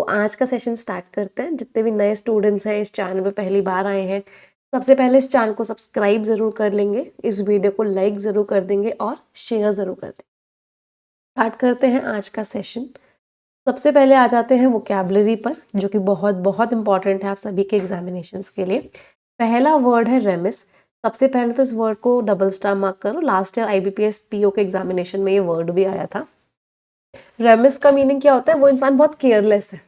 आज का session start करते हैं। जितने भी नए स्टूडेंट्स हैं इस चैनल पे पहली बार आए हैं, सबसे पहले इस चैनल को सब्सक्राइब ज़रूर कर लेंगे, इस वीडियो को लाइक ज़रूर कर देंगे और शेयर ज़रूर कर देंगे। स्टार्ट करते हैं आज का सेशन। सबसे पहले आ जाते हैं वोकैबुलरी पर, जो कि बहुत बहुत इंपॉर्टेंट है आप सभी के एग्जामिनेशंस के लिए। पहला वर्ड है रेमिस। सबसे पहले तो इस वर्ड को डबल स्टार मार्क करो। लास्ट ईयर IBPS PO के एग्जामिनेशन में ये वर्ड भी आया था। रेमिस का मीनिंग क्या होता है? वो इंसान बहुत केयरलेस है,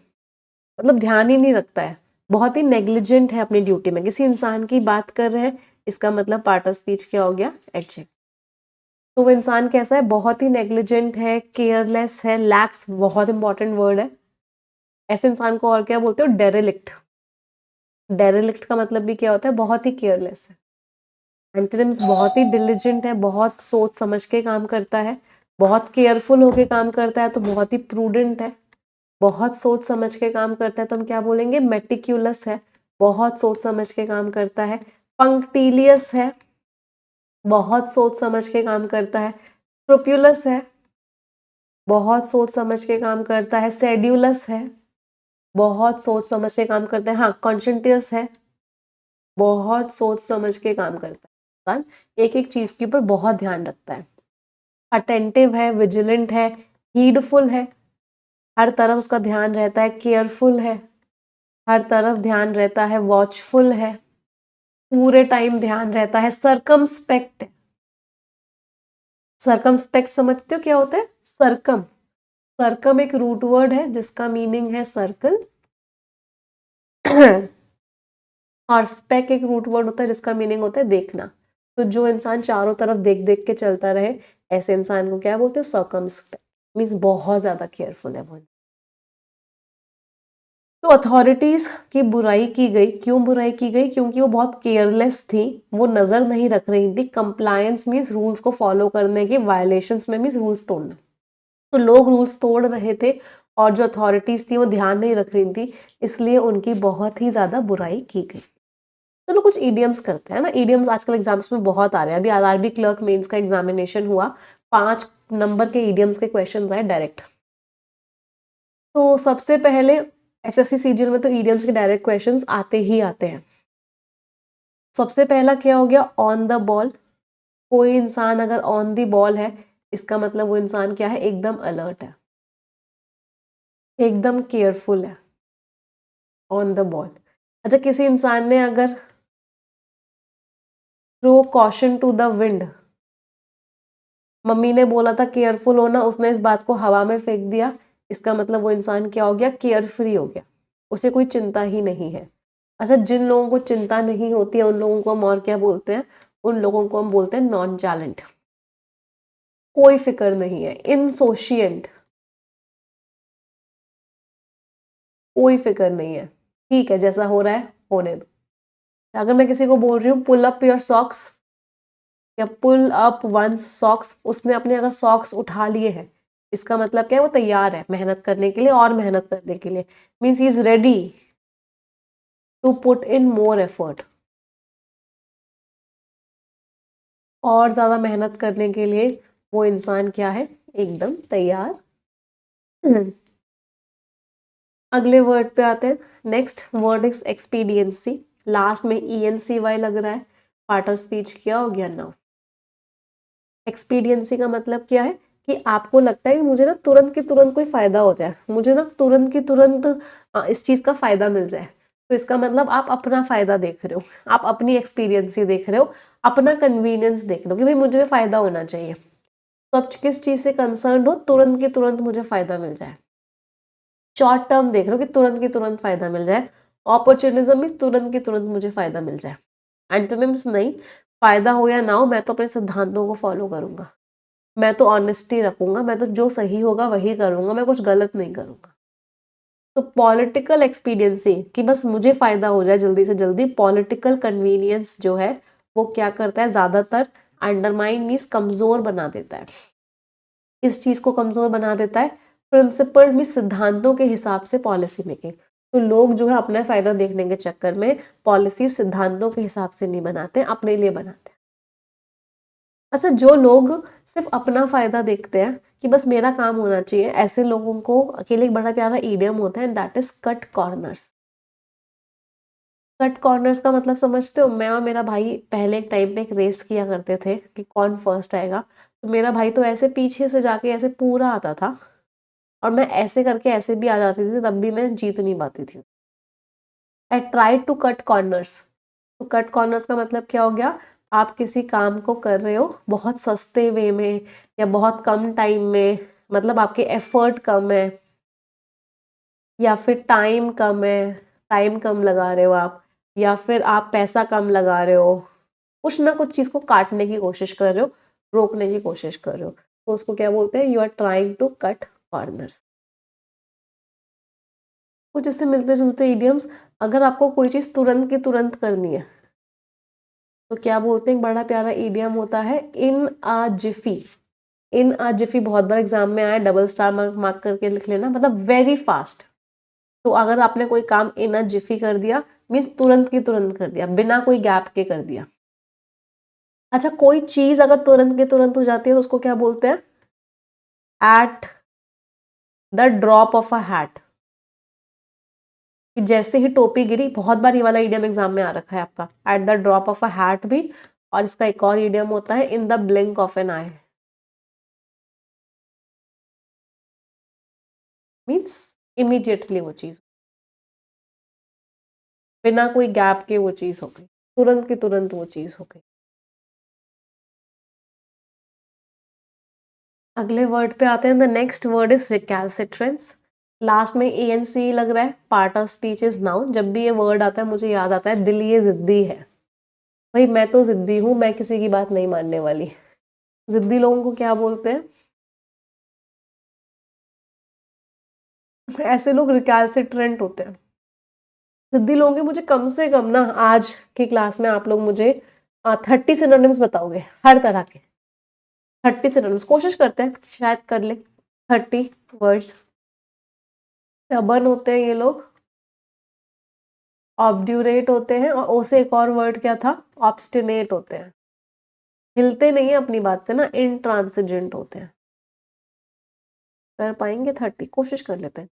मतलब ध्यान ही नहीं रखता है, बहुत ही नेग्लिजेंट है अपनी ड्यूटी में। किसी इंसान की बात कर रहे हैं, इसका मतलब पार्ट ऑफ स्पीच क्या हो गया? एडजेक्टिव। तो वो इंसान कैसा है? बहुत ही नेग्लिजेंट है, केयरलेस है, लैक्स बहुत इंपॉर्टेंट वर्ड है। ऐसे इंसान को और क्या बोलते हो? डेरेलिक्ट। डेरेलिक्ट का मतलब भी क्या होता है? बहुत ही केयरलेस है। एंटोनिम्स बहुत ही डिलिजेंट है, बहुत सोच समझ के काम करता है, बहुत केयरफुल होके काम करता है, तो बहुत ही प्रूडेंट है। बहुत सोच समझ के काम करता है तो हम क्या बोलेंगे? मेटिक्यूलस है, बहुत सोच समझ के काम करता है। पंक्टिलियस है, बहुत सोच समझ के काम करता है। स्क्रूपुलस है, बहुत सोच समझ के काम करता है। सेड्यूलस है, बहुत सोच समझ के काम करता है। हाँ, कॉन्शियस है, बहुत सोच समझ के काम करता है। एक एक चीज के ऊपर बहुत ध्यान रखता है। अटेंटिव है, विजिलेंट है, हीडफुल है, हर तरफ उसका ध्यान रहता है। केयरफुल है, हर तरफ ध्यान रहता है। वॉचफुल है, पूरे टाइम ध्यान रहता है। सर्कमस्पेक्ट। सर्कमस्पेक्ट समझते हो क्या होता है? सर्कम। सर्कम एक रूट वर्ड है जिसका मीनिंग है सर्कल और स्पेक एक रूट वर्ड होता है जिसका मीनिंग होता है देखना। तो जो इंसान चारों तरफ देख देख के चलता रहे, ऐसे इंसान को क्या बोलते हो? सर्कमस्पेक्ट। मीन्स बहुत ज्यादा केयरफुल है वो। तो अथॉरिटीज की बुराई की गई। क्यों बुराई की गई? क्योंकि वो बहुत केयरलेस थी, वो नजर नहीं रख रही थी। कंप्लायंस मीन्स रूल्स को फॉलो करने के, वायलेशंस में मीन्स रूल्स तोड़ना। तो लोग रूल्स तोड़ रहे थे और जो अथॉरिटीज थी वो ध्यान नहीं रख रही थी, इसलिए उनकी बहुत ही ज्यादा बुराई की गई। चलो कुछ ईडियम्स करते हैं ना। ईडियम्स आजकल एग्जाम्स में बहुत आ रहे हैं। अभी RRB क्लर्क मेंस का एग्जामिनेशन हुआ, 5 नंबर के ईडियम्स के क्वेश्चन आए डायरेक्ट। तो सबसे पहले SSC CGL में तो ईडियम्स के डायरेक्ट क्वेश्चंस आते ही आते हैं। सबसे पहला क्या हो गया? On the ball. कोई इंसान अगर ऑन द बॉल है, इसका मतलब वो इंसान क्या है? एकदम अलर्ट है, एकदम केयरफुल है। On the ball. अच्छा, किसी इंसान ने अगर throw caution to the wind, mummy ने बोला था केयरफुल होना, उसने इस बात को हवा में फेंक दिया, इसका मतलब वो इंसान क्या हो गया? केयर फ्री हो गया, उसे कोई चिंता ही नहीं है। अच्छा, जिन लोगों को चिंता नहीं होती है उन लोगों को हम और क्या बोलते हैं? उन लोगों को हम बोलते हैं नॉन चैलेंट। कोई फिक्र नहीं है। इनसोशिएंट, कोई फिक्र नहीं है, ठीक है जैसा हो रहा है होने दो। अगर मैं किसी को बोल रही हूँ पुल अप योर सॉक्स या पुल अप वंस सॉक्स, उसने अपने अगर सॉक्स उठा लिए हैं, इसका मतलब क्या है? वो तैयार है मेहनत करने के लिए और मेहनत करने के लिए। Means he is ready to put in more effort, और ज्यादा मेहनत करने के लिए वो इंसान क्या है? एकदम तैयार। अगले वर्ड पे आते हैं। Next word is expediency. Last में ENCY लग रहा है। पार्ट ऑफ स्पीच क्या हो गया? नाउ। एक्सपीडियंसी का मतलब क्या है? कि आपको लगता है कि मुझे ना तुरंत के तुरंत कोई फायदा हो जाए, मुझे ना तुरंत की तुरंत इस चीज का फायदा मिल जाए। तो इसका मतलब आप अपना फायदा देख रहे हो, आप अपनी एक्सपीडियंसी देख रहे हो, अपना कन्वीनियंस देख रहे हो कि भाई मुझे फायदा होना चाहिए। तो आप किस चीज से कंसर्न हो? तुरंत के तुरंत मुझे फायदा मिल जाए। शॉर्ट टर्म देख रहे हो कि तुरंत की तुरंत फायदा मिल जाए। अपॉर्चुनिज्म मीन्स तुरंत की तुरंत मुझे फायदा मिल जाए। एंटोनिम्स नहीं, फायदा हो या ना हो मैं तो अपने सिद्धांतों को फॉलो करूंगा, मैं तो ऑनेस्टी रखूंगा, मैं तो जो सही होगा वही करूंगा, मैं कुछ गलत नहीं करूंगा। तो पॉलिटिकल एक्सपीडियंसी कि बस मुझे फायदा हो जाए जल्दी से जल्दी। पॉलिटिकल कन्वीनियंस जो है वो क्या करता है? ज्यादातर अंडरमाइन मीन्स कमजोर बना देता है। इस चीज को कमजोर बना देता है। प्रिंसिपल मीन्स सिद्धांतों के हिसाब से पॉलिसी मेकिंग। तो लोग जो है अपना फायदा देखने के चक्कर में पॉलिसी सिद्धांतों के हिसाब से नहीं बनाते, अपने लिए बनाते हैं। अच्छा, जो लोग सिर्फ अपना फायदा देखते हैं कि बस मेरा काम होना चाहिए, ऐसे लोगों को अकेले एक बड़ा प्यारा ईडियम होता है, that is cut corners. Cut corners का मतलब समझते हो? मैं और मेरा भाई पहले एक टाइम पे एक रेस किया करते थे कि कौन फर्स्ट आएगा। तो मेरा भाई तो ऐसे पीछे से जाके ऐसे पूरा आता था, और मैं ऐसे करके ऐसे भी आ जाती थी, तब भी मैं जीत नहीं पाती थी। I try to cut corners. तो कट कॉर्नर्स का मतलब क्या हो गया? आप किसी काम को कर रहे हो बहुत सस्ते वे में या बहुत कम टाइम में, मतलब आपके एफर्ट कम है या फिर टाइम कम है, टाइम कम लगा रहे हो आप, या फिर आप पैसा कम लगा रहे हो, कुछ ना कुछ चीज़ को काटने की कोशिश कर रहे हो, रोकने की कोशिश कर रहे हो, तो उसको क्या बोलते हैं? You are trying to cut corners. कुछ इससे मिलते जुलते इडियम्स। अगर आपको कोई चीज़ तुरंत की तुरंत करनी है तो क्या बोलते हैं? एक बड़ा प्यारा इडियम होता है, इन आ जिफी। इन अ जिफी बहुत बार एग्जाम में आया, डबल स्टार मार्क मार्क करके लिख लेना, मतलब वेरी फास्ट। तो अगर आपने कोई काम इन अ जिफी कर दिया, मीन्स तुरंत की तुरंत कर दिया, बिना कोई गैप के कर दिया। अच्छा, कोई चीज अगर तुरंत की तुरंत हो जाती है तो उसको क्या बोलते हैं? Eight the drop of a hat. कि जैसे ही टोपी गिरी, बहुत बार ये वाला इडियम एग्जाम में आ रखा है आपका, at the drop of a hat भी। और इसका एक और इडियम होता है, in the blink of an eye. Means immediately वो चीज, बिना कोई गैप के वो चीज हो गई, तुरंत की तुरंत वो चीज हो गई। अगले वर्ड पे आते हैं। The next word is recalcitrance. Last में ए एन सी लग रहा है, part of speech is noun. जब भी ये वर्ड आता है मुझे याद आता है दिल ये जिद्दी है। भाई मैं तो जिद्दी हूं, मैं किसी की बात नहीं मानने वाली। जिद्दी लोगों को क्या बोलते हैं? ऐसे लोग रिकैल्सिट्रेंट होते हैं। जिद्दी लोगों के मुझे कम से कम ना, आज की क्लास में आप लोग मुझे 30 सिनोनिम्स बताओगे, हर तरह के 30 सिनोनिम्स। कोशिश करते हैं शायद कर ले 30 वर्ड्स। स्टबर्न होते हैं ये लोग, ऑब्ड्यूरेट होते हैं, और ओ से एक और वर्ड क्या था? ऑब्स्टिनेट होते हैं। हिलते नहीं है अपनी बात से ना, इंट्रांसिजेंट होते हैं। कर पाएंगे 30? कोशिश कर लेते हैं।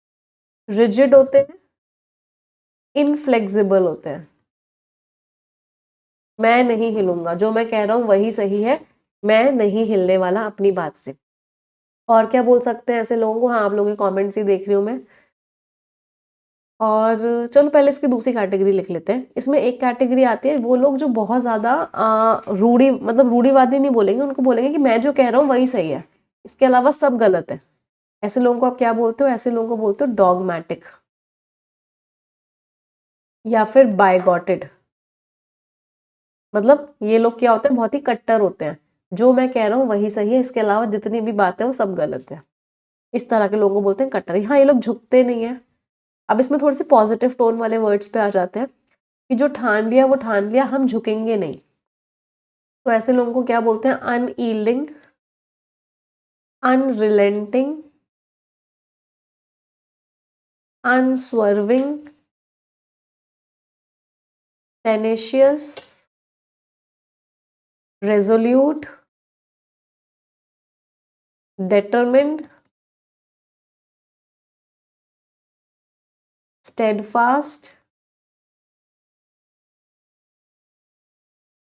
रिजिड होते हैं, इनफ्लेक्सिबल होते हैं। मैं नहीं हिलूंगा, जो मैं कह रहा हूं वही सही है, मैं नहीं हिलने वाला अपनी बात से। और क्या बोल सकते हैं ऐसे लोगों को? हाँ, आप लोगों के कमेंट्स ही देख रही हूँ मैं। और चलो पहले इसकी दूसरी कैटेगरी लिख लेते हैं। इसमें एक कैटेगरी आती है वो लोग जो बहुत ज़्यादा रूढ़ी, मतलब रूढ़ीवादी नहीं बोलेंगे, उनको बोलेंगे कि मैं जो कह रहा हूँ वही सही है, इसके अलावा सब गलत है। ऐसे लोगों को आप क्या बोलते हो? ऐसे लोगों को बोलते हो डॉगमैटिक या फिर बायगॉटेड। मतलब ये लोग क्या होते हैं? बहुत ही कट्टर होते हैं, जो मैं कह रहा हूँ वही सही है, इसके अलावा जितनी भी बातें वो सब गलत है। इस तरह के लोगों को बोलते हैं कट्टर। हाँ, ये लोग झुकते नहीं है। अब इसमें थोड़े से पॉजिटिव टोन वाले वर्ड्स पे आ जाते हैं कि जो ठान लिया वो ठान लिया, हम झुकेंगे नहीं। तो ऐसे लोगों को क्या बोलते हैं? Unyielding, unrelenting, unswerving, tenacious, resolute, determined, steadfast,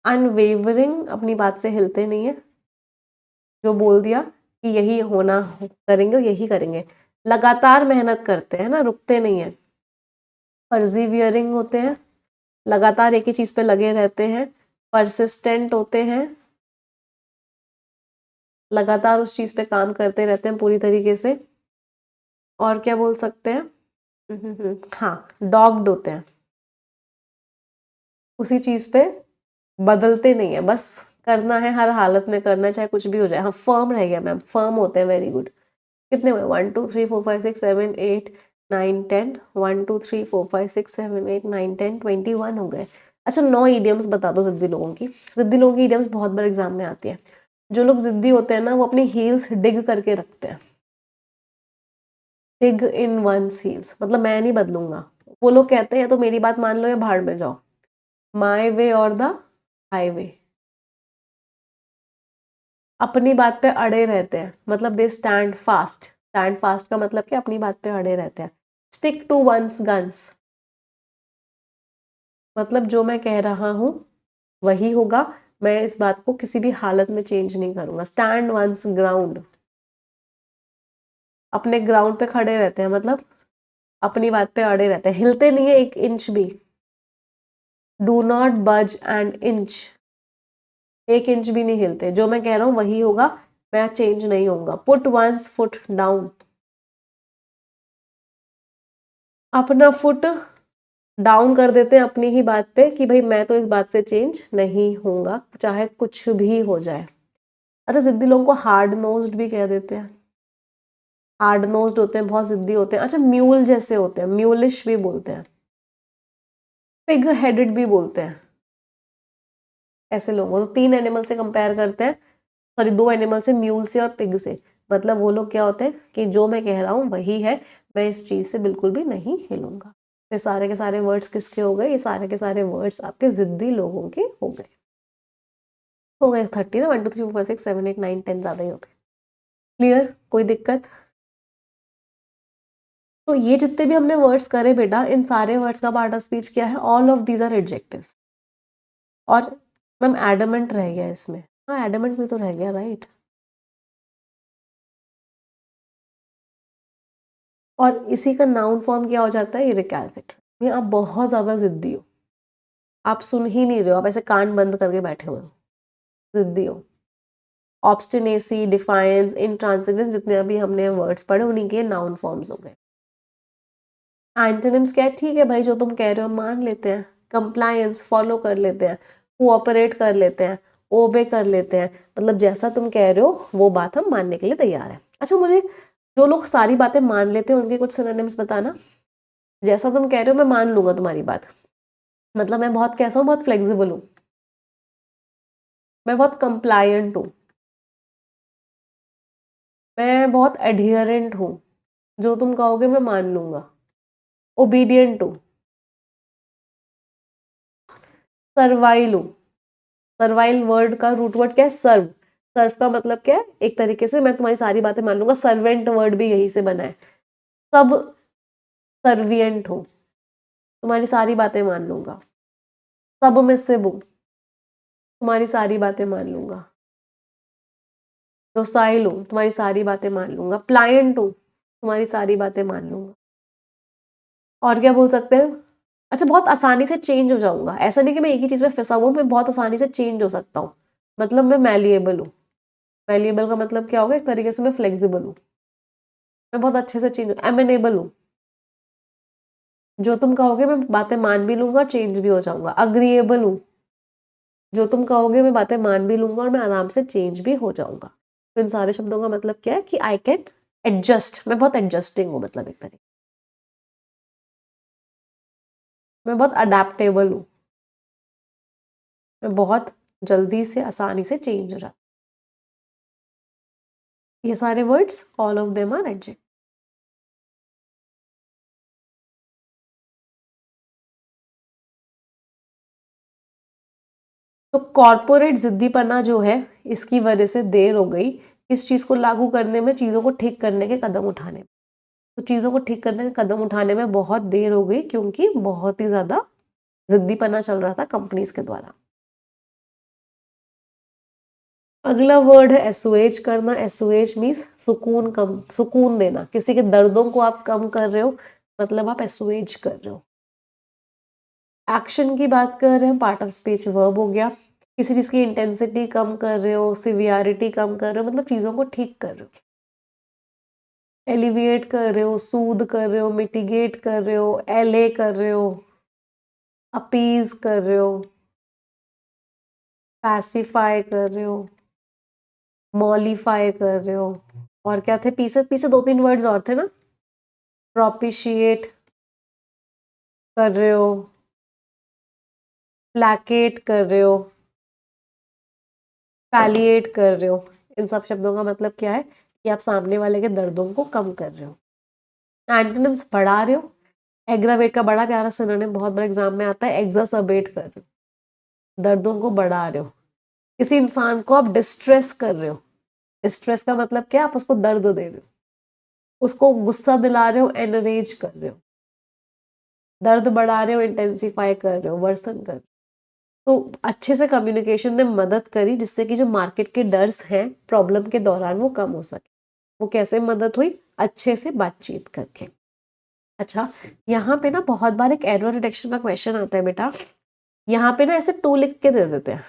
unwavering, अपनी बात से हिलते नहीं है, जो बोल दिया कि यही होना करेंगे यही करेंगे। लगातार मेहनत करते हैं ना, रुकते नहीं है। परसिवियरिंग होते हैं, लगातार एक ही चीज पे लगे रहते हैं। परसिस्टेंट होते हैं, लगातार उस चीज पे काम करते रहते हैं पूरी तरीके से। और क्या बोल सकते हैं? हाँ, डॉग्ड होते हैं, उसी चीज पे बदलते नहीं है, बस करना है, हर हालत में करना है, चाहे कुछ भी हो जाए। हाँ, फर्म रह गया मैम, फर्म होते हैं, वेरी गुड। कितने हुए? 1 2 3 4 5 6 7 8 9 10, 1 2 3 4 5 6 7 8 9 10 21 हो गए। अच्छा, 9 इडियम्स बता दो जिद्दी लोगों की। जिद्दी लोगों की इडियम्स बहुत बार एग्जाम में आती है। जो लोग जिद्दी होते हैं ना, वो अपनी हील्स डिग करके रखते हैं। डिग इन वंस हील्स, मतलब मैं नहीं बदलूंगा। वो लोग कहते हैं तो मेरी बात मान लो या भाड़ में जाओ, माई वे और द हाईवे। अपनी बात पे अड़े रहते हैं, मतलब they stand fast. Stand fast का मतलब क्या, अपनी बात पे अड़े रहते हैं। स्टिक टू वंस गन्स, मतलब जो मैं कह रहा हूं वही होगा, मैं इस बात को किसी भी हालत में चेंज नहीं करूंगा। स्टैंड वंस ग्राउंड, अपने ग्राउंड पे खड़े रहते हैं, मतलब अपनी बात पे अड़े रहते हैं, हिलते नहीं है एक इंच भी। डू नॉट बज एन इंच, एक इंच भी नहीं हिलते, जो मैं कह रहा हूं वही होगा, मैं चेंज नहीं होऊंगा। पुट वंस फुट डाउन, अपना फुट डाउन कर देते हैं अपनी ही बात पे कि भाई मैं तो इस बात से चेंज नहीं होऊंगा चाहे कुछ भी हो जाए। अच्छा, जिद्दी लोगों को हार्ड नोज्ड भी कह देते हैं, हार्ड नोज्ड होते हैं, बहुत जिद्दी होते हैं। अच्छा, म्यूल जैसे होते हैं, म्यूलिश भी बोलते हैं, पिग हेडेड भी बोलते हैं ऐसे लोगों को। तो 3 एनिमल से कंपेयर करते हैं, सॉरी 2 एनिमल से, म्यूल से और पिग से। मतलब वो लोग क्या होते हैं कि जो मैं कह रहा हूँ वही है, मैं इस चीज से बिल्कुल भी नहीं हिलूंगा। ये सारे के सारे वर्ड्स किसके हो गए, ये सारे के सारे वर्ड्स आपके जिद्दी लोगों के हो गए 30 ना, 1 2 3 4 5 6 7 8 9 10 ज्यादा ही हो गए। क्लियर, कोई दिक्कत? तो ये जितने भी हमने वर्ड्स करे बेटा, इन सारे वर्ड्स का पार्ट ऑफ स्पीच क्या है, all of these are adjectives. और मैम एडमेंट रह गया इसमें, हाँ एडमेंट भी तो रह गया, राइट। और इसी का नाउन फॉर्म क्या हो जाता है, इरिकैलसिट्रेंट। ये आप बहुत ज्यादा जिद्दी हो, आप सुन ही नहीं रहे हो, आप ऐसे कान बंद करके बैठे हुए हो, जिद्दी हो। ऑब्स्टिनेसी, डिफायंस, इंट्रांसिजेंस, जितने अभी हमने वर्ड्स पढ़े उन्हीं के नाउन फॉर्म्स हो गए। एंटोनिम्स क्या है, ठीक है भाई जो तुम कह रहे हो मान लेते हैं, कंप्लायंस फॉलो कर लेते हैं, कोऑपरेट कर लेते हैं, ओबे कर लेते हैं, मतलब जैसा तुम कह रहे हो वो बात हम मानने के लिए तैयार है। अच्छा, मुझे जो लोग सारी बातें मान लेते हैं उनके कुछ सिनोनिम्स बताना। जैसा तुम कह रहे हो मैं मान लूंगा तुम्हारी बात, मतलब मैं बहुत कैसा हूँ, बहुत फ्लेक्सिबल हूँ, मैं बहुत कंप्लायंट हूँ, मैं बहुत एडियरेंट हूँ, जो तुम कहोगे मैं मान लूंगा, ओबीडियंट हूँ, सर्वाइल हूँ। सर्वाइल वर्ड का रूट वर्ड क्या है, सर्व। सर्व का मतलब क्या है, एक तरीके से मैं तुम्हारी सारी बातें मान लूंगा, सर्वेंट वर्ड भी यहीं से बना है। सब सर्वियंट हूँ, तुम्हारी सारी बातें मान लूंगा। सब में से हूँ, तुम्हारी सारी बातें मान लूंगा। डोसाइल हूँ, तुम्हारी सारी बातें मान लूंगा। प्लायंट हूँ, तुम्हारी सारी बातें मान लूंगा। और क्या बोल सकते हैं? अच्छा, बहुत आसानी से चेंज हो जाऊंगा, ऐसा नहीं कि मैं एक ही चीज में फंसा हुआ हूं, मैं बहुत आसानी से चेंज हो सकता हूँ, मतलब मैं मैलिएबल हूँ। मैलिएबल का मतलब क्या होगा, एक तरीके से मैं फ्लेक्सिबल हूँ, मैं बहुत अच्छे से चेंज, एमेनेबल हूँ, जो तुम कहोगे मैं बातें मान भी लूंगा, चेंज भी हो जाऊंगा। अग्रीएबल हूँ, जो तुम कहोगे मैं बातें मान भी लूंगा और मैं आराम से चेंज भी हो जाऊंगा। तो इन सारे शब्दों का मतलब क्या है कि आई कैन एडजस्ट, मैं बहुत एडजस्टिंग हूँ, मतलब एक तरीके, मैं बहुत अडेप्टेबल हूँ, मैं बहुत जल्दी से आसानी से चेंज हो जाता। ये सारे words all of them are adjective. तो कॉर्पोरेट जिद्दीपना जो है, इसकी वजह से देर हो गई इस चीज को लागू करने में, चीजों को ठीक करने के कदम उठाने में। तो चीजों को ठीक करने के कदम उठाने में बहुत देर हो गई, क्योंकि बहुत ही ज्यादा जिद्दीपना चल रहा था कंपनीज के द्वारा। अगला वर्ड है एसोएज करना। एसोएज मीन्स सुकून, कम सुकून देना, किसी के दर्दों को आप कम कर रहे हो, मतलब आप एसोएज कर रहे हो। एक्शन की बात कर रहे हैं, पार्ट ऑफ स्पीच वर्ब हो गया। किसी चीज की इंटेंसिटी कम कर रहे हो, सिवियरिटी कम कर रहे हो, मतलब चीजों को ठीक कर रहे हो। एलिविएट कर रहे हो, सूद कर रहे हो, मिटिगेट कर रहे हो, एले कर रहे हो, अपीज कर रहे हो, पैसिफाई कर रहे हो, मॉलिफाई कर रहे हो। और क्या थे पीछे पीछे, 2 3 वर्ड्स और थे ना, प्रोपिशिएट कर रहे हो, प्लैकेट कर रहे हो, पैलिएट कर रहे हो। इन सब शब्दों का मतलब क्या है कि आप सामने वाले के दर्दों को कम कर रहे हो। एंटोनिम्स बढ़ा रहे हो। एग्रावेट का बड़ा प्यारा सिनोनिम बहुत बड़ा एग्जाम में आता है, एग्जासर्बेट कर रहे हो, दर्दों को बढ़ा रहे हो। किसी इंसान को आप डिस्ट्रेस कर रहे हो, स्ट्रेस का मतलब क्या, आप उसको दर्द दे रहे हो, उसको गुस्सा दिला रहे हो, एनरेज कर रहे हो, दर्द बढ़ा रहे हो, इंटेंसिफाई कर रहे हो, वर्सन कर रहे हो। तो अच्छे से कम्युनिकेशन ने मदद करी जिससे कि जो मार्केट के डर्स हैं प्रॉब्लम के दौरान वो कम हो सके। वो कैसे मदद हुई, अच्छे से बातचीत करके। अच्छा, यहाँ पे ना बहुत बार एक एरर डिटेक्शन का क्वेश्चन आता है बेटा, यहाँ पे ना ऐसे टू लिख के दे देते हैं।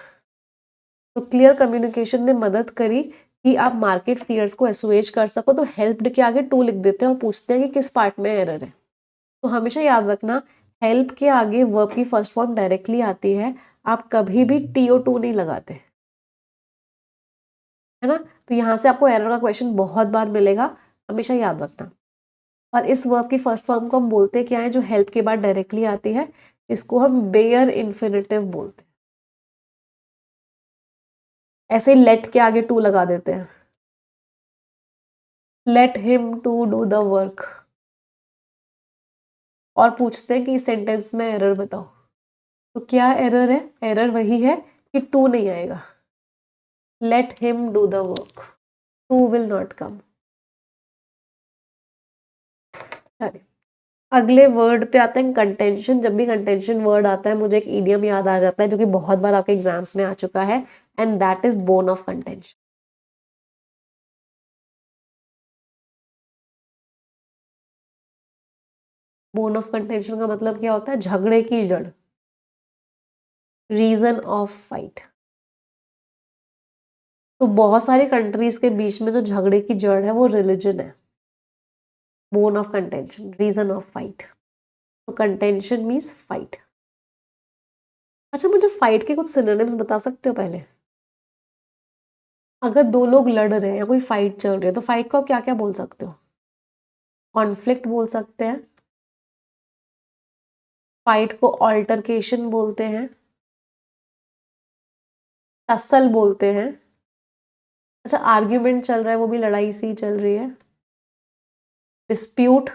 तो क्लियर कम्युनिकेशन ने मदद करी कि आप मार्केट फियर्स को एसुएज कर सको, तो हेल्प्ड के आगे टू लिख देते हैं और पूछते हैं कि किस पार्ट में एरर है। तो हमेशा याद रखना, हेल्प के आगे वर्ब की फर्स्ट फॉर्म डायरेक्टली आती है, आप कभी भी TO2 नहीं लगाते, है ना। तो यहाँ से आपको एरर का क्वेश्चन बहुत बार मिलेगा, हमेशा याद रखना। और इस वर्ब की फर्स्ट फॉर्म को हम बोलते क्या है, जो हेल्प के बाद डायरेक्टली आती है, इसको हम बेयर इन्फिनेटिव बोलते हैं। ऐसे ही लेट के आगे टू लगा देते हैं, let him to do the work, और पूछते हैं कि इस सेंटेंस में एरर बताओ। तो क्या एरर है, एरर वही है कि टू नहीं आएगा, let him do the work, to will not come. चलिए अगले वर्ड पे आते हैं, कंटेंशन। जब भी कंटेंशन वर्ड आता है मुझे एक इडियम याद आ जाता है जो कि बहुत बार आपके एग्जाम्स में आ चुका है, and that is bone of contention. Bone of contention का मतलब क्या होता है, झगड़े की जड़, रीजन ऑफ फाइट। तो बहुत सारी कंट्रीज के बीच में जो झगड़े की जड़ है वो रिलीजन है। Bone of contention, reason of fight. तो कंटेंशन मीन्स फाइट। अच्छा, मुझे फाइट के कुछ सिनोनिम्स बता सकते हो पहले। अगर दो लोग लड़ रहे हैं या कोई फाइट चल रही है तो फाइट को आप क्या क्या बोल सकते हो, कॉन्फ्लिक्ट बोल सकते हैं, फाइट को ऑल्टरकेशन बोलते हैं, टसल बोलते हैं। अच्छा, आर्ग्यूमेंट चल रहा है वो भी लड़ाई सी चल रही है, डिस्प्यूट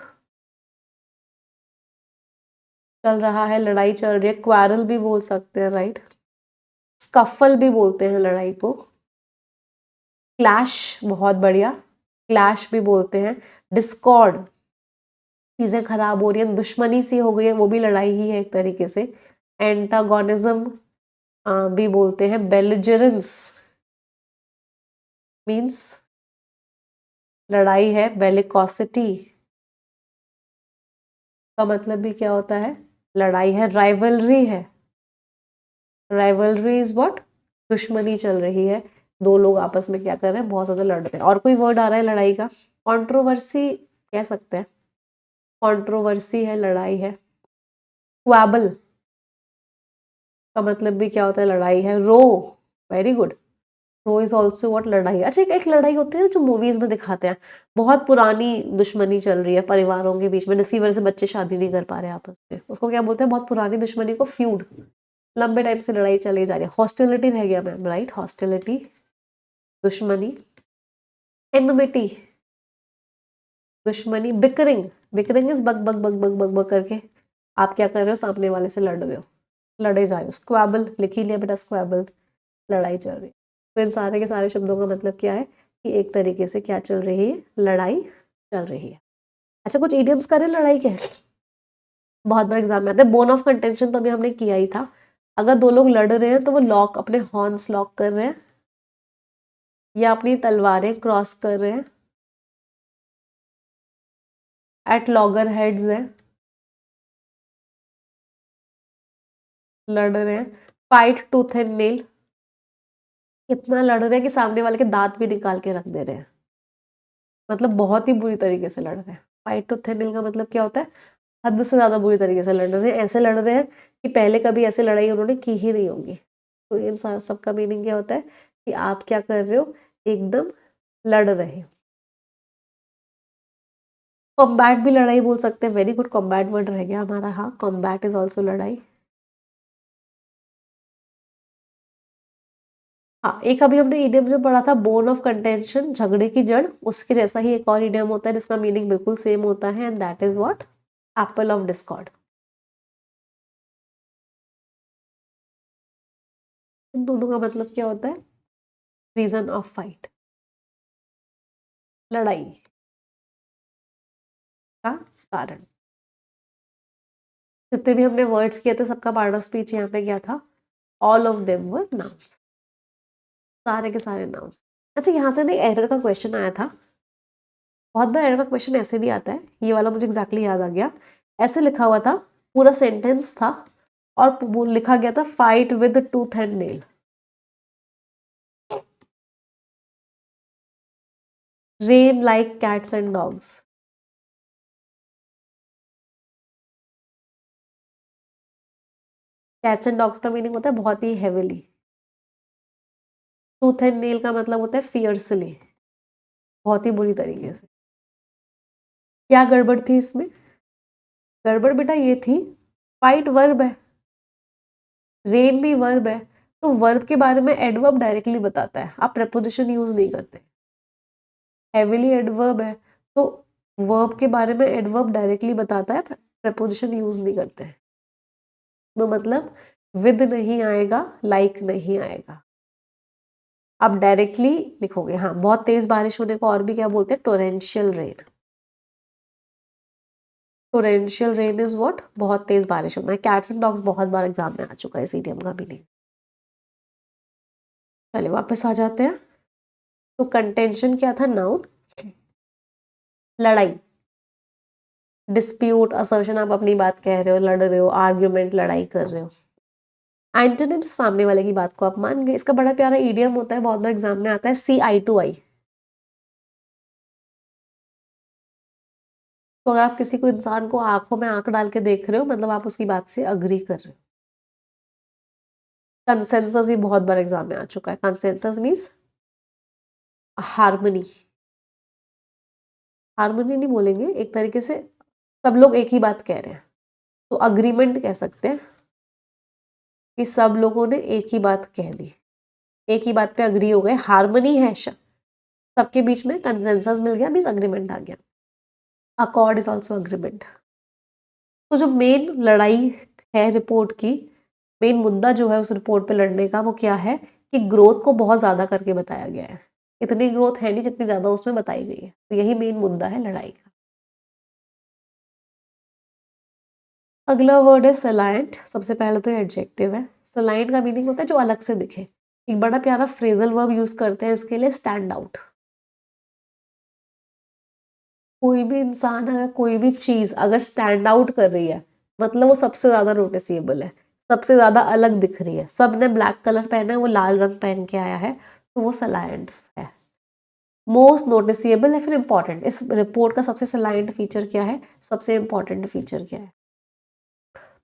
चल रहा है, लड़ाई चल रही है, क्वारल भी बोल सकते हैं, राइट। स्कफल भी बोलते हैं लड़ाई को, क्लैश, बहुत बढ़िया, क्लैश भी बोलते हैं, डिस्कॉर्ड, चीजें खराब हो रही है, दुश्मनी सी हो गई है, वो भी लड़ाई ही है एक तरीके से, एंटागोनिज्म भी बोलते हैं, बेलिजरेंस मींस लड़ाई है, बेलिकोसिटी का मतलब भी क्या होता है, लड़ाई है, राइवलरी है, राइवलरी इज व्हाट, दुश्मनी चल रही है, दो लोग आपस में क्या कर रहे हैं, बहुत ज्यादा लड़ रहे हैं। और कोई वर्ड आ रहा है लड़ाई का, कंट्रोवर्सी कह सकते हैं, कंट्रोवर्सी है, लड़ाई है। क्वाबल का मतलब भी क्या होता है, लड़ाई है। Row, very good, row is also what, लड़ाई। अच्छा, एक लड़ाई होती है ना जो मूवीज में दिखाते हैं, बहुत पुरानी दुश्मनी चल रही है परिवारों के बीच में, जिसकी वजह से बच्चे शादी नहीं कर पा रहे आपस में, उसको क्या बोलते हैं, बहुत पुरानी दुश्मनी को फ्यूड, लंबे टाइम से लड़ाई चली जा रही है। हॉस्टिलिटी रह गया मैम, राइट, हॉस्टिलिटी दुश्मनी, एनमिटी दुश्मनी, बिकरिंग, बिकरिंग इज बक बक बक बक बक बक करके आप क्या कर रहे हो, सामने वाले से लड़ रहे हो, लड़े जा रहे हो। स्क्वैबल लिख ही लिया बेटा, स्क्वैबल, लड़ाई चल रही है। तो इन सारे के सारे शब्दों का मतलब क्या है कि एक तरीके से क्या चल रही है, लड़ाई चल रही है। अच्छा, कुछ इडियम्स करें लड़ाई के, बहुत बड़ा एग्जाम में आता है। बोन ऑफ कंटेंशन तो अभी हमने किया ही था, अगर दो लोग लड़ रहे हैं तो वो लॉक, अपने हॉर्न्स लॉक कर रहे हैं या अपनी तलवारें क्रॉस कर रहे हैं, एट लॉगर हेड्स है, लड़ रहे हैं। फाइट टूथ एंड नेल, इतना लड़ रहे हैं कि सामने वाले के दांत भी निकाल के रख दे रहे हैं, मतलब बहुत ही बुरी तरीके से लड़ रहे हैं। फाइट टूथ एंड नेल का मतलब क्या होता है, हद से ज्यादा बुरी तरीके से लड़ रहे हैं, ऐसे लड़ रहे हैं कि पहले कभी ऐसे लड़ाई उन्होंने की ही नहीं होगी। तो इन सबका मीनिंग क्या होता है कि आप क्या कर रहे हो, एकदम लड़ रहे हो। कॉम्बैट भी लड़ाई बोल सकते हैं, वेरी गुड, कॉम्बैट वर्ड रह गया हमारा, हाँ, कॉम्बैट इज ऑल्सो लड़ाई। हाँ, एक अभी हमने इडियम जो पढ़ा था, बोन ऑफ कंटेंशन, झगड़े की जड़, उसके जैसा ही एक और इडियम होता है जिसका मीनिंग बिल्कुल सेम होता है, and that is what, apple of discord. इन दोनों का मतलब क्या होता है, रीजन ऑफ फाइट। लड़ाई का कारण। जितने भी हमने वर्ड्स किए थे सबका पार्ट ऑफ स्पीच यहाँ पे क्या था? All of them were nouns, सारे के सारे नाउन्स। अच्छा, यहाँ से ना एरर का क्वेश्चन आया था। बहुत बार एरर का क्वेश्चन ऐसे भी आता है, ये वाला मुझे एग्जैक्टली याद आ गया। ऐसे लिखा हुआ था, पूरा सेंटेंस था और वो लिखा गया था fight with tooth and nail. Rain like cats and dogs. Cats and dogs का मीनिंग होता है बहुत ही हेविली। टूथ एंड नेल का मतलब होता है फियर्सली, बहुत ही बुरी तरीके से। क्या गड़बड़ थी इसमें? गड़बड़ बेटा ये थी, फाइट वर्ब है, रेन भी वर्ब है, तो वर्ब के बारे में एडवर्ब डायरेक्टली बताता है, आप प्रेपोजिशन यूज नहीं करते। हेविली एडवर्ब है, तो वर्ब के बारे में एडवर्ब डायरेक्टली बताता है, प्रेपोजिशन यूज नहीं करते। तो मतलब विद नहीं आएगा, लाइक नहीं आएगा। आप डायरेक्टली लिखोगे। हाँ, बहुत तेज बारिश होने को और भी क्या बोलते हैं? Torrential rain. Torrential rain is what? बहुत तेज बारिश होना है। कैट्स एंड डॉग्स बहुत बार एग्जाम में आ चुका है, इस इडियम का भी नहीं। चलिए वापस आ जाते हैं। तो कंटेंशन क्या था? नाउन, लड़ाई, डिस्प्यूट, असर्शन, आप अपनी बात कह रहे हो, लड़ रहे हो, आर्ग्यूमेंट, लड़ाई कर रहे हो। एंटोनिम्स, सामने वाले की बात को आप मान गए। इसका बड़ा प्यारा इडियम होता है, बहुत बार एग्जाम में आता है, सी आई टू आई। तो अगर आप किसी को, इंसान को आंखों में आंख डाल के देख रहे हो, मतलब आप उसकी बात से अग्री कर रहे हो। कंसेंसस भी बहुत बार एग्जाम में आ चुका है। Consensus means harmony. हार्मनी नहीं बोलेंगे, एक तरीके से सब लोग एक ही बात कह रहे हैं, तो अग्रीमेंट कह सकते हैं कि सब लोगों ने एक ही बात कह दी, एक ही बात पे अग्री हो गए, हार्मनी है, सबके बीच में कंसेंसस मिल गया, मीन्स अग्रीमेंट आ गया। Accord is also agreement. तो जो मेन लड़ाई है रिपोर्ट की, मेन मुद्दा जो है उस रिपोर्ट पे लड़ने का, वो क्या है कि ग्रोथ को बहुत ज्यादा करके बताया गया है। इतनी ग्रोथ है नहीं जितनी ज्यादा उसमें बताई गई है, तो यही मेन मुद्दा है लड़ाई का। अगला वर्ड है सलायंट। सबसे पहले तो ये एडजेक्टिव है। सलायंट का मीनिंग होता है जो अलग से दिखे। एक बड़ा प्यारा फ्रेजल वर्ब यूज करते हैं इसके लिए, स्टैंड आउट। कोई भी इंसान, अगर कोई भी चीज अगर स्टैंड आउट कर रही है, मतलब वो सबसे ज्यादा नोटिसेबल है, सबसे ज्यादा अलग दिख रही है। सबने ब्लैक कलर पहना है, वो लाल रंग पहन के आया है, तो वो सलायंट है। मोस्ट नोटिसेबल है, फिर इंपॉर्टेंट। इस रिपोर्ट का सबसे सलायंट फीचर क्या है? सबसे इंपॉर्टेंट फीचर क्या है?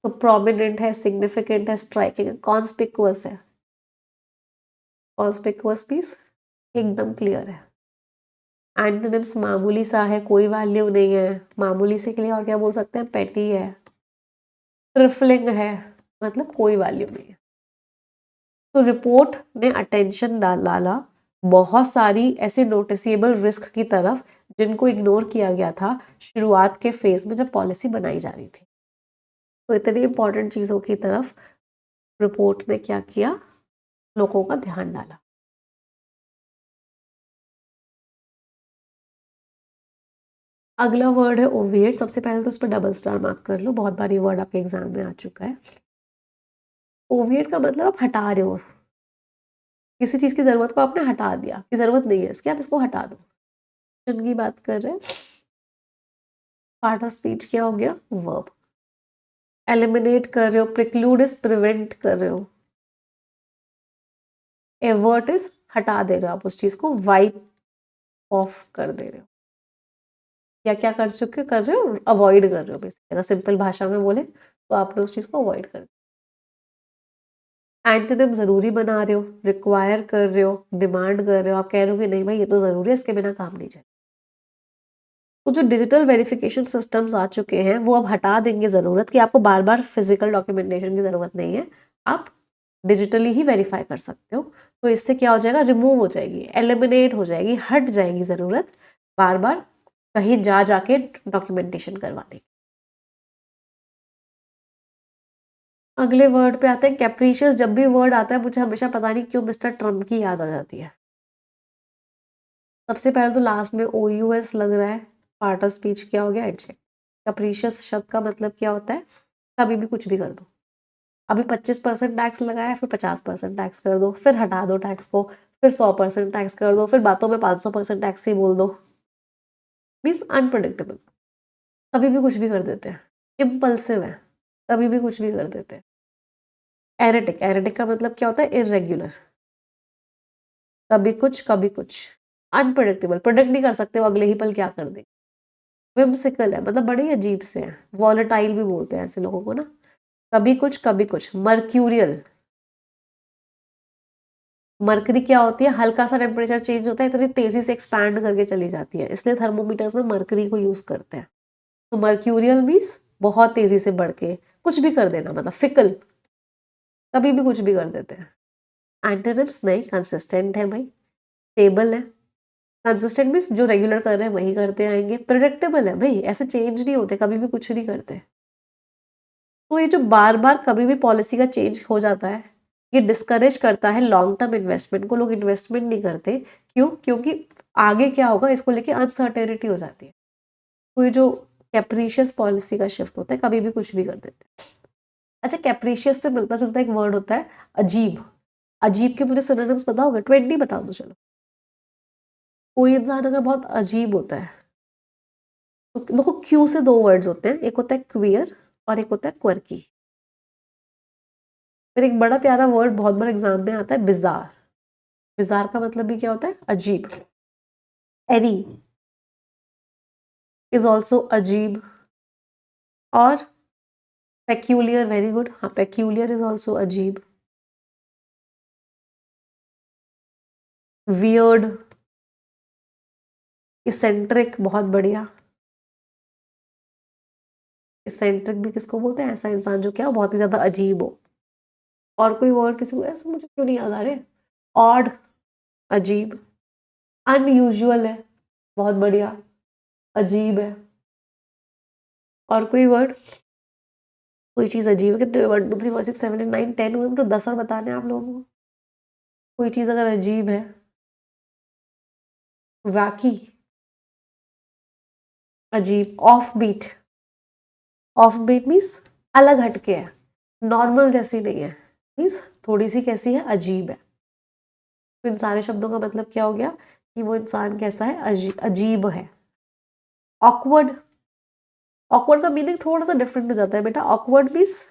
तो प्रोमिनेंट है, सिग्निफिकेंट है, स्ट्राइकिंग है, कॉन्स्पिक्युअस है। कॉन्स्पिक्युअस मींस एकदम क्लियर है। एंटोनिम्स मामूली सा है, कोई वैल्यू नहीं है। मामूली से के लिए और क्या बोल सकते हैं? पेटी है। ट्रिफलिंग है, मतलब कोई वैल्यू नहीं है। तो रिपोर्ट ने अटेंशन डाला बहुत सारी ऐसे नोटिसेबल रिस्क की तरफ, जिनको इग्नोर किया गया था शुरुआत के फेज में जब पॉलिसी बनाई जा रही थी। तो इतनी इंपॉर्टेंट चीजों की तरफ रिपोर्ट ने क्या किया? लोगों का ध्यान डाला। अगला वर्ड है ओविएट। सबसे पहले तो उस पर डबल स्टार मार्क कर लो, बहुत बार ये वर्ड आपके एग्जाम में आ चुका है। ओविएट का मतलब आप हटा रहे हो, किसी चीज की जरूरत को आपने हटा दिया, की जरूरत नहीं है इसकी, आप इसको हटा दो। की बात कर रहे हैं। पार्ट ऑफ स्पीच क्या हो गया? वर्ब। एलिमिनेट कर रहे हो, प्रिक्लूड इज प्रिवेंट कर रहे हो, एवर्ट इज हटा दे रहे हो, आप उस चीज को वाइप ऑफ कर दे रहे हो। या क्या कर चुके कर रहे हो? अवॉइड कर रहे हो। बेसिकली अगर सिंपल भाषा में बोले तो आपने उस चीज को अवॉइड कर दिया। एंटोनिम जरूरी बना रहे हो, रिक्वायर कर रहे हो, डिमांड कर रहे हो, आप कह रहे हो कि नहीं भाई ये तो जरूरी है, इसके बिना काम नहीं चले। तो जो डिजिटल वेरिफिकेशन सिस्टम्स आ चुके हैं, वो अब हटा देंगे ज़रूरत कि आपको बार बार फिजिकल डॉक्यूमेंटेशन की ज़रूरत नहीं है, आप डिजिटली ही वेरीफाई कर सकते हो। तो इससे क्या हो जाएगा? रिमूव हो जाएगी, एलिमिनेट हो जाएगी, हट जाएगी ज़रूरत बार बार कहीं जा जाके डॉक्यूमेंटेशन करवाने की। अगले वर्ड पे आते हैं कैप्रीशियस। जब भी वर्ड आता है मुझे हमेशा पता नहीं क्यों मिस्टर ट्रम्प की याद आ जाती है। सबसे पहले तो लास्ट में OUS लग रहा है, पार्ट ऑफ स्पीच क्या हो गया, एडजेक्ट। कैप्रिशियस शब्द का मतलब क्या होता है, कभी भी कुछ भी कर दो। अभी 25% टैक्स लगाया, फिर 50% टैक्स कर दो, फिर हटा दो टैक्स को, फिर 100% टैक्स कर दो, फिर बातों में 500% टैक्स ही बोल दो। मीन्स अनप्रडिक्टेबल, कभी भी कुछ भी कर देते हैं। इम्पल्सिव है, कभी भी कुछ भी कर देते हैं। एरेटिक, एरेटिक का मतलब क्या होता है, इरेग्युलर, कभी कुछ। अनप्रडिक्टेबल, प्रोडिक्ट नहीं कर सकते वो अगले ही पल क्या कर दे। विम्सिकल है, मतलब बड़े ही अजीब से हैं। वॉलेटाइल भी बोलते हैं ऐसे लोगों को ना, कभी कुछ। मर्क्यूरियल, मरकरी क्या होती है, हल्का सा टेम्परेचर चेंज होता है इतनी तेजी से एक्सपैंड करके चली जाती है, इसलिए थर्मोमीटर्स में मरकरी को यूज करते हैं। तो मर्क्यूरियल मीन्स बहुत तेजी से बढ़ के कुछ भी कर देना, मतलब फिकल, कभी भी कुछ भी कर देते हैं। एंटोनिम्स नहीं, कंसिस्टेंट है भाई, स्टेबल है। कंसिस्टेंट मीन्स जो रेगुलर कर रहे हैं वही करते आएंगे। प्रेडिक्टेबल है भाई, ऐसे चेंज नहीं होते, कभी भी कुछ नहीं करते। तो ये जो बार बार कभी भी पॉलिसी का चेंज हो जाता है, ये डिस्करेज करता है लॉन्ग टर्म इन्वेस्टमेंट को। लोग इन्वेस्टमेंट नहीं करते, क्यों? क्योंकि आगे क्या होगा इसको लेके अनसर्टेनिटी हो जाती है। तो ये जो कैप्रिशियस पॉलिसी का शिफ्ट होता है, कभी भी कुछ भी कर देते हैं। अच्छा, कैप्रिशियस से मिलता जुलता एक वर्ड होता है अजीब। अजीब के मुझे सिनोनिम्स पता होगा, 20 बता दो चलो। कोई इंसान अगर बहुत अजीब होता है, तो देखो क्यू से दो वर्ड्स होते हैं, एक होता है क्वियर और एक होता है क्वर्की। फिर एक बड़ा प्यारा वर्ड बहुत बार एग्जाम में आता है, बिजार। बिजार का मतलब भी क्या होता है, अजीब। एरी इज ऑल्सो अजीब। और पेक्यूलियर, वेरी गुड, हाँ पेक्यूलियर इज ऑल्सो अजीब। वियर्ड, इसेंट्रिक, बहुत बढ़िया। इसेंट्रिक भी किसको बोलते हैं, ऐसा इंसान जो क्या हो, बहुत ही ज्यादा अजीब हो। और कोई वर्ड किसी को, ऐसा मुझे क्यों नहीं याद आ रहे। ऑड, अजीब। अनयूजुअल है, बहुत बढ़िया, अजीब है। और कोई वर्ड, कोई चीज अजीब है। कितने 1 2 3 4 6 7 8 9 10 हुए, तो 10 और बताने हैं आप लोगों को। कोई चीज अगर अजीब है, वाकी, अजीब। Off beat, off beat means अलग हटके है, नॉर्मल जैसी नहीं है, मीन्स थोड़ी सी कैसी है, अजीब है। तो इन सारे शब्दों का मतलब क्या हो गया कि वो इंसान कैसा है, अजीब है। ऑकवर्ड, ऑकवर्ड का मीनिंग थोड़ा सा डिफरेंट हो जाता है बेटा। ऑकवर्ड मीन्स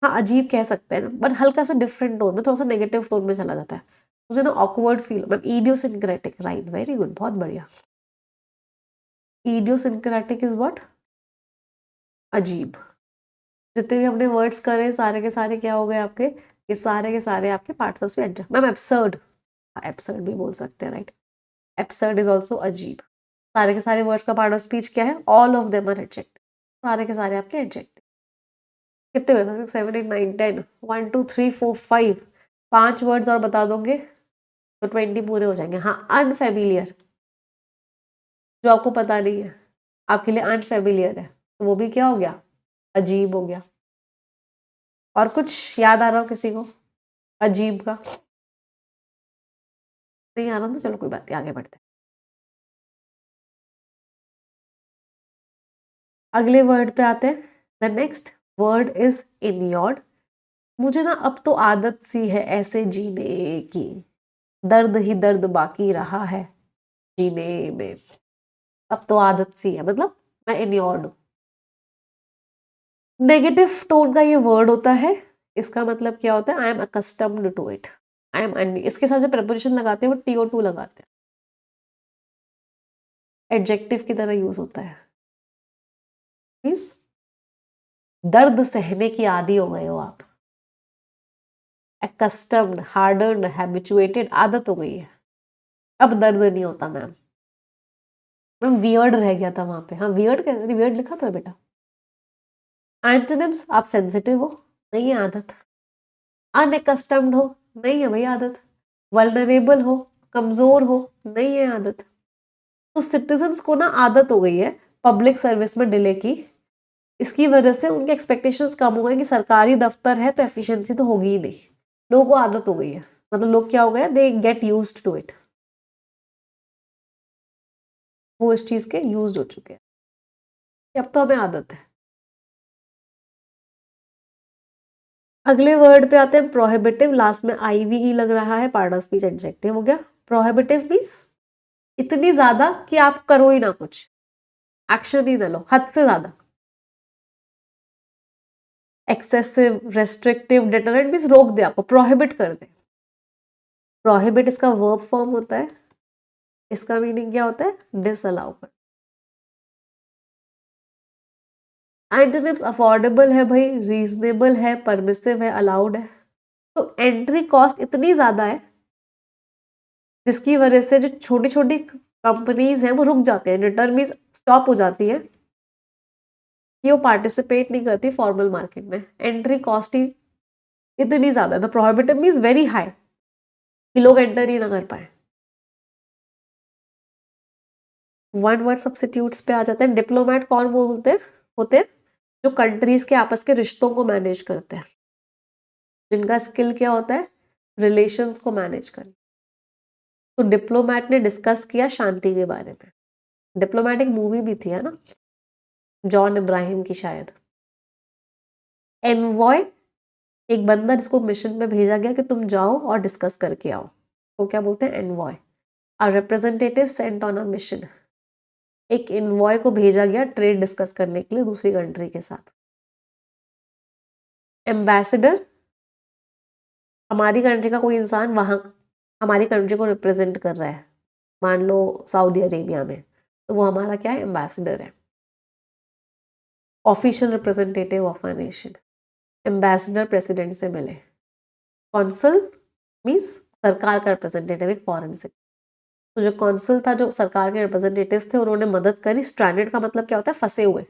हाँ अजीब कह सकते हैं ना, बट हल्का सा डिफरेंट टोन में, थोड़ा सा नेगेटिव टोन में चला जाता है। मुझे ना ऑकवर्ड फील, मतलब इडियोसिंक्रेटिक, राइट, वेरी गुड, बहुत बढ़िया। इडियोसिंक्रेटिक इज व्हाट, अजीब। जितने भी हमने वर्ड्स करे सारे के सारे क्या हो गए आपके, ये सारे के सारे आपके parts of speech. Ma'am absurd, absurd भी बोल सकते हैं, राइट। एब्सर्ड इज ऑल्सो अजीब। सारे के सारे वर्ड्स का पार्ट ऑफ स्पीच क्या है, all of them are adjective, सारे के सारे आपके एडजेक्टिव। कितने हुए, 6 7 8 9 10, 1 2 3 4 5, 5 वर्ड्स और बता दोगे तो 20 पूरे हो जाएंगे। हाँ, अनफेमिलियर, जो आपको पता नहीं है, आपके लिए अनफेमिलियर है, तो वो भी क्या हो गया, अजीब हो गया। और कुछ याद आ रहा हो किसी को अजीब का? नहीं आ रहा तो चलो कोई बात नहीं, आगे बढ़ते हैं। अगले वर्ड पे आते हैं। The next word is inured. मुझे ना अब तो आदत सी है ऐसे जीने की, दर्द ही दर्द बाकी रहा है जीने में। अब तो आदत सी है, मतलब मैं इनियोर्ड हूँ। नेगेटिव टोन का ये वर्ड होता है। इसका मतलब क्या होता है, I am accustomed to it. I am, इसके साथ जो प्रपोजिशन लगाते हैं वो TO2 लगाते हैं, एडजेक्टिव की तरह यूज होता है। मीन्स दर्द सहने की आदी हो गए हो आप। एक्स्टम्ड, हार्डन्ड, हैबिचुएटेड, आदत हो गई है, अब दर्द नहीं होता मैम। मैम वियर्ड रह गया था वहां पे, हाँ वियर्ड, कैसे वियर्ड लिखा तो है बेटा। एंटोनिम्स, आप सेंसिटिव हो, नहीं है आदत। अनएकस्टम्ड हो, नहीं है भाई आदत। वल्नरेबल हो, कमजोर हो, नहीं है आदत। तो सिटीजन्स को ना आदत हो गई है पब्लिक सर्विस में डिले की। इसकी वजह से उनके एक्सपेक्टेशंस कम हो गए कि सरकारी दफ्तर है तो एफिशिएंसी तो होगी ही नहीं। लोगों को आदत हो गई है, मतलब लोग क्या हो गए, they get used to it. वो इस चीज के यूज हो चुके हैं, अब तो हमें आदत है। अगले वर्ड पे आते हैं प्रोहिबिटिव, लास्ट में आईवीई लग रहा है, पार्ट ऑफ स्पीच एडजेक्टिव हो गया। प्रोहिबिटिव मीन्स इतनी ज्यादा कि आप करो ही ना कुछ, एक्शन ही ना लो, हद से ज्यादा। एक्सेसिव, रेस्ट्रिक्टिव, डिटरेंट मीन्स रोक दे, आपको प्रोहिबिट कर दे। प्रोहिबिट इसका वर्ब फॉर्म होता है, इसका मीनिंग क्या होता है, डिसअलाउ कर। एंटोनिम्स अफोर्डेबल है भाई, रीजनेबल है, परमिसिव है, अलाउड है। तो एंट्री कॉस्ट इतनी ज्यादा है जिसकी वजह से जो छोटी छोटी कंपनीज हैं वो रुक जाते हैं, रिटर्न मीन्स स्टॉप हो जाती है कि वो पार्टिसिपेट नहीं करती फॉर्मल मार्केट में। एंट्री कॉस्ट ही इतनी ज्यादा है, the prohibitive means very high कि लोग एंटर ही ना कर पाए। वन वर्ड सब्स्टिट्यूट्स पे आ जाते हैं। डिप्लोमेट कौन बोलते हैं, होते हैं जो कंट्रीज के आपस के रिश्तों को मैनेज करते हैं, जिनका स्किल क्या होता है, रिलेशंस को मैनेज करना। तो डिप्लोमेट ने डिस्कस किया शांति के बारे में। डिप्लोमेटिक मूवी भी थी, है ना, जॉन इब्राहिम की शायद। एनवॉय एक बंदा जिसको मिशन में भेजा गया कि तुम जाओ और डिस्कस करके आओ, तो क्या बोलते हैं, envoy. A representative Saint on a mission, एक इनवॉय को भेजा गया ट्रेड डिस्कस करने के लिए दूसरी कंट्री के साथ। एम्बेसडर, हमारी कंट्री का कोई इंसान वहां हमारी कंट्री को रिप्रेजेंट कर रहा है, मान लो सऊदी अरेबिया में, तो वो हमारा क्या है, एम्बेसडर है, official representative of a nation. Ambassador president से मिले। कॉन्सल मीन्स सरकार का रिप्रेजेंटेटिव, एक फॉरेन से। तो जो कॉन्सल था, जो सरकार के रिप्रेजेंटेटिव्स थे, उन्होंने मदद करी। स्ट्रैंडेड का मतलब क्या होता है, फंसे हुए,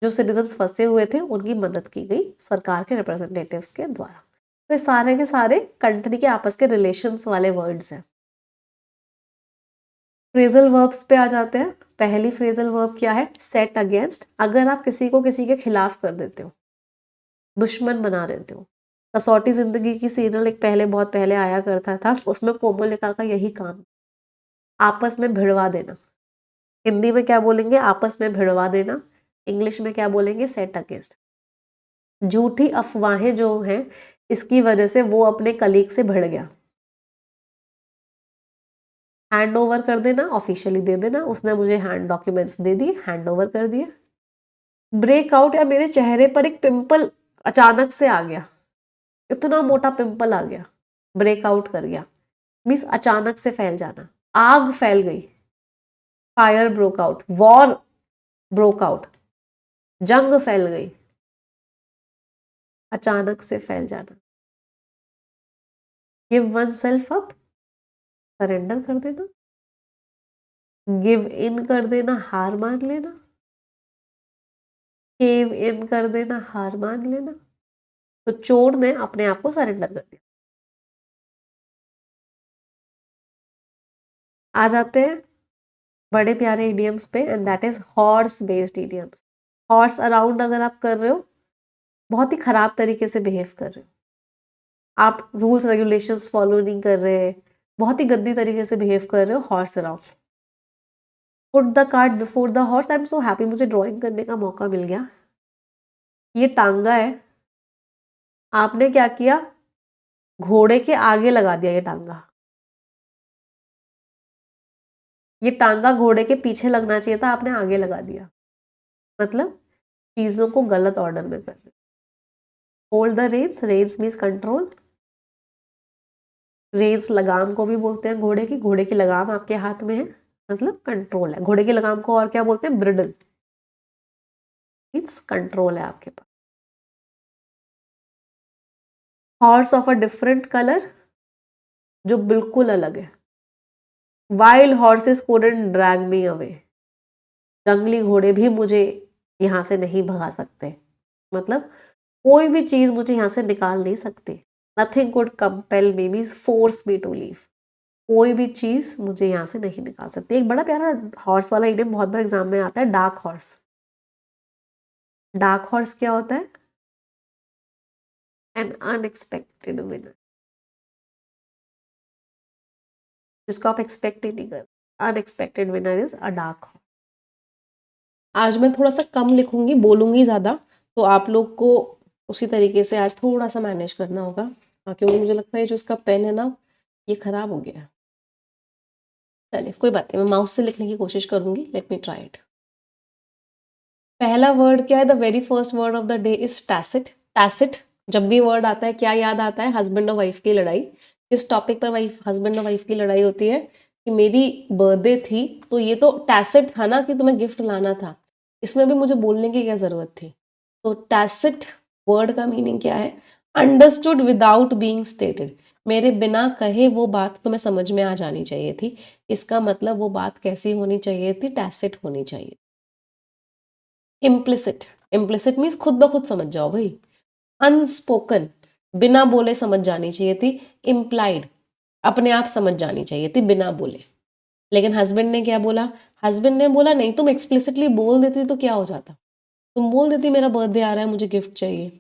जो सिटीजन्स फंसे हुए थे उनकी मदद की गई सरकार के रिप्रेजेंटेटिव्स के द्वारा। तो ये सारे के सारे कंट्री के आपस के रिलेशंस वाले वर्ड्स हैं। फ्रेजल वर्ब्स पे आ जाते हैं। पहली फ्रेजल वर्ब क्या है, सेट अगेंस्ट। अगर आप किसी को किसी के खिलाफ कर देते हो, दुश्मन बना देते हो। कसौटी जिंदगी की सीरियल एक पहले, बहुत पहले आया करता था, उसमें कोमोलिका का यही काम, आपस में भिड़वा देना। हिंदी में क्या बोलेंगे, आपस में भिड़वा देना। इंग्लिश में क्या बोलेंगे, सेट अगेंस्ट। झूठी अफवाहें जो हैं, इसकी वजह से वो अपने कलीग से भिड़ गया। हैंड ओवर कर देना, ऑफिशियली दे देना, उसने मुझे हैंड डॉक्यूमेंट्स दे दिए, हैंड ओवर कर दिए। ब्रेकआउट, या मेरे चेहरे पर एक पिंपल अचानक से आ गया, इतना मोटा पिंपल आ गया, ब्रेकआउट कर गया, मीन्स अचानक से फैल जाना। आग फैल गई, fire broke out, war broke out, जंग फैल गई, अचानक से फैल जाना। Give one self up, surrender कर देना। गिव इन कर देना, हार मान लेना। केव इन कर देना, हार मान लेना। तो चोर ने अपने आप को सरेंडर कर दिया। आ जाते हैं बड़े प्यारे इडियम्स पे, and that is horse based idioms. Horse around अगर आप कर रहे हो, बहुत ही खराब तरीके से बिहेव कर रहे हो, आप रूल्स रेगुलेशंस फॉलो नहीं कर रहे, बहुत ही गंदी तरीके से बिहेव कर रहे हो, horse around. Put the cart before the horse, I am so happy, मुझे ड्राइंग करने का मौका मिल गया। ये टांगा है, आपने क्या किया, घोड़े के आगे लगा दिया ये टांगा। ये टांगा घोड़े के पीछे लगना चाहिए था, आपने आगे लगा दिया। मतलब चीजों को गलत ऑर्डर में कर दिया। Hold the reins, reins means control. Reins लगाम को भी बोलते हैं घोड़े की, घोड़े की लगाम आपके हाथ में है, मतलब कंट्रोल है। घोड़े की लगाम को और क्या बोलते हैं, ब्रिडल, मीन्स कंट्रोल है आपके पास। Horse of a different colour, जो बिल्कुल अलग है। Wild horses couldn't drag me away, जंगली घोड़े भी मुझे यहाँ से नहीं भगा सकते, मतलब कोई भी चीज मुझे यहाँ से निकाल नहीं सकती। Nothing could compel me means force me to leave, कोई भी चीज मुझे यहाँ से नहीं निकाल सकती। एक बड़ा प्यारा हॉर्स वाला इडियम बहुत बार एग्जाम में आता है, डार्क हॉर्स। डार्क हॉर्स क्या होता है, एन अनएक्सपेक्टेड विनर, जिसको आप एक्सपेक्ट ही नहीं कर। Unexpected winner is a dark horse. आज मैं थोड़ा सा कम लिखूंगी, बोलूंगी ज़्यादा, तो आप लोग को उसी तरीके से आज थोड़ा सा मैनेज करना होगा। हाँ, क्योंकि मुझे लगता है जो इसका पेन है ना, ये खराब हो गया है। चलिए कोई बात नहीं, मैं माउस से लिखने की कोशिश करूंगी। Let me try it. पहला वर्ड क्या है? The very first word of the day is tacit. Tacit जब भी वर्ड आता है क्या याद आता है? हस्बैंड और वाइफ की लड़ाई। किस टॉपिक पर वाइफ हस्बैंड और वाइफ की लड़ाई होती है? कि मेरी बर्थडे थी तो ये तो टैसिट था ना कि तुम्हें गिफ्ट लाना था, इसमें भी मुझे बोलने की क्या जरूरत थी? तो टैसिट वर्ड का मीनिंग क्या है? Understood without being stated. मेरे बिना कहे वो बात तुम्हें समझ में आ जानी चाहिए थी। इसका मतलब वो बात कैसी होनी चाहिए थी? टैसिट होनी चाहिए। इम्प्लिसिट, इम्प्लिसिट मीन्स खुद ब खुद समझ जाओ भाई। अनस्पोकन, बिना बोले समझ जानी चाहिए थी। इम्प्लाइड, अपने आप समझ जानी चाहिए थी बिना बोले। लेकिन हस्बैंड ने क्या बोला? हस्बैंड ने बोला नहीं, तुम एक्सप्लिसिटली बोल देती तो क्या हो जाता? तुम बोल देती मेरा बर्थडे आ रहा है, मुझे गिफ्ट चाहिए,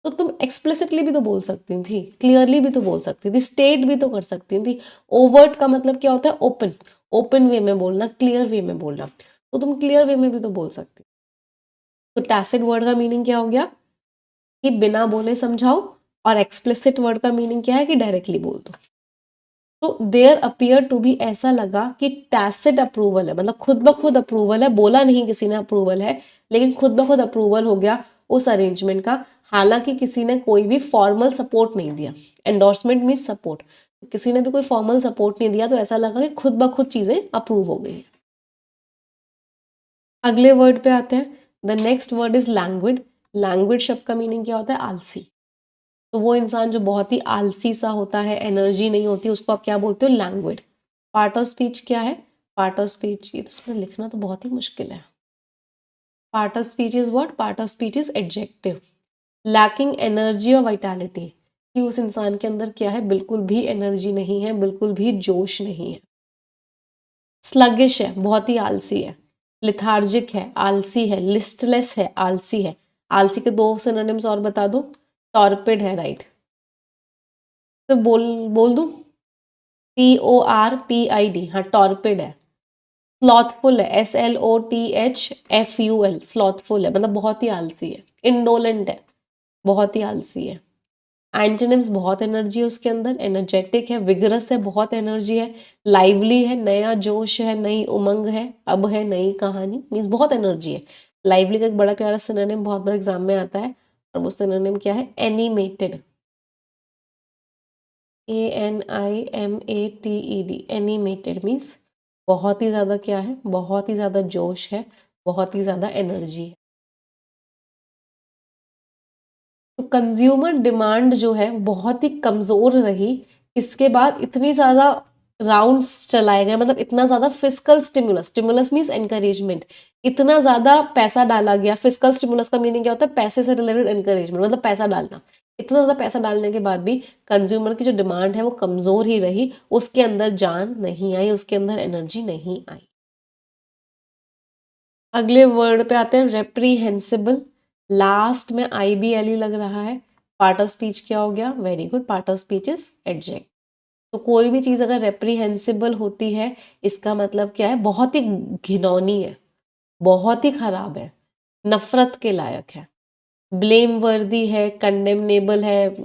तो तुम एक्सप्लिसिटली भी तो बोल सकती थी, क्लियरली भी तो बोल सकती थी, स्टेट भी तो कर सकती थी। ओवर्ट का मतलब क्या होता है? ओपन, ओपन वे में बोलना, क्लियर वे में बोलना। तो तुम क्लियर वे में भी तो बोल सकती। तो टैसिट वर्ड का मीनिंग क्या हो गया? कि बिना बोले समझाओ। और एक्सप्लिसिट वर्ड का मीनिंग क्या है? कि डायरेक्टली बोल दो। तो देयर अपीयर टू बी, ऐसा लगा कि टैसिट अप्रूवल है, मतलब खुद ब खुद अप्रूवल है, बोला नहीं किसी ने अप्रूवल है, लेकिन खुद ब खुद अप्रूवल हो गया उस अरेंजमेंट का। हालांकि किसी ने कोई भी फॉर्मल सपोर्ट नहीं दिया। एंडोर्समेंट मीन्स सपोर्ट, किसी ने भी कोई फॉर्मल सपोर्ट नहीं दिया, तो ऐसा लगा कि खुद ब खुद चीजें अप्रूव हो गई हैं। अगले वर्ड पे आते हैं। The next word is languid. Languid शब्द का मीनिंग क्या होता है? आलसी। तो वो इंसान जो बहुत ही आलसी सा होता है, एनर्जी नहीं होती, उसको आप क्या बोलते हो? लैंग्विड। पार्ट ऑफ स्पीच क्या है? पार्ट ऑफ स्पीच, ये तो इसमें लिखना तो बहुत ही मुश्किल है। Part of speech is what? Part of speech is adjective. Lacking energy और वाइटैलिटी, कि उस इंसान के अंदर क्या है? बिल्कुल भी एनर्जी नहीं है, बिल्कुल भी जोश नहीं है। स्लगिश है, बहुत ही आलसी है। लिथार्जिक है, आलसी है। लिस्टलेस है, आलसी है। आलसी के दो सिनोनिम्स और बता दो। टॉर्पिड है, राइट। तो बोल दूं? TORPID, हाँ, टॉर्पिड है। स्लॉथफुल है, SLOTHFUL, स्लॉथफुल है, मतलब बहुत ही आलसी है। इंडोलेंट है, बहुत ही आलसी है। एंटोनिम्स, बहुत एनर्जी है उसके अंदर, एनर्जेटिक है, विगरस है, बहुत एनर्जी है। लाइवली है, नया जोश है, नई उमंग है, अब है नई कहानी, मीन्स बहुत एनर्जी है। लाइवली का एक बड़ा प्यारा सिनोनिम बहुत बार एग्जाम में आता है, और वो सिनोनिम क्या है? एनिमेटेड। ANIMATED, एनिमेटेड मीन्स बहुत ही ज़्यादा क्या है? बहुत ही ज़्यादा जोश है, बहुत ही ज़्यादा एनर्जी है। तो कंज्यूमर डिमांड जो है बहुत ही कमज़ोर रही। इसके बाद इतनी ज़्यादा राउंड्स चलाए गए, मतलब इतना ज़्यादा fiscal stimulus, stimulus means encouragement, इतना ज़्यादा पैसा डाला गया। फिस्कल स्टिमुलस का मीनिंग क्या होता है? पैसे से रिलेटेड एनकरेजमेंट, मतलब पैसा डालना। इतना ज़्यादा पैसा डालने के बाद भी कंज्यूमर की जो डिमांड है वो कमज़ोर ही रही, उसके अंदर जान नहीं आई, उसके अंदर एनर्जी नहीं आई। अगले वर्ड पे आते हैं, रेप्रीहेंसिबल। लास्ट में IBLE लग रहा है। पार्ट ऑफ स्पीच क्या हो गया? Very good, part of speech is adjective. तो कोई भी चीज़ अगर रेप्रीहेंसिबल होती है, इसका मतलब क्या है? बहुत ही घिनौनी है, बहुत ही खराब है, नफरत के लायक है। ब्लेम वर्दी है, कंडेमनेबल है,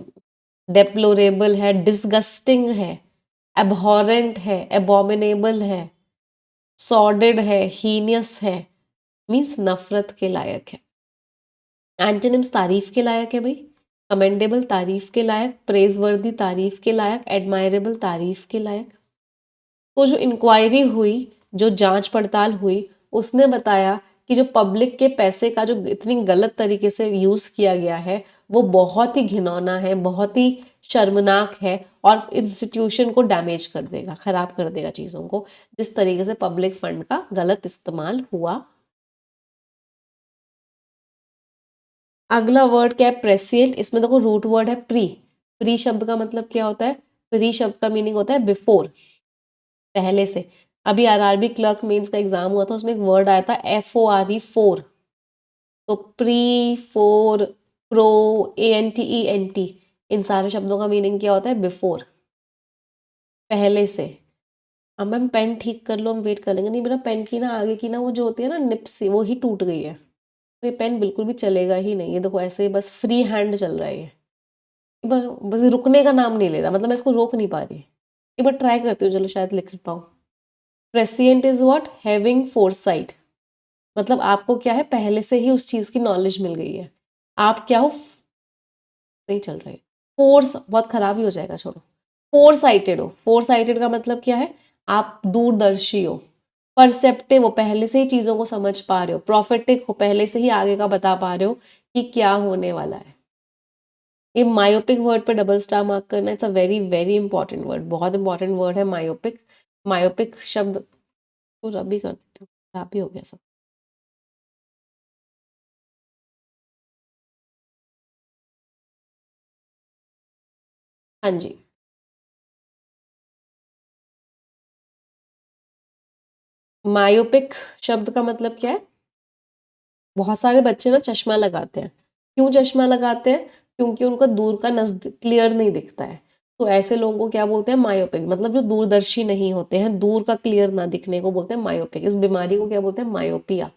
डेप्लोरेबल है, डिसगस्टिंग है, एबहॉरेंट है, एबोमिनेबल है, सॉर्डेड है, हीनियस है, मीन्स नफरत के लायक है। एंटोनिम्स, तारीफ के लायक है भाई। कमेंडेबल, तारीफ के लायक। प्रेजवर्दी, तारीफ के लायक। एडमायरेबल, तारीफ के लायक। तो जो इंक्वायरी हुई, जो जांच पड़ताल हुई, उसने बताया कि जो पब्लिक के पैसे का जो इतनी गलत तरीके से यूज किया गया है, वो बहुत ही घिनौना है, बहुत ही शर्मनाक है, और इंस्टीट्यूशन को डैमेज कर देगा, खराब कर देगा चीजों को, जिस तरीके से पब्लिक फंड का गलत इस्तेमाल हुआ। अगला वर्ड क्या है? प्रेसिएंट। इसमें देखो रूट वर्ड है प्री। प्री शब्द का मतलब क्या होता है? प्री शब्द का मीनिंग होता है बिफोर, पहले से। अभी RRB क्लर्क मेंस का एग्जाम हुआ था, उसमें एक वर्ड आया था FORE, फोर। तो प्री, फोर, प्रो, ANTENT, इन सारे शब्दों का मीनिंग क्या होता है? बिफोर, पहले से। अब मैम पेन ठीक कर लो, हम वेट कर लेंगे। नहीं बेटा, पेन की ना आगे की ना वो जो होती है ना निप से, वो ही टूट गई है, तो ये पेन बिल्कुल भी चलेगा ही नहीं। ये देखो ऐसे बस फ्री हैंड चल रहा है ये, बस बस रुकने का नाम नहीं ले रहा, मतलब मैं इसको रोक नहीं पा रही। एक बार ट्राई करती हूँ, चलो शायद लिख पाऊँ। प्रेसिएंट इज व्हाट? हैविंग फोरसाइट, मतलब आपको क्या है, पहले से ही उस चीज़ की नॉलेज मिल गई है। आप क्या हो, नहीं चल रहे, फोर्स बहुत खराब ही हो जाएगा, छोड़ो। फोर साइटेड हो, फोर साइटेड का मतलब क्या है, आप दूरदर्शी हो। परसेप्टिव हो, पहले से ही चीज़ों को समझ पा रहे हो। प्रॉफिटिक हो, पहले से ही आगे का बता पा रहे हो कि क्या होने वाला है। ये मायोपिक वर्ड पे डबल स्टार मार्क करना, it's a very very important word, बहुत इंपॉर्टेंट वर्ड है मायोपिक। मायोपिक शब्द को रब भी कर देती हूँ, खराब ही हो गया सब। हाँ जी, मायोपिक शब्द का मतलब क्या है? बहुत सारे बच्चे ना चश्मा लगाते हैं। क्यों चश्मा लगाते हैं? क्योंकि उनको दूर का नजदीक क्लियर नहीं दिखता है। तो ऐसे लोगों को क्या बोलते हैं? मायोपिक, मतलब जो दूरदर्शी नहीं होते हैं, दूर का क्लियर ना दिखने को बोलते हैं मायोपिक। इस बीमारी को क्या बोलते हैं? Myopia.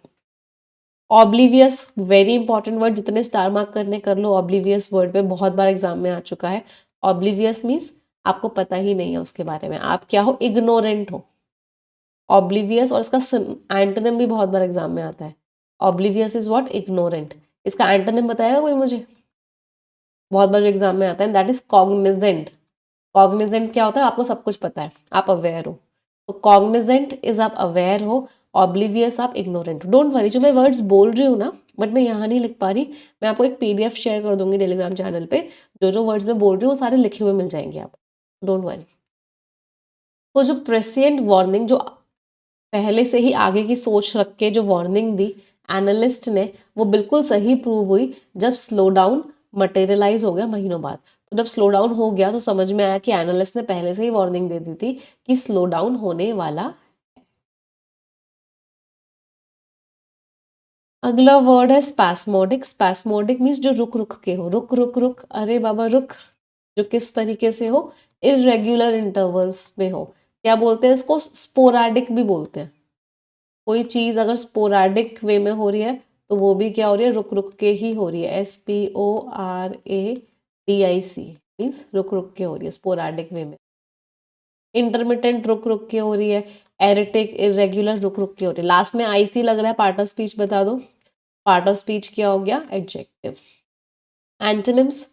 Oblivious, very important word, जितने स्टार मार्क करने कर लो। ऑब्लिवियस वर्ड पे बहुत बार एग्जाम में आ चुका है। ऑब्लिवियस मीन्स आपको पता ही नहीं है उसके बारे में, आप क्या हो? इग्नोरेंट हो। ऑब्लिवियस, और इसका एंटोनिम भी बहुत बार एग्जाम में आता है। Oblivious is what? इग्नोरेंट। इसका एंटोनिम बताएगा कोई मुझे? बहुत बार एग्जाम में आता है, दैट इज कॉग्निजेंट। कॉग्निजेंट क्या होता है? आपको सब कुछ पता है, आप अवेयर हो। तो कॉग्निजेंट इज आप अवेयर हो, ऑब्लिवियस आप इग्नोरेंट हो। डोंट वरी, जो मैं वर्ड्स बोल रही हूँ ना, बट मैं यहाँ नहीं लिख पा रही, मैं आपको एक पीडीएफ शेयर कर दूंगी टेलीग्राम चैनल पे। जो जो वर्ड्स मैं बोल रही हूँ वो सारे लिखे हुए मिल जाएंगे आप, डोंट वरी। तो जो प्रेसिएंट वार्निंग, जो पहले से ही आगे की सोच रख के जो वार्निंग दी एनालिस्ट ने, वो बिल्कुल सही प्रूव हुई जब स्लो डाउन मटेरियलाइज हो गया महीनों बाद। तो जब स्लो डाउन हो गया तो समझ में आया कि एनालिस्ट ने पहले से ही वार्निंग दे दी थी कि स्लो डाउन होने वाला। अगला वर्ड है स्पैस्मोडिक। स्पैस्मोडिक मीन्स जो रुक रुक के हो, रुक रुक रुक, अरे बाबा रुक, जो किस तरीके से हो, इरेग्युलर इंटरवल्स में हो। क्या बोलते हैं इसको? स्पोराडिक भी बोलते हैं। कोई चीज़ अगर स्पोराडिक वे में हो रही है तो वो भी क्या हो रही है? रुक रुक के ही हो रही है। SPORADIC मीन्स रुक रुक के हो रही है, स्पोराडिक वे में। इंटरमिटेंट रुक रुक के हो रही है। एरिटिक, इरेग्युलर, रुक रुक के हो रही है। लास्ट में IC लग रहा है, पार्ट ऑफ स्पीच बता दो। पार्ट ऑफ स्पीच क्या हो गया? एडजेक्टिव। एंटोनिम्स,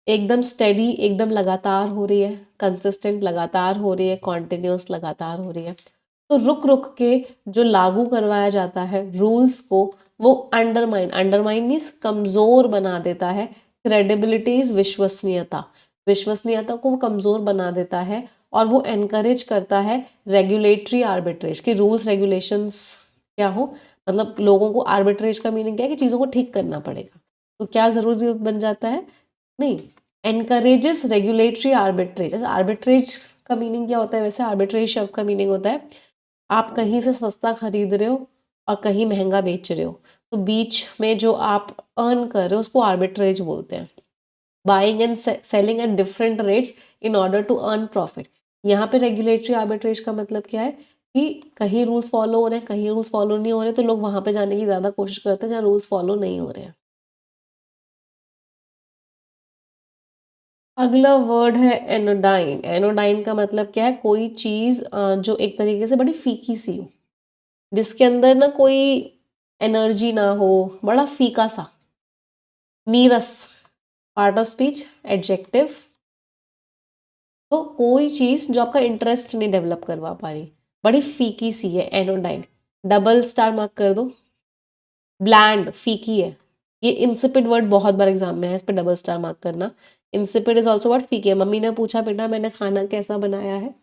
एकदम स्टेडी, एकदम लगातार हो रही है। कंसिस्टेंट, लगातार हो रही है। कॉन्टिन्यूस, लगातार हो रही है। तो रुक रुक के जो लागू करवाया जाता है रूल्स को, वो अंडरमाइन, अंडरमाइन मीन्स कमजोर बना देता है। क्रेडिबिलिटीज, विश्वसनीयता, विश्वसनीयता को वो कमजोर बना देता है। और वो एनकरेज करता है रेगुलेटरी आर्बिट्रेज, कि रूल्स रेगुलेशंस क्या हो, मतलब लोगों को, आर्बिट्रेज का मीनिंग क्या है? कि चीज़ों को ठीक करना पड़ेगा। तो क्या जरूरी बन जाता है? नहीं, एनकरेजेस रेगुलेटरी आर्बिट्रेज। आर्बिट्रेज का मीनिंग क्या होता है वैसे? आर्बिट्रेज शब्द का मीनिंग होता है आप कहीं से सस्ता खरीद रहे हो और कहीं महंगा बेच रहे हो, तो बीच में जो आप अर्न कर रहे हो उसको आर्बिट्रेज बोलते हैं। Buying and selling at different rates in order to earn profit. यहाँ पे रेगुलेटरी आर्बिट्रेज का मतलब क्या है? कि कहीं रूल्स फॉलो हो रहे हैं, कहीं रूल्स फॉलो नहीं हो रहे, तो लोग वहां पे जाने की ज़्यादा कोशिश करते हैं जहाँ रूल्स फॉलो नहीं हो रहे हैं। अगला वर्ड है एनोडाइन। एनोडाइन का मतलब क्या है? कोई चीज़ जो एक तरीके से बड़ी फीकी सी हो, जिसके अंदर ना कोई एनर्जी ना हो, बड़ा फीका सा, नीरस। Part of speech adjective. तो कोई चीज़ जो आपका इंटरेस्ट नहीं डेवलप करवा पा रही, बड़ी फीकी सी है, एनोडाइन। डबल स्टार मार्क कर दो। ब्लैंड, फीकी है। ये इंसिपिड वर्ड बहुत बार एग्जाम में है, इस पर डबल स्टार मार्क करना। इंसिपिड इज ऑल्सो वर्ड फीकी है। मम्मी ने पूछा बेटा मैंने खाना कैसा बनाया है,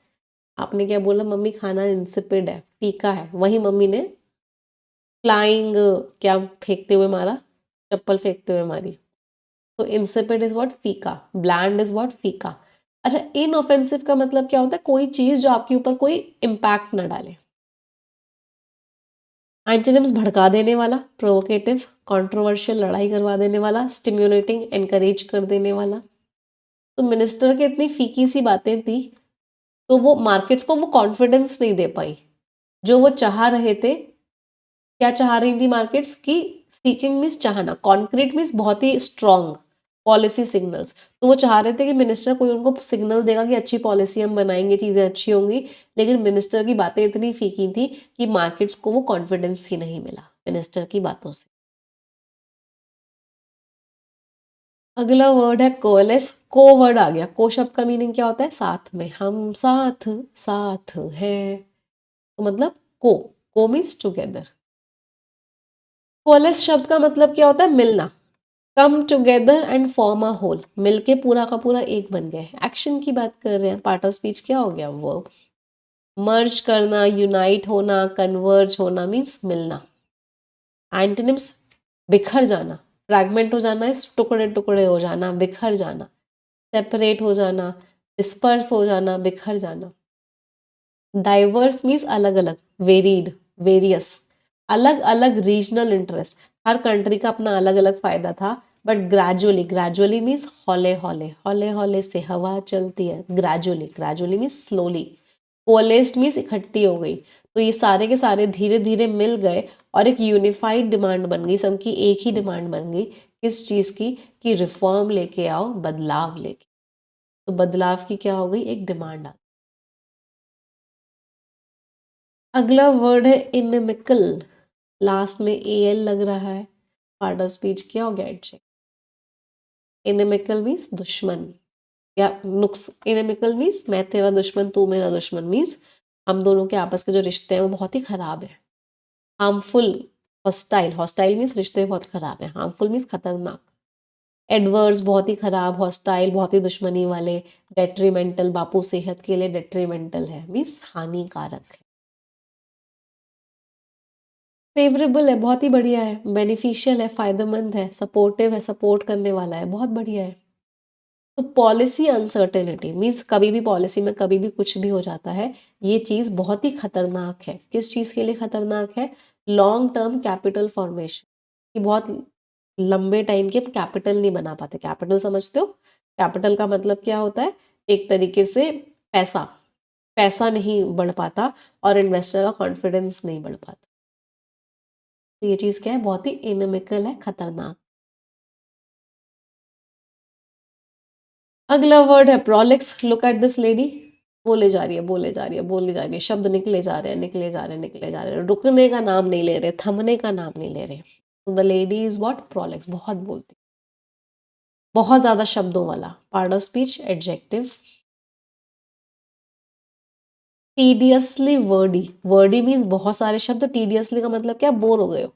आपने क्या बोला? मम्मी खाना इंसिपिड है, फीका है। वही मम्मी ने फ्लाइंग क्या फेंकते हुए मारा? चप्पल फेंकते हुए मारी। तो इंसिपिड इज व्हाट? फीका। Bland is what? फीका। अच्छा, इनऑफेंसिव का मतलब क्या होता है? कोई चीज जो आपके ऊपर कोई इम्पैक्ट ना डाले। एंटोनिम्स, भड़का देने वाला, प्रोवोकेटिव, कंट्रोवर्शियल, लड़ाई करवा देने वाला, स्टिम्युलेटिंग, एनकरेज कर देने वाला। तो मिनिस्टर की इतनी फीकी सी बातें थी, तो वो मार्केट्स को वो कॉन्फिडेंस नहीं दे पाई जो वो चाह रहे थे। क्या चाह रही थी मार्केट्स की? सीकिंग मीन्स चाहना, कॉन्क्रीट मीन्स बहुत ही स्ट्रॉन्ग पॉलिसी सिग्नल्स। तो वो चाह रहे थे कि मिनिस्टर कोई उनको सिग्नल देगा कि अच्छी पॉलिसी हम बनाएंगे, चीज़ें अच्छी होंगी, लेकिन मिनिस्टर की बातें इतनी फीकी थी कि मार्केट्स को वो कॉन्फिडेंस ही नहीं मिला मिनिस्टर की बातों से। अगला वर्ड है कोलेस। को वर्ड आ गया। को शब्द का मीनिंग क्या होता है? साथ में, हम साथ साथ है, तो मतलब को मीन्स टुगेदर। कोलेस शब्द का मतलब क्या होता है? मिलना। Come together and form a whole, मिलके पूरा का पूरा एक बन गए। एक्शन की बात कर रहे हैं। पार्ट ऑफ स्पीच क्या हो गया? वर्ब। मर्ज करना, यूनाइट होना, कन्वर्ज होना मीन्स मिलना। एंटोनिम्स बिखर जाना, फ्रैगमेंट हो जाना इस टुकड़े टुकड़े हो जाना, बिखर जाना, सेपरेट हो जाना, डिस्पर्स हो जाना, बिखर जाना। डाइवर्स मीन्स अलग अलग, वेरीड, वेरियस, अलग अलग रीजनल इंटरेस्ट। हर कंट्री का अपना अलग अलग फायदा था, बट ग्रेजुअली, ग्रेजुअली मीन्स हौले हौले, हौले हौले से हवा चलती है। Gradually, gradually means slowly. Coalesced means इकट्ठी हो गई। तो ये सारे के सारे धीरे धीरे मिल गए और एक यूनिफाइड डिमांड बन गई, सबकी एक ही डिमांड बन गई। किस चीज़ की? कि रिफॉर्म लेके आओ, बदलाव लेके। तो बदलाव की क्या हो गई? एक डिमांड आ। अगला वर्ड है इनमिकल। लास्ट में एल लग रहा है। पार्ट ऑफ स्पीच क्या हो गया? एडजेक्टिव। इनमिकल मीन्स दुश्मन या नुक्स। इनमिकल मीन्स मैं तेरा दुश्मन, तू मेरा दुश्मन, मीन्स हम दोनों के आपस के जो रिश्ते हैं वो बहुत ही खराब है। हार्मफुल, हॉस्टाइल, हॉस्टाइल मीन्स रिश्ते बहुत खराब है, हार्मफुल मीन्स खतरनाक। एडवर्स बहुत ही खराब, हॉस्टाइल बहुत ही दुश्मनी वाले, डेट्रीमेंटल बापू सेहत के लिए डेट्रीमेंटल है मीन्स हानिकारक है। फेवरेबल है, बहुत ही बढ़िया है। बेनिफिशियल है, फायदेमंद है। सपोर्टिव है, सपोर्ट करने वाला है, बहुत बढ़िया है। तो पॉलिसी अनसर्टेनिटी मीन्स कभी भी पॉलिसी में कभी भी कुछ भी हो जाता है। ये चीज़ बहुत ही खतरनाक है। किस चीज़ के लिए खतरनाक है? लॉन्ग टर्म कैपिटल फॉर्मेशन, कि बहुत लंबे टाइम के कैपिटल नहीं बना पाते। कैपिटल समझते हो? कैपिटल का मतलब क्या होता है? एक तरीके से पैसा, पैसा नहीं बढ़ पाता और इन्वेस्टर का कॉन्फिडेंस नहीं बढ़ पाता। तो ये चीज़ क्या है? बहुत ही इनमिकल है, खतरनाक। अगला वर्ड है prolix. Look at this lady. बोले जा रही है, बोले जा रही है, बोले जा रही है, शब्द निकले जा रहे हैं, निकले जा रहे हैं, निकले जा रहे हैं, रुकने का नाम नहीं ले रहे, थमने का नाम नहीं ले रहे। तो the lady is what? Prolix, बहुत बोलती, बहुत ज्यादा शब्दों वाला। Part of speech adjective. Tediously wordy. Wordy means बहुत सारे शब्द। टीडियसली का मतलब क्या? बोर हो गए हो,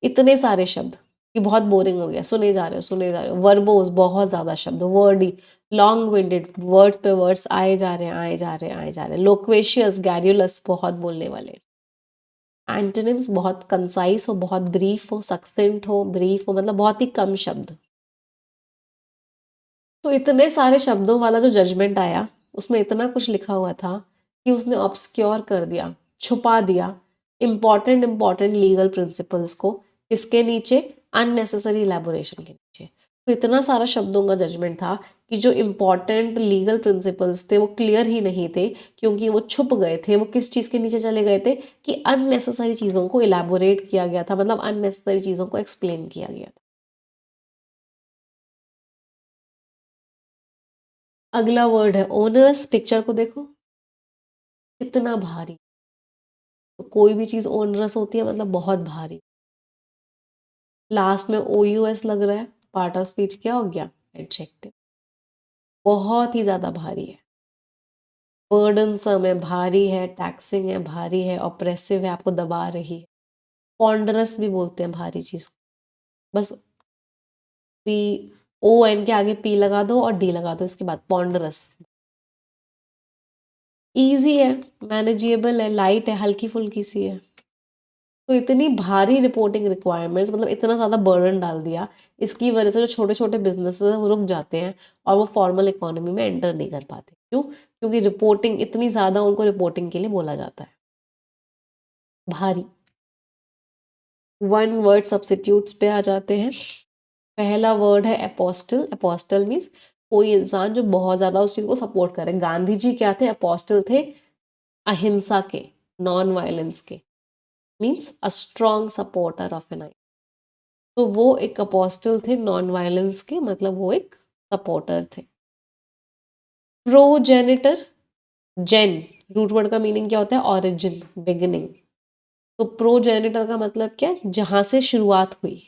इतने सारे शब्द कि बहुत बोरिंग हो गया, सुने जा रहे हो, सुने जा रहे हो। वर्बोस, बहुत ज्यादा शब्द। वर्डी, लॉन्ग विंडेड, वर्ड पे वर्ड्स आए जा रहे हैं, आए जा रहे हैं, आए जा रहे हैं। लोक्वेशियस, गैरुलस, बहुत बोलने वाले। एंटोनिम्स बहुत कंसाइज हो, बहुत ब्रीफ हो, सक्सेंट हो, ब्रीफ हो, मतलब बहुत ही कम शब्द। तो इतने सारे शब्दों वाला जो जजमेंट आया, उसमें इतना कुछ लिखा हुआ था कि उसने ऑब्सक्योर कर दिया, छुपा दिया इंपॉर्टेंट इंपॉर्टेंट लीगल प्रिंसिपल्स को। किसके नीचे? अननेसेसरी इलेबोरेशन के नीचे। तो इतना सारा शब्दों का जजमेंट था कि जो इंपॉर्टेंट लीगल प्रिंसिपल्स थे वो क्लियर ही नहीं थे, क्योंकि वो छुप गए थे। वो किस चीज़ के नीचे चले गए थे? कि अननेसेसरी चीज़ों को इलेबोरेट किया गया था, मतलब अननेसेसरी चीज़ों को एक्सप्लेन किया गया था। अगला वर्ड है ओनरस। पिक्चर को देखो, कितना भारी। तो कोई भी चीज़ ओनरस होती है मतलब बहुत भारी। लास्ट में ओ यू एस लग रहा है। पार्ट ऑफ स्पीच क्या हो गया? एडजेक्टिव। बहुत ही ज़्यादा भारी है, बर्डनसम है, भारी है, टैक्सिंग है, भारी है, ऑप्रेसिव है, आपको दबा रही है। पॉन्डरस भी बोलते हैं भारी चीज़ को। बस पी, ओ एन के आगे पी लगा दो और डी लगा दो, इसके बाद पॉन्डरस। ईजी है, मैनेजेबल है, लाइट है, हल्की फुल्की सी है। तो इतनी भारी रिपोर्टिंग रिक्वायरमेंट्स, मतलब इतना ज़्यादा बर्डन डाल दिया, इसकी वजह से जो छोटे छोटे बिजनेसेस हैं वो रुक जाते हैं और वो फॉर्मल इकोनॉमी में एंटर नहीं कर पाते। क्यों? क्योंकि रिपोर्टिंग इतनी ज़्यादा उनको रिपोर्टिंग के लिए बोला जाता है। भारी। वन वर्ड सब्स्टिट्यूट्स पे आ जाते हैं। पहला वर्ड है अपोस्टल। अपोस्टल मीन्स कोई इंसान जो बहुत ज़्यादा उस चीज़ को सपोर्ट करे। गांधी जी क्या थे? अपोस्टल थे अहिंसा के, नॉन वायलेंस के, means a strong supporter of an. तो वो एक अपोस्टल थे नॉन वायलेंस के, मतलब वो एक सपोर्टर थे। प्रोजेनिटर, जेन रूट वर्ड का मीनिंग क्या होता है? Origin, beginning. तो प्रोजेनिटर का मतलब क्या है? जहां से शुरुआत हुई।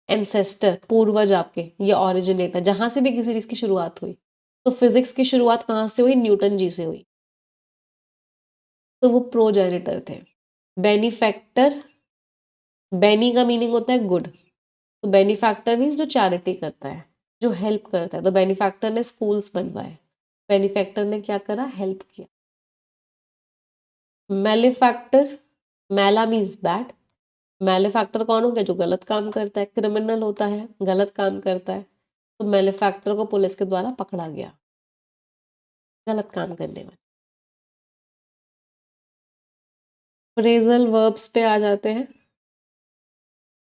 एंसेस्टर, पूर्वज आपके, ये ऑरिजिनेटर, जहां से भी किसी चीज की शुरुआत हुई। तो फिजिक्स की शुरुआत कहाँ से हुई? न्यूटन जी से हुई। तो वो प्रोजेनिटर थे। बेनिफैक्टर, बेनी का मीनिंग होता है गुड, तो बेनिफैक्टर मीन्स जो चैरिटी करता है, जो हेल्प करता है। तो बेनिफैक्टर ने स्कूल्स बनवाए, बेनिफैक्टर ने क्या करा? हेल्प किया। मैलिफैक्टर, मैला मीन्स बैड, मैलिफैक्टर कौन हो गया? जो गलत काम करता है, क्रिमिनल होता है, गलत काम करता है। तो मैलिफैक्टर को पुलिस के द्वारा पकड़ा गया, गलत काम करने वाले। फ्रेजल वर्ब्स पे आ जाते हैं।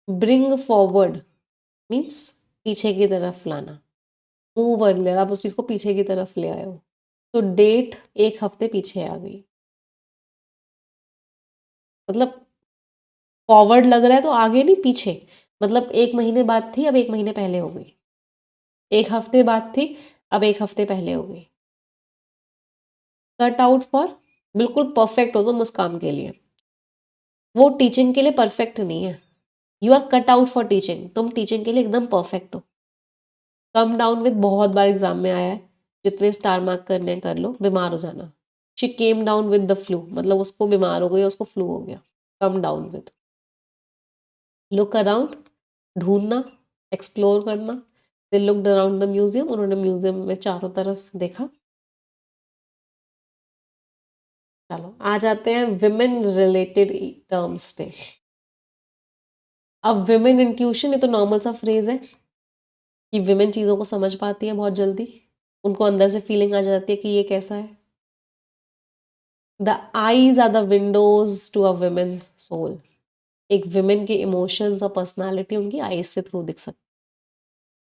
ब्रिंग फॉरवर्ड मीन्स पीछे की तरफ लाना, मूव अर्लियर, आप उस चीज को पीछे की तरफ ले आए हो। तो डेट एक हफ्ते पीछे आ गई, मतलब फॉरवर्ड लग रहा है तो आगे नहीं, पीछे। मतलब 1 महीने बाद थी, अब 1 महीने पहले हो गई। 1 हफ्ते बाद थी, अब 1 हफ्ते पहले हो गई। कट आउट फॉर, बिल्कुल परफेक्ट हो तुम उस काम के लिए। वो टीचिंग के लिए परफेक्ट नहीं है। You are cut out for teaching, तुम टीचिंग के लिए एकदम परफेक्ट हो। कम डाउन विद बहुत बार एग्जाम में आया है, जितने स्टार मार्क करने हैं कर लो। बीमार हो जाना, she came down with the flu, मतलब उसको बीमार हो गई, उसको फ्लू हो गया। Come down with. Look around, ढूंढना, एक्सप्लोर करना। They looked around the museum, उन्होंने म्यूजियम में चारों तरफ देखा। चलो आ जाते हैं विमेन रिलेटेड टर्म्स पे। अब विमेन इंट्यूशन, ये तो नॉर्मल सा फ्रेज है कि विमेन चीज़ों को समझ पाती हैं बहुत जल्दी, उनको अंदर से फीलिंग आ जाती है कि ये कैसा है। The eyes are the windows to a women soul. एक विमेन के इमोशंस और पर्सनालिटी उनकी आईज से थ्रू दिख सकती है।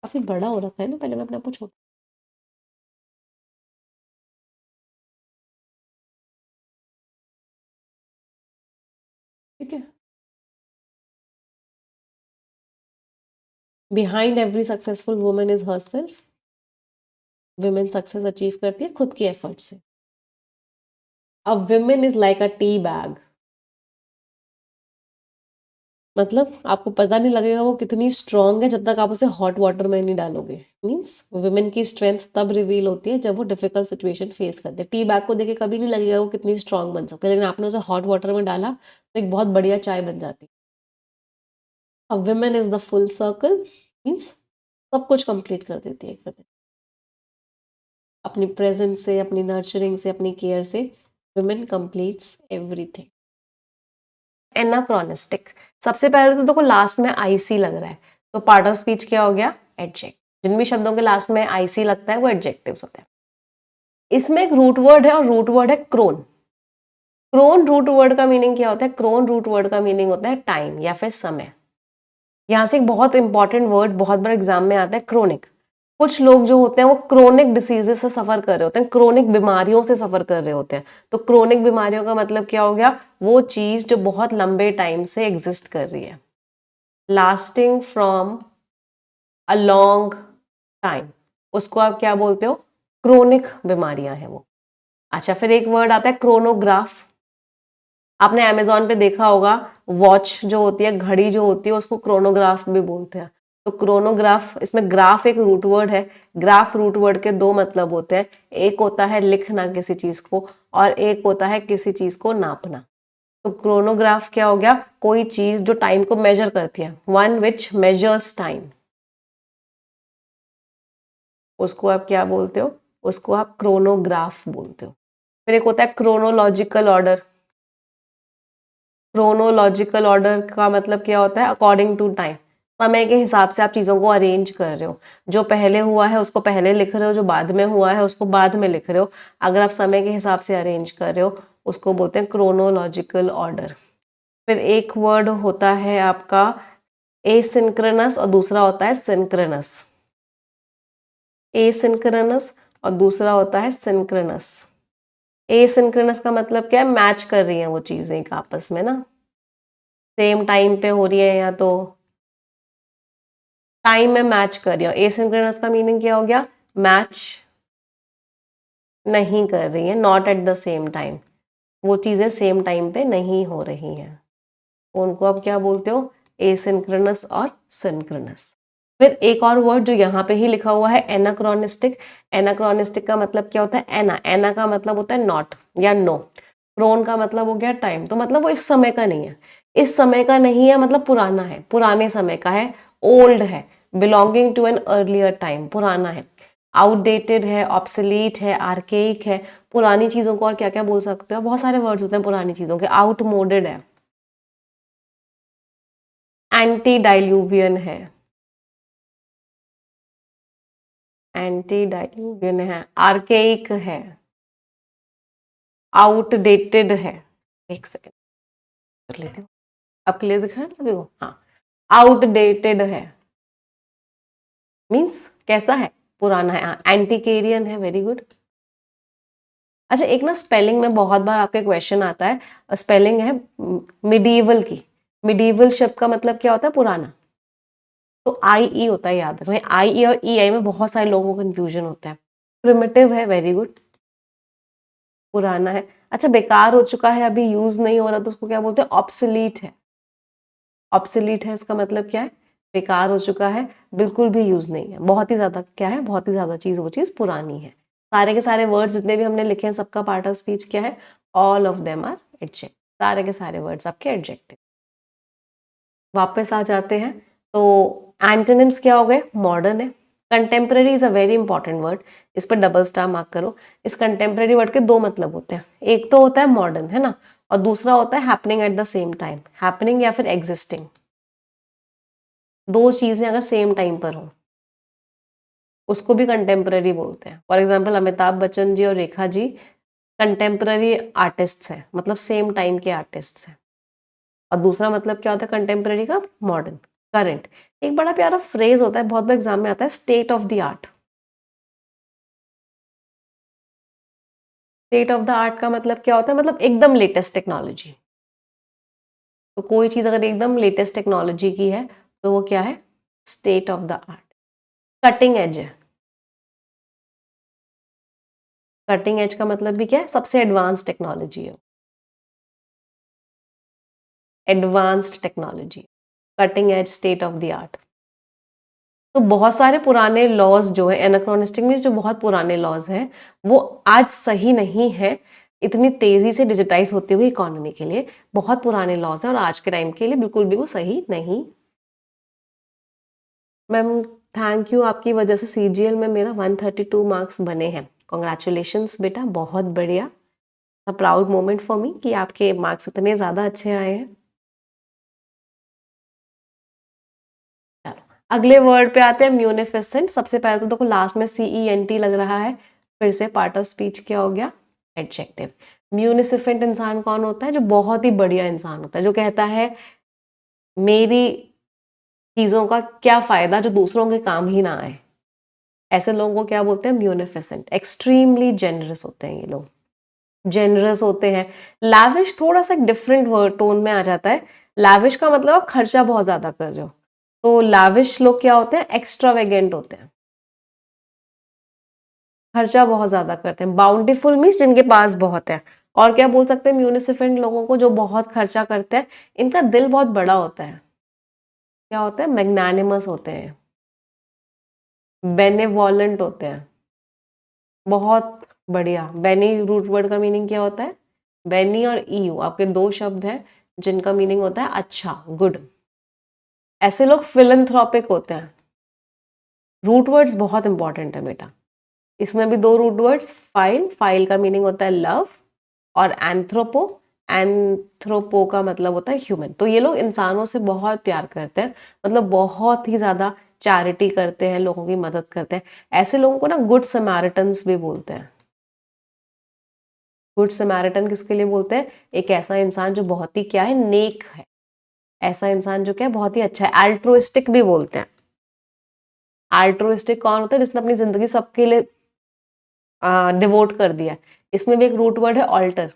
काफी बड़ा हो रखा है ना, पहले मैं अपने आप को छोटा। ठीक है। Behind every successful woman is her self. Women success achieve करती है खुद की एफर्ट से। A women is like a tea bag, मतलब आपको पता नहीं लगेगा वो कितनी स्ट्रांग है जब तक आप उसे हॉट वाटर में नहीं डालोगे। मीन्स वुमेन की स्ट्रेंथ तब रिवील होती है जब वो डिफिकल्ट सिचुएशन फेस करते हैं। टी बैग को देखे कभी नहीं लगेगा वो कितनी स्ट्रांग बन सकती है, लेकिन आपने उसे हॉट वाटर में डाला तो एक बहुत बढ़िया चाय बन जाती है। A woman is the full circle, means सब कुछ कंप्लीट कर देती है एक वुमेन। अपनी प्रेजेंस से, अपनी नर्चरिंग से, अपनी केयर से वुमेन कंप्लीट्स एवरीथिंग। एनाक्रोनिस्टिक, सबसे पहले तो देखो लास्ट में आईसी लग रहा है, तो पार्ट ऑफ स्पीच क्या हो गया? एडजेक्ट। जिन भी शब्दों के लास्ट में आईसी लगता है वो एडजेक्टिव्स होते हैं। इसमें एक रूट वर्ड है और रूट वर्ड है क्रोन। क्रोन रूट वर्ड का मीनिंग क्या होता है? क्रोन रूट वर्ड का मीनिंग होता है टाइम या फिर समय। यहाँ से एक बहुत इंपॉर्टेंट वर्ड बहुत बार एग्जाम में आता है, क्रोनिक। कुछ लोग जो होते हैं वो क्रोनिक डिसीजेस से सफर कर रहे होते हैं, क्रोनिक बीमारियों से सफर कर रहे होते हैं। तो क्रोनिक बीमारियों का मतलब क्या हो गया? वो चीज जो बहुत लंबे टाइम से एग्जिस्ट कर रही है, lasting from a long time, उसको आप क्या बोलते हो? क्रोनिक बीमारियां हैं वो। अच्छा, फिर एक वर्ड आता है क्रोनोग्राफ। आपने अमेजोन पे देखा होगा, वॉच जो होती है, घड़ी जो होती है, उसको क्रोनोग्राफ भी बोलते हैं। तो क्रोनोग्राफ, इसमें ग्राफ एक रूट वर्ड है। ग्राफ रूट वर्ड के दो मतलब होते हैं, एक होता है लिखना किसी चीज को, और एक होता है किसी चीज को नापना। तो क्रोनोग्राफ क्या हो गया? कोई चीज जो टाइम को मेजर करती है, वन विच मेजर्स टाइम, उसको आप क्या बोलते हो? उसको आप क्रोनोग्राफ बोलते हो। फिर एक होता है क्रोनोलॉजिकल ऑर्डर। क्रोनोलॉजिकल ऑर्डर का मतलब क्या होता है? अकॉर्डिंग टू टाइम, समय के हिसाब से आप चीज़ों को अरेंज कर रहे हो। जो पहले हुआ है उसको पहले लिख रहे हो, जो बाद में हुआ है उसको बाद में लिख रहे हो। अगर आप समय के हिसाब से अरेंज कर रहे हो उसको बोलते हैं क्रोनोलॉजिकल ऑर्डर। फिर एक वर्ड होता है आपका एसिंक्रोनस और दूसरा होता है सिंक्रोनस। एसिंक्रोनस और दूसरा होता है सिंक्रोनस। एसिंक्रोनस का मतलब क्या है, मैच कर रही हैं वो चीजें एक आपस में ना, सेम टाइम पे हो रही है या तो टाइम में मैच कर रही है। एसिंक्रोनस का मीनिंग क्या हो गया, मैच नहीं कर रही है, not at the same time, वो चीजें सेम टाइम पे नहीं हो रही हैं, उनको आप क्या बोलते हो, एसिंक्रोनस और सिंक्रोनस। फिर एक और वर्ड जो यहाँ पे ही लिखा हुआ है, एनाक्रोनिस्टिक। एनाक्रोनिस्टिक का मतलब क्या होता है, एना, एना का मतलब होता है नॉट या नो, क्रोन का मतलब हो गया टाइम, तो मतलब वो इस समय का नहीं है, इस समय का नहीं है मतलब पुराना है, पुराने समय का है, ओल्ड है, belonging to an earlier time, पुराना है, आउटडेटेड है, ऑब्सोलीट है, आर्केइक है। पुरानी चीजों को और क्या क्या बोल सकते हो, बहुत सारे वर्ड्स होते हैं पुरानी चीजों के, आउटमोडेड है, एंटी डाइल्यूवियन है, एंटी डाइल्यूवियन है, आर्केइक है, आउटडेटेड है। एक सेकेंड कर लेती हूँ, अब क्लियर दिख रहा है सभी को, हाँ, आउटडेटेड है मीन्स कैसा है, पुराना है, हाँ, एंटीकेरियन है, वेरी गुड। अच्छा, एक ना स्पेलिंग में बहुत बार आपके क्वेश्चन आता है, स्पेलिंग है मिडीवल की, मिडीवल शब्द का मतलब क्या होता है, पुराना, तो आई ई होता है, याद रखें, आई ई और ई आई में बहुत सारे लोगों को कंफ्यूजन होता है। प्रिमिटिव है, वेरी गुड, पुराना है। अच्छा, बेकार हो चुका है, अभी यूज नहीं हो रहा, तो उसको क्या बोलते हैं, ऑब्सोलीट है, ऑब्सोलीट है इसका मतलब क्या है, बेकार हो चुका है, बिल्कुल भी यूज नहीं है, बहुत ही ज्यादा क्या है, बहुत ही ज्यादा चीज, वो चीज पुरानी है। सारे के सारे वर्ड्स जितने भी हमने लिखे हैं सबका पार्ट ऑफ स्पीच क्या है, all of them are adjective, सारे के सारे वर्ड्स आपके एडजेक्टिव। वापस आ जाते हैं, तो एंटोनिम्स क्या हो गए, मॉडर्न है, contemporary is a very important word, इस पर डबल स्टार मार्क करो। इस कंटेम्प्रेरी वर्ड के दो मतलब होते हैं, एक तो होता है मॉडर्न, है ना, और दूसरा होता है happening at the same time, happening या फिर एग्जिस्टिंग, दो चीजें अगर सेम टाइम पर हो उसको भी कंटेम्प्रेरी बोलते हैं। फॉर एग्जाम्पल अमिताभ बच्चन जी और रेखा जी कंटेम्प्रेरी आर्टिस्ट हैं, मतलब सेम टाइम के आर्टिस्ट हैं। और दूसरा मतलब क्या होता है कंटेम्प्रेरी का, मॉडर्न, करंट। एक बड़ा प्यारा फ्रेज होता है, बहुत बार एग्जाम में आता है, state of the art. State of the art का मतलब क्या होता है, मतलब एकदम लेटेस्ट टेक्नोलॉजी, तो कोई चीज अगर एकदम लेटेस्ट टेक्नोलॉजी की है तो वो क्या है, state of the art. Cutting edge है, कटिंग एज का मतलब भी क्या है, सबसे एडवांस टेक्नोलॉजी है, advanced technology, cutting edge, state of the art. तो बहुत सारे पुराने लॉज जो है, एनाक्रोनिस्टिक मींस जो बहुत पुराने लॉज हैं वो आज सही नहीं है, इतनी तेजी से डिजिटाइज होती हुई इकोनॉमी के लिए बहुत पुराने लॉज हैं और आज के टाइम के लिए बिल्कुल भी वो सही नहीं। मैम थैंक यू, आपकी वजह से सीजीएल में मेरा 132 मार्क्स बने हैं, कॉन्ग्रेचुलेशंस बेटा, बहुत बढ़िया, a proud moment for me कि आपके मार्क्स इतने ज़्यादा अच्छे आए हैं। चलो अगले वर्ड पे आते हैं, म्यूनिफिसेंट। सबसे पहले तो देखो लास्ट में CENT लग रहा है, फिर से पार्ट ऑफ स्पीच क्या हो गया, एडजेक्टिव। म्यूनिसिफेंट इंसान कौन होता है, जो बहुत ही बढ़िया इंसान होता है, जो कहता है मेरी चीज़ों का क्या फ़ायदा जो दूसरों के काम ही ना आए, ऐसे लोगों को क्या बोलते हैं, म्यूनिफिसेंट। एक्सट्रीमली जेनरस होते हैं ये लोग, जेनरस होते हैं। लैविश थोड़ा सा एक डिफरेंट वर्ड टोन में आ जाता है, लैविश का मतलब आप खर्चा बहुत ज़्यादा कर रहे हो, तो लैविश लोग क्या होते हैं, एक्स्ट्रावेगेंट होते हैं, खर्चा बहुत ज्यादा करते हैं। बाउंटीफुल मीन्स जिनके पास बहुत है। और क्या बोल सकते हैं म्यूनिसिफेंट लोगों को, जो बहुत खर्चा करते हैं, इनका दिल बहुत बड़ा होता है, क्या होता है, मैग्नानिमस होते हैं, बेनेवोलेंट होते हैं, बहुत बढ़िया। बेनी रूट वर्ड का मीनिंग क्या होता है, बेनी और ईयू आपके दो शब्द हैं जिनका मीनिंग होता है अच्छा, गुड। ऐसे लोग फिलंथ्रोपिक होते हैं। रूट वर्ड्स बहुत इंपॉर्टेंट है बेटा, इसमें भी दो रूट वर्ड्स, फाइल, फाइल का मीनिंग होता है लव, और एंथ्रोपो, एंथ्रोपो का मतलब होता है ह्यूमन। तो ये लोग इंसानों से बहुत प्यार करते हैं, मतलब बहुत ही ज्यादा चैरिटी करते हैं, लोगों की मदद करते हैं। ऐसे लोगों को ना गुड समैरिटन्स भी बोलते हैं। गुड समैरिटन किसके लिए बोलते हैं, एक ऐसा इंसान जो बहुत ही क्या है, नेक है, ऐसा इंसान जो क्या है बहुत ही अच्छा है। अल्ट्रुइस्टिक भी बोलते हैं, अल्ट्रुइस्टिक कौन होता है? जिसने अपनी जिंदगी सबके लिए डिवोट कर दिया। इसमें भी एक रूट वर्ड है ऑल्टर।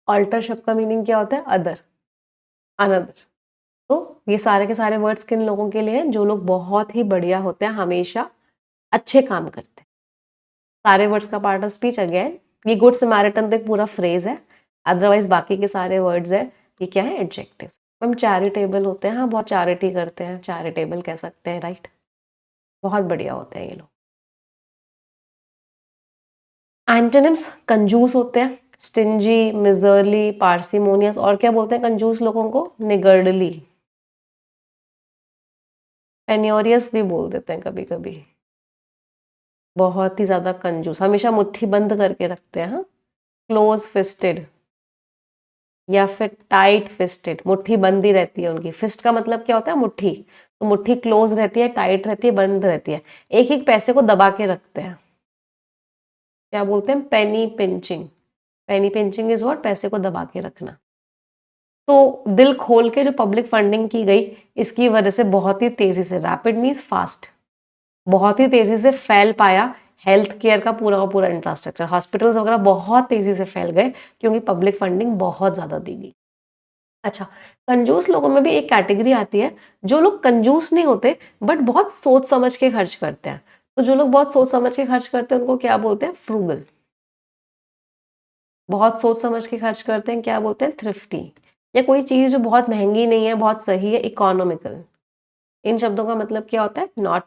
ऑल्टर शब्द का मीनिंग क्या होता है? Other, another. तो ये सारे के सारे वर्ड्स किन लोगों के लिए हैं? जो लोग बहुत ही बढ़िया होते हैं, हमेशा अच्छे काम करते हैं। सारे वर्ड्स का पार्ट ऑफ स्पीच अगेन, ये गुड समैरिटन तो एक पूरा फ्रेज है, अदरवाइज बाकी के सारे वर्ड्स है ये क्या है? एडजेक्टिव्स। हम चैरिटेबल होते हैं, हाँ बहुत चैरिटी करते हैं, चैरिटेबल कह सकते हैं, राइट। बहुत बढ़िया होते हैं ये लोग। एंटोनिम्स, कंजूस होते हैं, स्टिंजी, मिजरली, पार्सिमोनियस, और क्या बोलते हैं कंजूस लोगों को? निगर्डली। पेन्योरियस भी बोल देते हैं कभी कभी, बहुत ही ज्यादा कंजूस, हमेशा मुट्ठी बंद करके रखते हैं, हाँ। क्लोज फिस्टेड या फिर टाइट फिस्टेड, मुट्ठी बंद ही रहती है उनकी। फिस्ट का मतलब क्या होता है? मुट्ठी। तो मुट्ठी क्लोज रहती है, टाइट रहती है, बंद रहती है, एक एक पैसे को दबा के रखते हैं। क्या बोलते हैं? Penny pinching. Penny pinching is what? पैसे को दबा के रखना। तो दिल खोल के जो पब्लिक फंडिंग की गई, इसकी वजह से बहुत ही तेजी से, रैपिड मीन्स फास्ट, बहुत ही तेजी से फैल पाया हेल्थ केयर का पूरा इंफ्रास्ट्रक्चर। हॉस्पिटल्स वगैरह बहुत तेजी से फैल गए क्योंकि पब्लिक फंडिंग बहुत ज्यादा दी गई। अच्छा, कंजूस लोगों में भी एक कैटेगरी आती है, जो लोग कंजूस नहीं होते बट बहुत सोच समझ के खर्च करते हैं। तो जो लोग बहुत सोच समझ के खर्च करते हैं उनको क्या बोलते हैं? फ्रूगल। बहुत सोच समझ के खर्च करते हैं क्या बोलते हैं? थ्रिफ्टी। या कोई चीज जो बहुत महंगी नहीं है, बहुत सही है, इकोनॉमिकल। इन शब्दों का मतलब क्या होता है? Not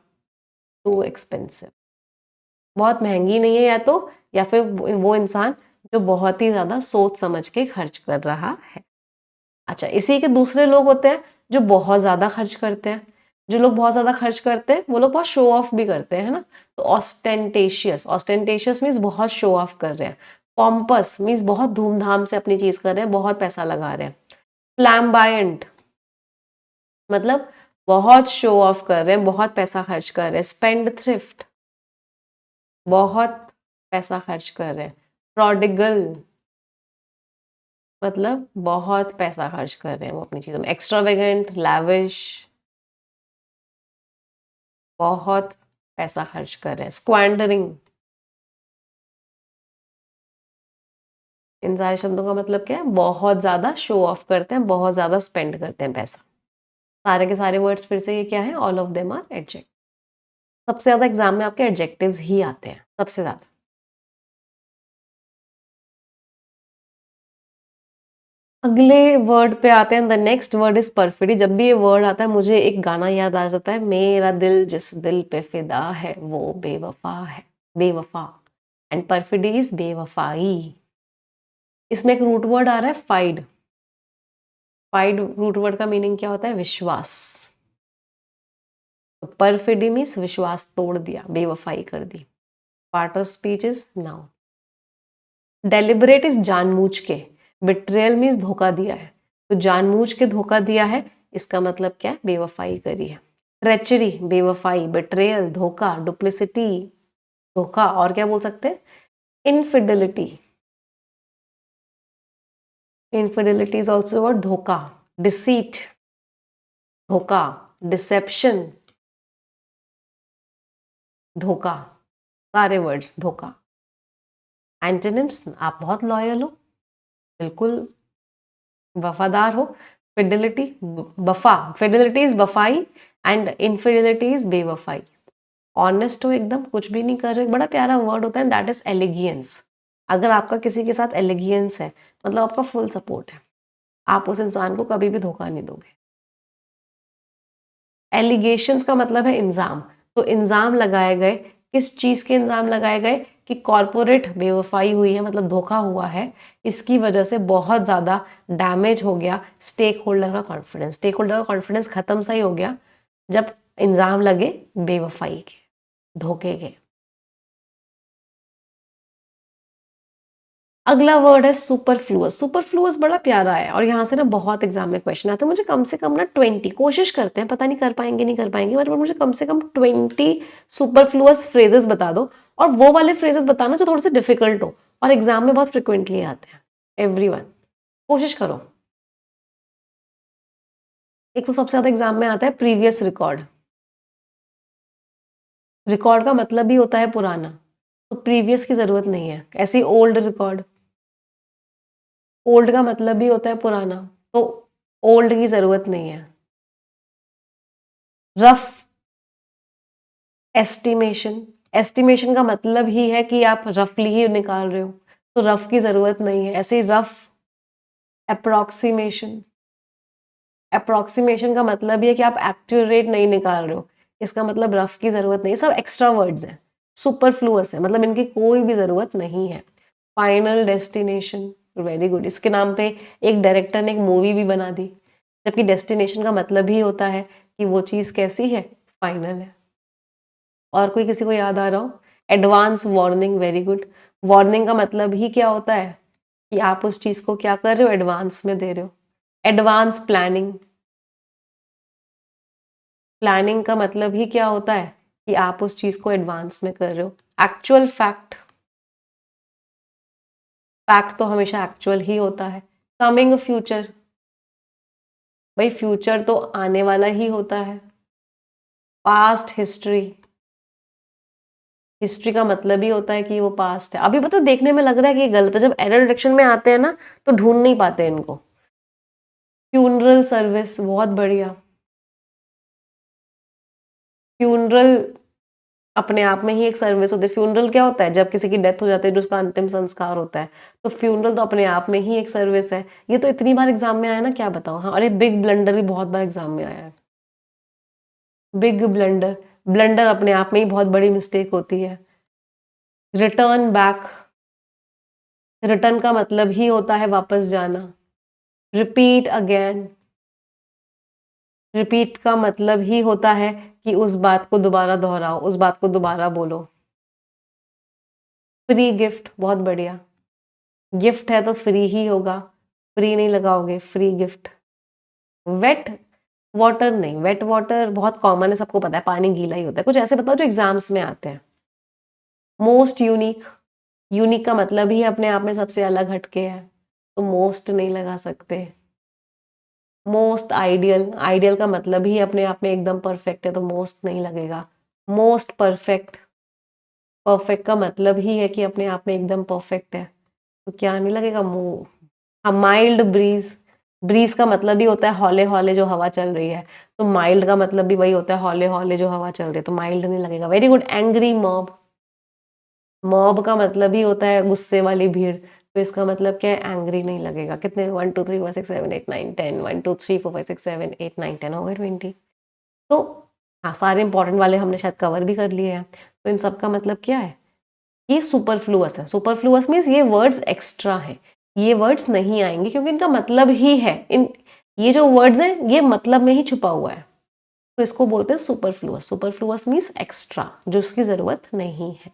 too expensive. बहुत महंगी नहीं है, या फिर वो इंसान जो बहुत ही ज्यादा सोच समझ के खर्च कर रहा है। अच्छा, इसी के दूसरे लोग होते हैं जो बहुत ज्यादा खर्च करते हैं। जो लोग बहुत ज्यादा खर्च करते हैं वो लोग बहुत शो ऑफ भी करते हैं, है ना। तो ऑस्टेंटेशियस, ऑस्टेंटेशियस मीन्स बहुत शो ऑफ कर रहे हैं। पॉम्पस मीन्स बहुत धूमधाम से अपनी चीज कर रहे हैं, बहुत पैसा लगा रहे हैं। फ्लैम्बायंट मतलब बहुत शो ऑफ कर रहे हैं, बहुत पैसा खर्च कर रहे हैं। स्पेंड थ्रिफ्ट, बहुत पैसा खर्च कर रहे हैं। प्रोडिगल मतलब बहुत पैसा खर्च कर रहे हैं वो अपनी चीजों में। एक्स्ट्रावेगेंट, लैविश, बहुत पैसा खर्च कर रहे हैं। स्क्वैंडरिंग, इन सारे शब्दों का मतलब क्या है? बहुत ज्यादा शो ऑफ करते हैं, बहुत ज्यादा स्पेंड करते हैं पैसा। सारे के सारे वर्ड्स फिर से ये क्या है? All of them are adjective. सबसे ज्यादा एग्जाम में आपके एडजेक्टिव्स ही आते हैं, सबसे ज्यादा। अगले वर्ड पे आते हैं। The next word is perfidy. जब भी ये वर्ड आता है मुझे एक गाना याद आ जाता है, मेरा दिल जिस दिल पे फिदा है वो बेवफा है, बेवफा। एंड परफिडी इज बेवफाई। इसमें एक रूट वर्ड आ रहा है फाइड। फाइड रूट वर्ड का मीनिंग क्या होता है? विश्वास। परफिडी मीन्स विश्वास तोड़ दिया, बेवफाई कर दी। Part of speech is noun. Deliberate is जानबूझ के। बिट्रेयल मीन्स धोखा दिया है, तो जानबूझ के धोखा दिया है, इसका मतलब क्या है? बेवफाई करी है। ट्रेचरी, बेवफाई, बिट्रेयल, धोखा, डुप्लिसिटी, धोखा। और क्या बोल सकते हैं? Infidelity. Infidelity is also word धोखा। डिसीट, धोखा। डिसेप्शन, धोखा। सारे वर्ड्स धोखा। एंटोनिम्स, आप बहुत लॉयल हो, बिल्कुल वफादार हो। फिडेलिटी, वफा, फिडेलिटी इज वफाई एंड इनफिडेलिटी इज बेवफाई। ऑनेस्ट हो, एकदम कुछ भी नहीं कर रहे। बड़ा प्यारा वर्ड होता है, दैट इज एलिगियंस। अगर आपका किसी के साथ एलिगियंस है मतलब आपका फुल सपोर्ट है, आप उस इंसान को कभी भी धोखा नहीं दोगे। एलिगेशंस का मतलब है इंजाम। तो इंजाम लगाए गए, किस चीज के इंजाम लगाए गए? कि कॉरपोरेट बेवफाई हुई है, मतलब धोखा हुआ है, इसकी वजह से बहुत ज्यादा डैमेज हो गया स्टेक होल्डर का कॉन्फिडेंस। स्टेक होल्डर का कॉन्फिडेंस खत्म सा ही हो गया जब इंजाम लगे बेवफाई के, धोखे के। अगला वर्ड है सुपरफ्लुअस। सुपरफ्लुअस बड़ा प्यारा है और यहाँ से ना बहुत एग्जाम में क्वेश्चन आते हैं। मुझे कम से कम ना 20, कोशिश करते हैं, पता नहीं कर पाएंगे नहीं कर पाएंगे, बट मुझे कम से कम 20 सुपरफ्लुअस फ्रेजेस बता दो, और वो वाले फ्रेजेस बताना जो थोड़े से डिफिकल्ट हो और एग्जाम में बहुत फ्रिक्वेंटली आते हैं। एवरीवन कोशिश करो। एक तो सबसे ज्यादा एग्जाम में आता है प्रीवियस रिकॉर्ड। रिकॉर्ड का मतलब ही होता है पुराना, तो प्रीवियस की जरूरत नहीं है। ऐसे ओल्ड रिकॉर्ड, ओल्ड का मतलब भी होता है पुराना, तो ओल्ड की जरूरत नहीं है। रफ एस्टिमेशन, एस्टिमेशन का मतलब ही है कि आप रफली ही निकाल रहे हो, तो रफ की जरूरत नहीं है। ऐसे रफ अप्रोक्सीमेशन, अप्रोक्सीमेशन का मतलब ये है कि आप एक्यूरेट नहीं निकाल रहे हो, इसका मतलब रफ की जरूरत नहीं। सब एक्स्ट्रा वर्ड्स हैं, सुपरफ्लुअस है, मतलब इनकी कोई भी जरूरत नहीं है। फाइनल डेस्टिनेशन, वेरी गुड, इसके नाम पे एक डायरेक्टर ने एक मूवी भी बना दी, जबकि डेस्टिनेशन का मतलब ही होता है कि वो चीज कैसी है, फाइनल है। और कोई किसी को याद आ रहा हो? Advance warning, very good, warning का मतलब ही क्या होता है कि आप उस चीज को क्या कर रहे हो, एडवांस में दे रहे हो। एडवांस प्लानिंग, प्लानिंग का मतलब ही क्या होता है कि आप उस चीज को एडवांस में कर रहे हो। एक्चुअल फैक्ट, फैक्ट तो हमेशा एक्चुअल ही होता है। कमिंग फ्यूचर, भाई फ्यूचर तो आने वाला ही होता है। पास्ट हिस्ट्री, हिस्ट्री का मतलब ही होता है कि वो पास्ट है। अभी पता देखने में लग रहा है कि ये गलत है, जब एरर डिटेक्शन में आते हैं ना तो ढूंढ नहीं पाते इनको। फ्यूनरल सर्विस, बहुत बढ़िया। फ्यूनरल अपने आप में ही एक सर्विस होती है। फ्यूनरल क्या होता है, जब किसी की डेथ हो जाती है, जो उसका अंतिम संस्कार होता है, तो फ्यूनरल तो अपने आप में ही एक सर्विस है। ये तो इतनी बार एग्जाम में आया ना, क्या बताऊं। हाँ, अरे बिग ब्लंडर भी बहुत बार एग्जाम में आया है। बिग ब्लंडर, ब्लंडर अपने आप में ही बहुत बड़ी मिस्टेक होती है। रिटर्न बैक, रिटर्न का मतलब ही होता है वापस जाना। रिपीट अगेन, रिपीट का मतलब ही होता है कि उस बात को दोबारा दोहराओ, उस बात को दोबारा बोलो। फ्री गिफ्ट, बहुत बढ़िया, गिफ्ट है तो फ्री ही होगा, फ्री नहीं लगाओगे, फ्री गिफ्ट। वेट वाटर नहीं, वेट वाटर बहुत कॉमन है, सबको पता है पानी गीला ही होता है। कुछ ऐसे बताओ जो एग्जाम्स में आते हैं। मोस्ट यूनिक, यूनिक का मतलब ही अपने आप में सबसे अलग हटके है, तो मोस्ट नहीं लगा सकते। मोस्ट आइडियल, आइडियल का मतलब ही अपने आप में एकदम परफेक्ट है, तो मोस्ट नहीं लगेगा। मोस्ट परफेक्ट, परफेक्ट का मतलब ही है कि अपने आप में एकदम परफेक्ट है, तो क्या नहीं लगेगा, हाँ। माइल्ड ब्रीज, ब्रीज का मतलब ही होता है हौले हौले जो हवा चल रही है, तो माइल्ड का मतलब भी वही होता है, हौले हौले जो हवा चल रही है, तो माइल्ड नहीं लगेगा। Very good. Angry mob, mob का मतलब ही होता है गुस्से वाली भीड़, तो इसका मतलब क्या है, एंग्री नहीं लगेगा। कितने, 1 2 3 4 6 7 8 9 10, 1 2 3 4 5 6 7 8 9 10 हो गए 20। तो हाँ, सारे इंपॉर्टेंट वाले हमने शायद कवर भी कर लिए हैं। तो इन सब का मतलब क्या है, ये सुपरफ्लुअस है। सुपरफ्लुअस मीन्स ये वर्ड्स एक्स्ट्रा हैं, ये वर्ड्स नहीं आएंगे क्योंकि इनका मतलब ही है, इन ये जो वर्ड्स हैं ये मतलब में ही छुपा हुआ है, तो इसको बोलते हैं सुपरफ्लुअस। सुपरफ्लुअस मीन्स एक्स्ट्रा, जो उसकी जरूरत नहीं है।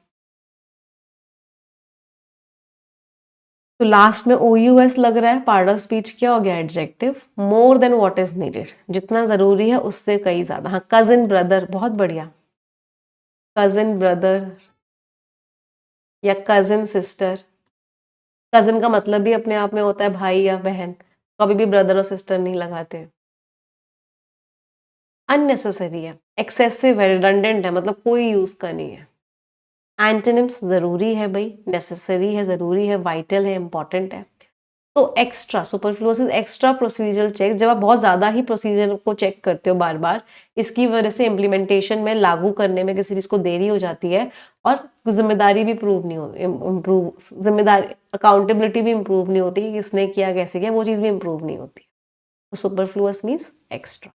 तो लास्ट में ओ यू एस लग रहा है, पार्ट ऑफ स्पीच क्या हो गया, adjective. More than what is needed, जितना जरूरी है उससे कहीं ज्यादा। हाँ, कजिन ब्रदर, बहुत बढ़िया, कजिन ब्रदर या कजिन सिस्टर। कजिन का मतलब भी अपने आप में होता है भाई या बहन, कभी भी ब्रदर और सिस्टर नहीं लगाते। अननेसेसरी है, एक्सेसिव है, रिडंडेंट है, मतलब कोई यूज का नहीं है। एंटोनिम्स जरूरी है भाई, नेसेसरी है, जरूरी है, वाइटल है, इंपॉर्टेंट है। तो extra, superfluous is extra procedural check, जब आप बहुत ज्यादा ही प्रोसीजर को चेक करते हो बार बार, इसकी वजह से इम्प्लीमेंटेशन में, लागू करने में किसी चीज को देरी हो जाती है, और जिम्मेदारी भी प्रूव नहीं होती, इम्प्रूव, जिम्मेदारी, अकाउंटेबिलिटी भी इम्प्रूव नहीं होती कि किसने किया, कैसे किया, वो चीज भी इम्प्रूव नहीं होती। तो सुपरफ्लुअस मीन्स एक्स्ट्रा।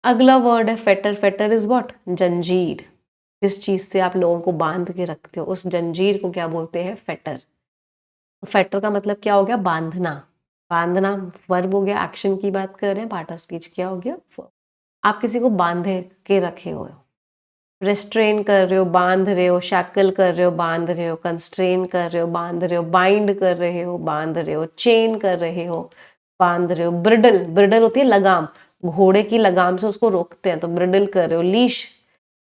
अगला वर्ड है फेटर। फेटर इज व्हाट, जंजीर। जिस चीज से आप लोगों को बांध के रखते हो, उस जंजीर को क्या बोलते हैं, फेटर। फेटर का मतलब क्या हो गया, बांधना। बांधना वर्ब हो गया, एक्शन की बात कर रहे हैं, पार्ट ऑफ स्पीच क्या हो गया, verb। आप किसी को बांधे के रखे हो, रेस्ट्रेन कर रहे हो, बांध रहे हो, शैकल कर रहे हो, बांध रहे हो, कंस्ट्रेन कर रहे हो, बांध रहे हो, बाइंड कर रहे हो, बांध रहे हो, चेन कर रहे हो, बांध रहे हो। ब्रिडल, ब्रिडल होती है लगाम, घोड़े की लगाम से उसको रोकते हैं, तो ब्रिडल कर रहे हो। लीश,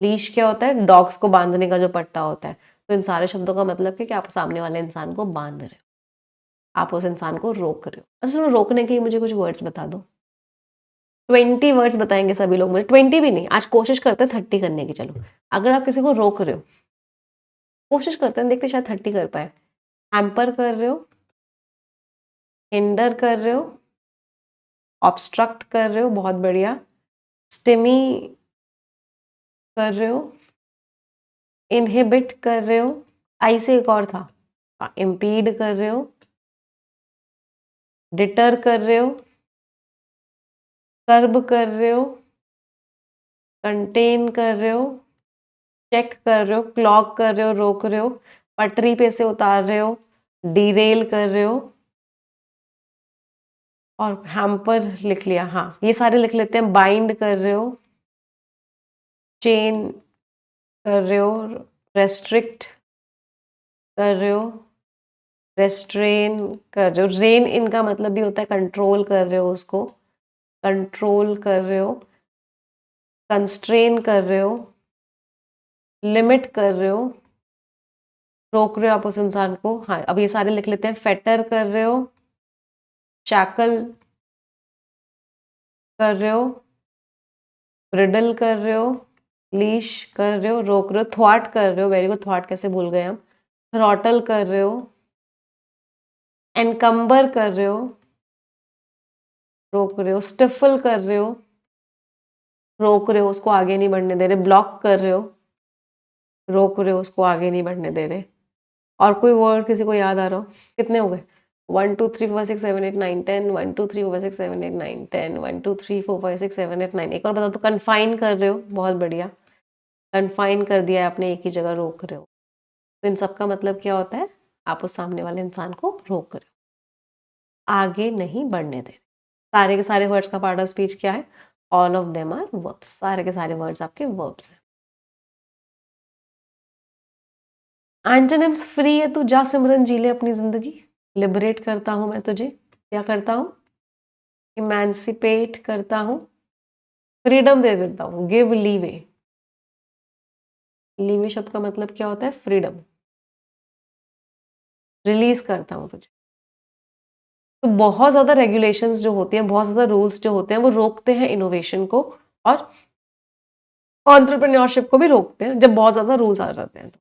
लीश क्या होता है, डॉग्स को बांधने का जो पट्टा होता है। तो इन सारे शब्दों का मतलब है कि आप सामने वाले इंसान को बांध रहे हो, आप उस इंसान को रोक रहे हो। अच्छा सुनो, रोकने के ही मुझे कुछ वर्ड्स बता दो। 20 वर्ड्स बताएंगे सभी लोग मुझे, 20 भी नहीं, आज कोशिश करते हैं 30 करने की। चलो, अगर आप किसी को रोक रहे हो, कोशिश करते हैं, देखते शायद 30 कर पाए। हैम्पर कर रहे हो, हिंडर कर रहे हो, ऑब्स्ट्रक्ट कर रहे हो, बहुत बढ़िया, स्टिमी कर रहे हो, इनहिबिट कर रहे हो, आई से एक और था, इम्पीड कर रहे हो, डिटर कर रहे हो, कर्ब कर रहे हो, कंटेन कर रहे हो, चेक कर रहे हो, क्लॉग कर रहे हो, रोक रहे हो, पटरी पे से उतार रहे हो, डीरेल कर रहे हो, और हैम्पर लिख लिया। हाँ, ये सारे लिख लेते हैं। बाइंड कर रहे हो, चेन कर रहे हो, रेस्ट्रिक्ट कर रहे हो, रेस्ट्रेन कर रहे हो। रेन इनका मतलब भी होता है कंट्रोल कर रहे हो, उसको कंट्रोल कर रहे हो, कंस्ट्रेन कर रहे हो, लिमिट कर रहे हो, रोक रहे हो आप उस इंसान को। हाँ, अब ये सारे लिख लेते हैं। फेटर कर रहे हो, शैकल कर रहे हो, ब्रिडल कर रहे हो, लीश कर रहे हो, रोक रहे हो, थ्वाट कर रहे हो। वेरी गुड, थ्वाट कैसे भूल गए हम। थ्रॉटल कर रहे हो, एनकम्बर कर रहे हो, रोक रहे हो, स्टिफल कर रहे हो, रोक रहे हो, उसको आगे नहीं बढ़ने दे रहे, ब्लॉक कर रहे हो, रोक रहे हो, उसको आगे नहीं बढ़ने दे रहे। और कोई वर्ड किसी को याद आ रहा हो? कितने हो गए? 1 2 3 4 5 6 7 8 9 10, 1 2 3 4 5 6 7 8 9 10, 1 2 3 4 5 6 7 8 9। एक और बताओ तो, कन्फाइन कर रहे हो, बहुत बढ़िया, कन्फाइन कर दिया है आपने, एक ही जगह रोक रहे हो। तो इन सब का मतलब क्या होता है? आप उस सामने वाले इंसान को रोक रहे हो, आगे नहीं बढ़ने दे रहे। सारे के सारे वर्ड्स का पार्ट ऑफ स्पीच क्या है? All of them are verbs. सारे के सारे वर्ड्स आपके वर्ब्स हैं। एंटोनिम्स: फ्री है तू, जा सिमरन जी ले अपनी जिंदगी। लिबरेट करता हूं मैं तुझे, क्या करता हूं? इमेंसिपेट करता हूं, फ्रीडम दे देता हूं, गिव लीवे। लीवे शब्द का मतलब क्या होता है? फ्रीडम। रिलीज करता हूं तुझे। तो बहुत ज्यादा रेगुलेशंस जो होती हैं, बहुत ज्यादा रूल्स जो होते हैं, वो रोकते हैं इनोवेशन को, और एंटरप्रेन्योरशिप को भी रोकते हैं जब बहुत ज्यादा रूल्स आ जाते हैं तो।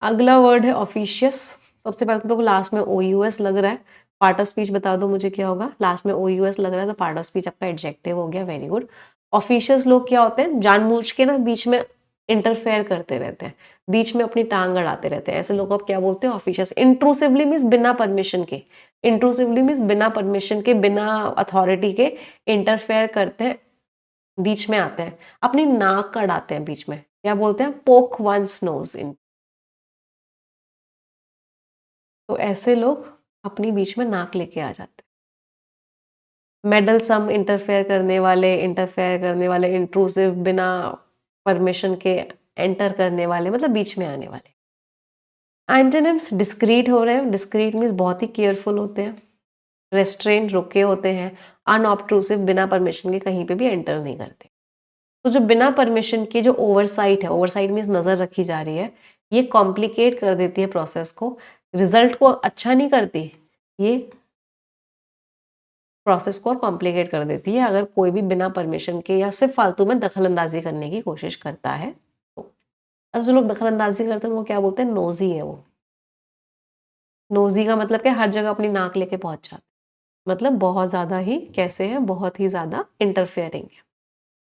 अगला वर्ड है ऑफिशियस। सबसे पहले तो लास्ट में OUS लग रहा है। पार्ट ऑफ स्पीच बता दो मुझे क्या होगा? लास्ट में OUS लग रहा है तो पार्ट ऑफ स्पीच आपका एडजेक्टिव हो गया। Very good. ऑफिशियस लोग क्या होते हैं? जानबूझ के ना बीच में इंटरफेयर करते रहते हैं, बीच में अपनी टांग अड़ाते रहते हैं। ऐसे लोग आप क्या बोलते हैं? ऑफिशियस। इंट्रूसिवली मीन्स बिना परमिशन के, इंट्रूसिवली मीन्स बिना परमिशन के, बिना अथॉरिटी के इंटरफेयर करते हैं, बीच में आते हैं, अपनी नाक अड़ाते हैं बीच में। क्या बोलते हैं? पोक वंस नोज इन। तो ऐसे लोग अपनी बीच में नाक लेके आ जाते हैं। मेडलसम, इंटरफेयर करने वाले, इंट्रूसिव, बिना परमिशन के एंटर करने वाले, मतलब बीच में आने वाले। एंटोनिम्स: डिस्क्रीट हो रहे हैं, डिस्क्रीट मीन्स बहुत ही केयरफुल होते हैं, रेस्ट्रेन, रुके होते हैं, अनऑब्ट्रूसिव, बिना परमिशन के कहीं पे भी एंटर नहीं करते। तो जो बिना परमिशन के जो ओवरसाइट है, ओवरसाइट मीन्स नजर रखी जा रही है, ये कॉम्प्लिकेट कर देती है प्रोसेस को, रिजल्ट को अच्छा नहीं करती, ये प्रोसेस को और कॉम्प्लिकेट कर देती है अगर कोई भी बिना परमिशन के या सिर्फ फालतू में दखल अंदाजी करने की कोशिश करता है तो। जो लोग दखल अंदाजी करते हैं वो क्या बोलते हैं? नोजी है वो। नोजी का मतलब क्या? हर जगह अपनी नाक लेके पहुंच जाते, मतलब बहुत ज्यादा ही कैसे है? बहुत ही ज्यादा इंटरफेयरिंग है।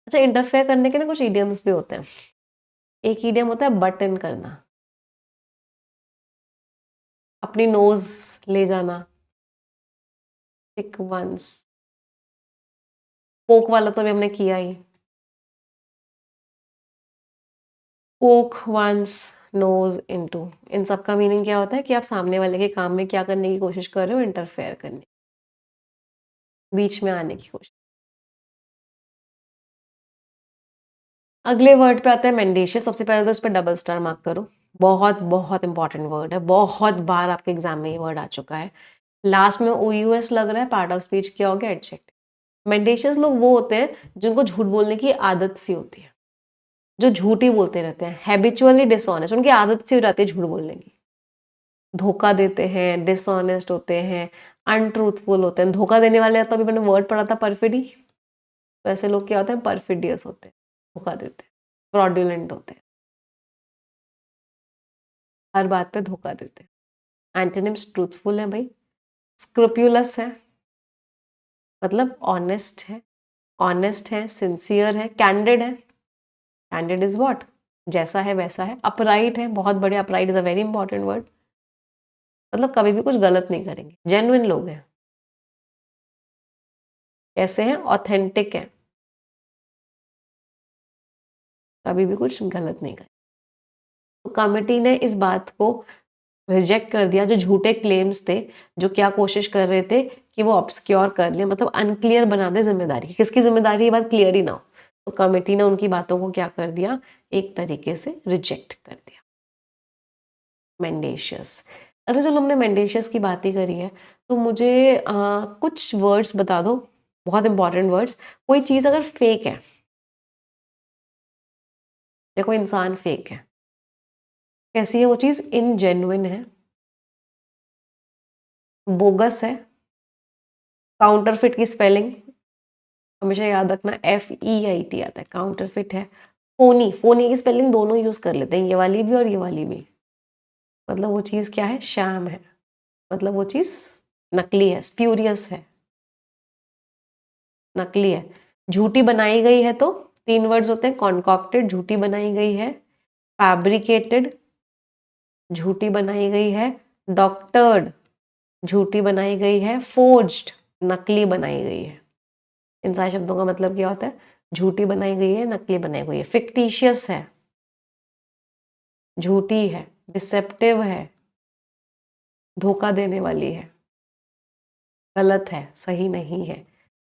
अच्छा, इंटरफेयर करने के ना कुछ इडियम्स भी होते हैं। एक इडियम होता है बट इन करना, अपनी नोज ले जाना, टिक वंस। पोक वाला तो अभी हमने किया ही। पोक वंस नोज इनटू, इन सब का मीनिंग क्या होता है? कि आप सामने वाले के काम में क्या करने की कोशिश कर रहे हो? इंटरफेयर करने, बीच में आने की कोशिश। अगले वर्ड पे आता है मेंडेशियस। सबसे पहले तो इस पर डबल स्टार मार्क करो, बहुत बहुत इंपॉर्टेंट वर्ड है, बहुत बार आपके एग्जाम में ये वर्ड आ चुका है। लास्ट में OUS लग रहा है, पार्ट ऑफ स्पीच क्या हो गया? एडजेक्टिव। मेंडेशियस लोग वो होते हैं जिनको झूठ बोलने की आदत सी होती है, जो झूठ ही बोलते रहते हैं, हैबिचुअली डिसऑनेस्ट, उनकी आदत सी हो जाती है झूठ बोलने की, धोखा देते हैं, डिसऑनेस्ट होते हैं, अनट्रूथफुल होते हैं, धोखा देने वाले। तो अभी मैंने वर्ड पढ़ा था परफिडी, तो ऐसे लोग क्या होते हैं, परफिडियस होते हैं, धोखा देते हैं, फ्रॉडुलेंट होते हैं, हर बात पे धोखा देते हैं। एंटोनिम्स ट्रूथफुल है भाई, स्क्रूप्यूलस है मतलब ऑनेस्ट है, ऑनेस्ट है, सिंसियर है, कैंडिड है। कैंडिड इज व्हाट, जैसा है वैसा है। अपराइट है, बहुत बढ़िया, upright is a very important word, मतलब कभी भी कुछ गलत नहीं करेंगे। जेन्युइन लोग हैं। कैसे हैं, ऑथेंटिक है, कभी भी कुछ गलत नहीं करेंगे। तो कमिटी ने इस बात को रिजेक्ट कर दिया, जो झूठे क्लेम्स थे, जो क्या कोशिश कर रहे थे कि वो ऑब्सक्योर कर ले, मतलब अनक्लियर बना दे जिम्मेदारी, किसकी जिम्मेदारी, ये बात क्लियर ही ना हो। तो कमेटी ने उनकी बातों को क्या कर दिया, एक तरीके से रिजेक्ट कर दिया। मेंडेशियस। अरे चलो हमने मेंडेशियस की बात ही करी है, तो मुझे कुछ वर्ड्स बता दो, बहुत इंपॉर्टेंट वर्ड्स। कोई चीज़ अगर फेक है, देखो इंसान फेक है, कैसी है वो चीज़, इनजेन्युइन है, बोगस है। काउंटरफिट की स्पेलिंग हमेशा याद रखना, FEIT आता है, काउंटरफिट है। फोनी, फोनी की स्पेलिंग दोनों यूज कर लेते हैं, ये वाली भी और ये वाली भी। मतलब वो चीज़ क्या है, शैम है, मतलब वो चीज़ नकली है, स्प्यूरियस है, नकली है। झूठी बनाई गई है, तो 3 वर्ड्स होते हैं, कॉन्कॉक्टेड, झूठी बनाई गई है, फैब्रिकेटेड, झूठी बनाई गई है, डॉक्टर्ड, झूठी बनाई गई है, फोर्ज्ड, नकली बनाई गई है। इन सारे शब्दों का मतलब क्या होता है, झूठी बनाई गई है, नकली बनाई गई है। फिक्टिशियस है, झूठी है, डिसेप्टिव है, धोखा देने वाली है, गलत है, सही नहीं है,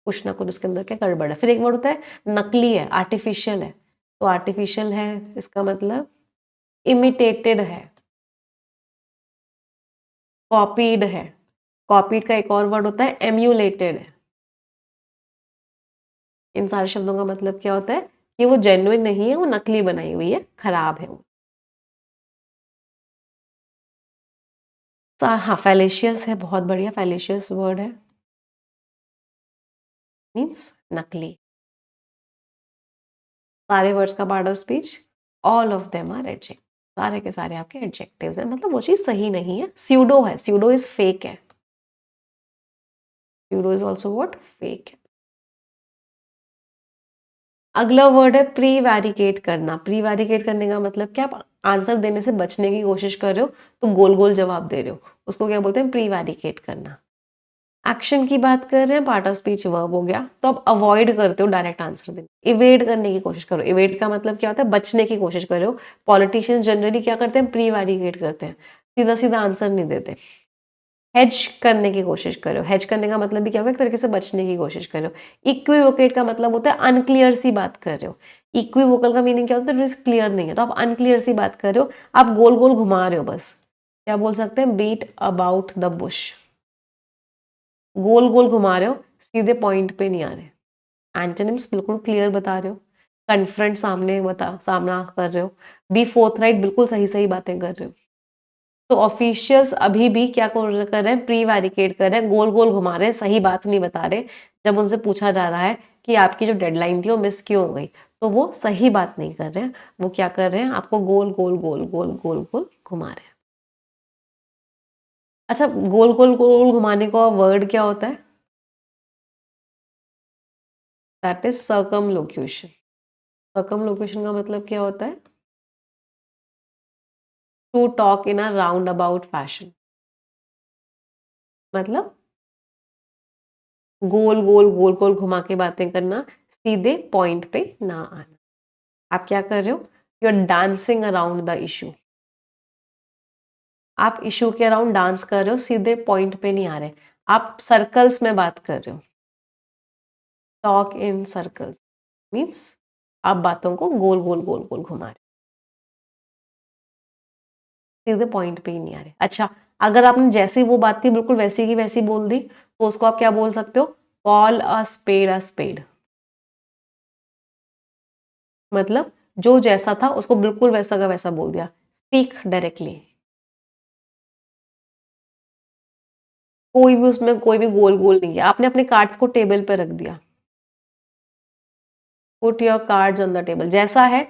कुछ ना कुछ उसके अंदर क्या गड़बड़ है। फिर एक वर्ड होता है नकली है, आर्टिफिशियल है। तो आर्टिफिशियल है, इसका मतलब इमिटेटेड है, कॉपीड है। कॉपीड का एक और वर्ड होता है एम्यूलेटेड है। इन सारे शब्दों का मतलब क्या होता है कि वो जेन्युइन नहीं है, वो नकली बनाई हुई है, खराब है वो। हाँ, फैलेशियस है, बहुत बढ़िया, फैलेशियस वर्ड है, मीन्स नकली। सारे वर्ड्स का part of speech, all of them are adjective, सारे के सारे आपके एडजेक्टिव्स हैं, मतलब वो चीज सही नहीं है। स्यूडो है, स्यूडो इज फेक है, pseudo is also what, fake है। अगला वर्ड है प्रीवैरिकेट करना। प्रीवैरिकेट करने का मतलब क्या, आप आंसर देने से बचने की कोशिश कर रहे हो, तो गोल गोल जवाब दे रहे हो, उसको क्या बोलते हैं, प्रीवैरिकेट करना। एक्शन की बात कर रहे हैं, पार्ट ऑफ स्पीच वर्ब हो गया, तो आप अवॉइड करते हो डायरेक्ट आंसर देने, इवेड करने की कोशिश करो। इवेड का मतलब क्या होता है, बचने की कोशिश कर रहे हो। पॉलिटिशियंस जनरली क्या करते हैं, प्रीवैरिकेट करते हैं, सीधा सीधा आंसर नहीं देते। हेज करने की कोशिश करो, हेज करने का मतलब भी क्या होगा, एक तरीके से बचने की कोशिश करो। इक्विवोकेट का मतलब होता है अनक्लियर सी बात कर रहे हो। इक्विवोकल का मीनिंग क्या होता है, क्लियर नहीं है, तो आप अनक्लियर सी बात कर रहे हो, आप गोल गोल घुमा रहे हो बस। क्या बोल सकते हैं, बीट अबाउट द बुश, गोल गोल घुमा रहे हो, सीधे पॉइंट पे नहीं आ रहे। एंटोनिम्स बिल्कुल क्लियर बता रहे हो, कन्फ्रंट, सामना कर रहे हो, बी फोर्थराइट, बिल्कुल सही सही बातें कर रहे हो। तो ऑफिशियल्स अभी भी क्या कर रहे हैं, प्रीवैरिकेट कर रहे हैं, गोल गोल घुमा रहे हैं, सही बात नहीं बता रहे। जब उनसे पूछा जा रहा है कि आपकी जो डेडलाइन थी वो मिस क्यों हो गई, तो वो सही बात नहीं कर रहे हैं, वो क्या कर रहे हैं, आपको गोल गोल गोल गोल गोल गोल घुमा रहे हैं। अच्छा, गोल गोल गोल घुमाने का वर्ड क्या होता है, दैट इज सर्कमलोक्यूशन। सर्कमलोक्यूशन का मतलब क्या होता है, to talk in a round about fashion, मतलब गोल गोल गोल गोल घुमा के बातें करना, सीधे पॉइंट पे ना आना। आप क्या कर रहे हो, you are dancing around the issue, आप इशू के अराउंड डांस कर रहे हो, सीधे पॉइंट पे नहीं आ रहे, आप सर्कल्स में बात कर रहे हो। टॉक इन सर्कल्स मीन्स आप बातों को गोल गोल गोल गोल घुमा रहे हो, सीधे पॉइंट पे ही नहीं आ रहे। अच्छा, अगर आपने जैसी वो बात थी बिल्कुल वैसी की वैसी बोल दी, तो उसको आप क्या बोल सकते हो, कॉल अ स्पेड, मतलब जो जैसा था उसको बिल्कुल वैसा का वैसा बोल दिया। Speak directly. कोई भी उसमें कोई भी गोल गोल नहीं है, आपने अपने कार्ड्स को टेबल पे रख दिया। Put your cards on the table, जैसा है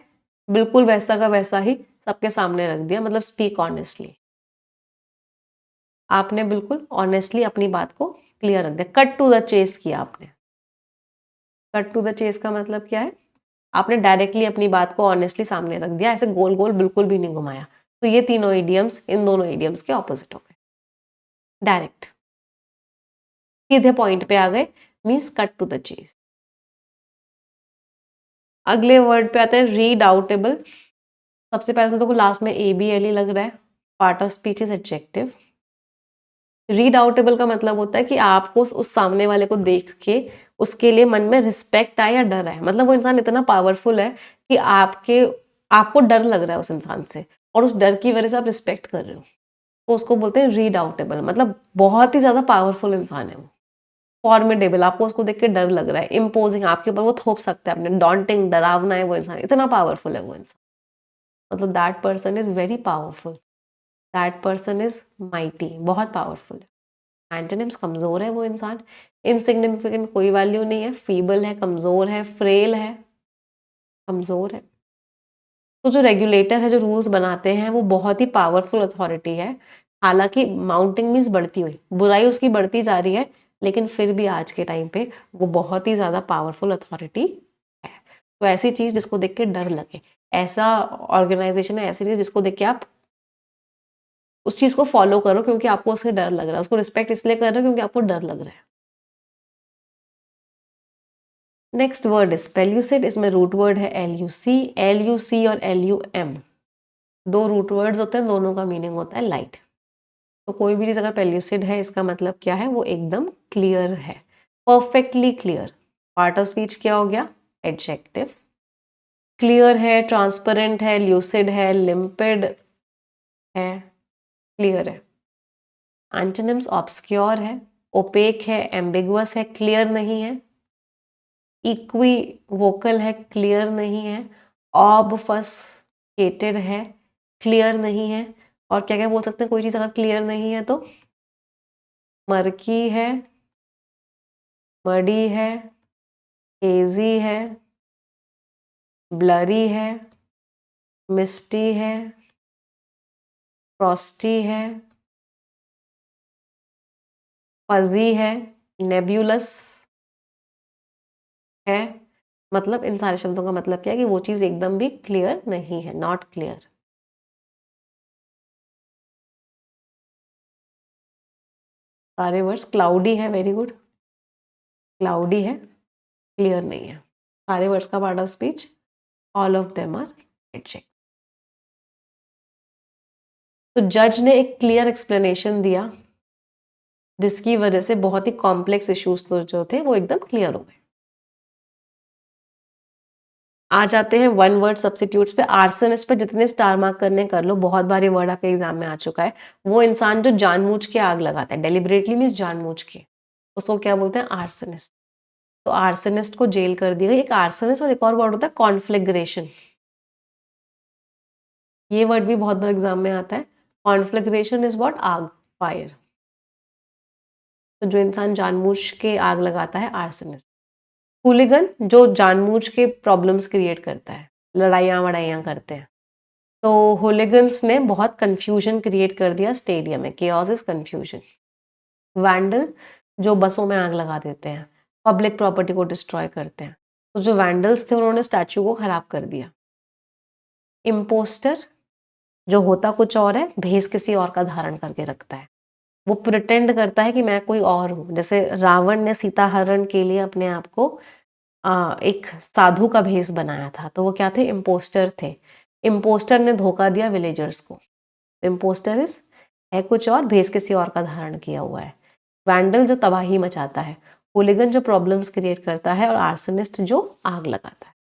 बिल्कुल वैसा का वैसा ही सबके सामने रख दिया, मतलब स्पीक ऑनेस्टली। आपने बिल्कुल ऑनेस्टली अपनी बात को क्लियर रख दिया, कट टू द चेस किया आपने। कट टू द चेस का मतलब क्या है? आपने डायरेक्टली अपनी बात को ऑनेस्टली सामने रख दिया, ऐसे गोल गोल बिल्कुल भी नहीं घुमाया। तो ये तीनों इडियम्स इन दोनों इडियम्स के ऑपोजिट हो गए। डायरेक्ट, सीधे पॉइंट पे आ गए, means cut to the chase. अगले वर्ड पे आते हैं रीडाउटेबल। सबसे पहले तो देखो लास्ट में ABLE लग रहा है, part of speech is adjective. Redoubtable का मतलब होता है कि आपको उस सामने वाले को देख के उसके लिए मन में रिस्पेक्ट आए या डर आए, मतलब वो इंसान इतना पावरफुल है कि आपको डर लग रहा है उस इंसान से, और उस डर की वजह से आप रिस्पेक्ट कर रहे हो, तो उसको बोलते हैं रीडाउटेबल। मतलब बहुत ही ज्यादा पावरफुल इंसान है वो, फॉर्मिडेबल, आपको उसको देख के डर लग रहा है, इम्पोजिंग, आपके ऊपर वो थोप सकता है अपने, डॉन्टिंग, डरावना है वो इंसान, इतना पावरफुल है वो इंसान, मतलब that person is very powerful, that person is mighty, बहुत पावरफुल है। एंटोनिम्स, कमजोर है वो इंसान, इनसिग्निफिकेंट, कोई वैल्यू नहीं है, फीबल है, कमजोर है, फ्रेल है, कमजोर है। तो जो रेगुलेटर है, जो रूल्स बनाते हैं, वो बहुत ही पावरफुल अथॉरिटी है। हालांकि माउंटिंग मीन्स बढ़ती हुई, बुराई उसकी बढ़ती जा रही है, लेकिन फिर भी आज के टाइम पे वो बहुत ही ज्यादा पावरफुल अथॉरिटी है। तो ऐसी चीज जिसको देख के डर लगे, ऐसा ऑर्गेनाइजेशन है, ऐसी चीज जिसको देख के आप उस चीज को फॉलो करो क्योंकि आपको उससे डर लग रहा है, उसको रिस्पेक्ट इसलिए कर रहे हो क्योंकि आपको डर लग रहा है। Next word is pellucid. इसमें रूट वर्ड है LUC और LUM, दो रूट वर्ड्स होते हैं, दोनों का मीनिंग होता है लाइट। तो कोई भी चीज अगर पेल्यूसिड है, इसका मतलब क्या है? वो एकदम क्लियर है, perfectly clear. Part of speech क्या हो गया? एडजेक्टिव। क्लियर है, ट्रांसपेरेंट है, ल्यूसिड है, लिम्पिड है, क्लियर है। एंटोनिम्स ऑब्सक्योर है, ओपेक है, एम्बिगुअस है, क्लियर नहीं है, इक्वी वोकल है, क्लियर नहीं है, ऑबफस्केटेड है, क्लियर नहीं है। और क्या क्या बोल सकते हैं कोई चीज अगर क्लियर नहीं है तो? मर्की है, मडी है, हेजी है, ब्लरी है, मिस्टी है, फ्रॉस्टी है, फजी है, नेब्यूलस है। मतलब इन सारे शब्दों का मतलब क्या है कि वो चीज एकदम भी क्लियर नहीं है, नॉट क्लियर। सारे वर्ड्स, क्लाउडी है, वेरी गुड, क्लाउडी है, क्लियर नहीं है। सारे वर्ड्स का part of speech, all of them are adjective. तो जज ने एक क्लियर एक्सप्लेनेशन दिया जिसकी वजह से बहुत ही कॉम्प्लेक्स इश्यूज तो जो थे वो एकदम क्लियर हो गए। आ जाते हैं वन वर्ड सब्स्टिट्यूट्स पे। आर्सनिस्ट पे जितने स्टार मार्क करने कर लो, बहुत बारी वर्ड आपके एग्जाम में आ चुका है। वो इंसान जो जानबूझ के आग लगाता है, डेलिबरेटली मीन्स जानबूझ के, उसको क्या बोलते हैं? आर्सनिस्ट। तो आर्सनिस्ट को जेल कर दिया गया। एक आर्सनिस्ट और एक और वर्ड होता है कॉन्फ्लेग्रेशन, ये वर्ड भी बहुत बार एग्जाम में आता है। कॉन्फ्लेग्रेशन इज व्हाट? आग, फायर। तो जो इंसान जानबूझ के आग लगाता है, आर्सनिस्ट। हुलिगन, जो जानबूझ के प्रॉब्लम्स क्रिएट करता है, लड़ाइयाँ वड़ाइयाँ करते हैं। तो हुलिगन्स ने बहुत कंफ्यूजन क्रिएट कर दिया स्टेडियम में, केओस इज कंफ्यूजन। वैंडल, जो बसों में आग लगा देते हैं, पब्लिक प्रॉपर्टी को डिस्ट्रॉय करते हैं। तो जो वैंडल्स थे उन्होंने स्टैचू को खराब कर दिया। इम्पोस्टर, जो होता कुछ और है, भेष किसी और का धारण करके रखता है, वो प्रिटेंड करता है कि मैं कोई और हूँ। जैसे रावण ने सीता हरण के लिए अपने आप को एक साधु का भेष बनाया था, तो वो क्या थे? इम्पोस्टर थे। इम्पोस्टर ने धोखा दिया विलेजर्स को। इम्पोस्टर इज है कुछ और, भेष किसी और का धारण किया हुआ है। वैंडल जो तबाही मचाता है, हुलिगन जो प्रॉब्लम्स क्रिएट करता है, और आर्सनिस्ट जो आग लगाता है।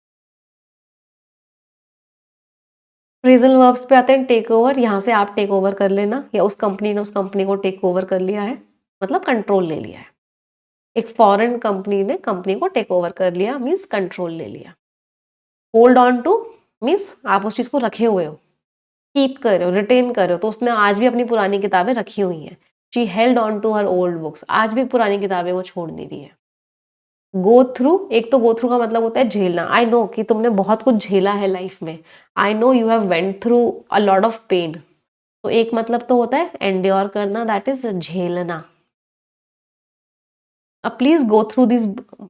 फ्रेजल वर्ब्स पे आते हैं। टेक ओवर, यहाँ से आप टेक ओवर कर लेना, या उस कंपनी ने उस कंपनी को टेक ओवर कर लिया है, मतलब कंट्रोल ले लिया है। एक फॉरेन कंपनी ने कंपनी को टेक ओवर कर लिया, मीन्स कंट्रोल ले लिया। होल्ड ऑन टू मीन्स आप उस चीज को रखे हुए हो, कीप कर रहे हो, रिटेन कर रहे हो। तो उसने आज भी अपनी पुरानी किताबें रखी हुई हैं, she held on to her old books, आज भी पुरानी किताबें वो छोड़ नहीं रही है। गो थ्रू, एक तो गो थ्रू का मतलब होता है झेलना, आई नो कि तुमने बहुत कुछ झेला है लाइफ में, I know you have went through a lot of pain. तो एक मतलब तो होता है एंड्योर करना, दैट इज झेलना। अब please go through this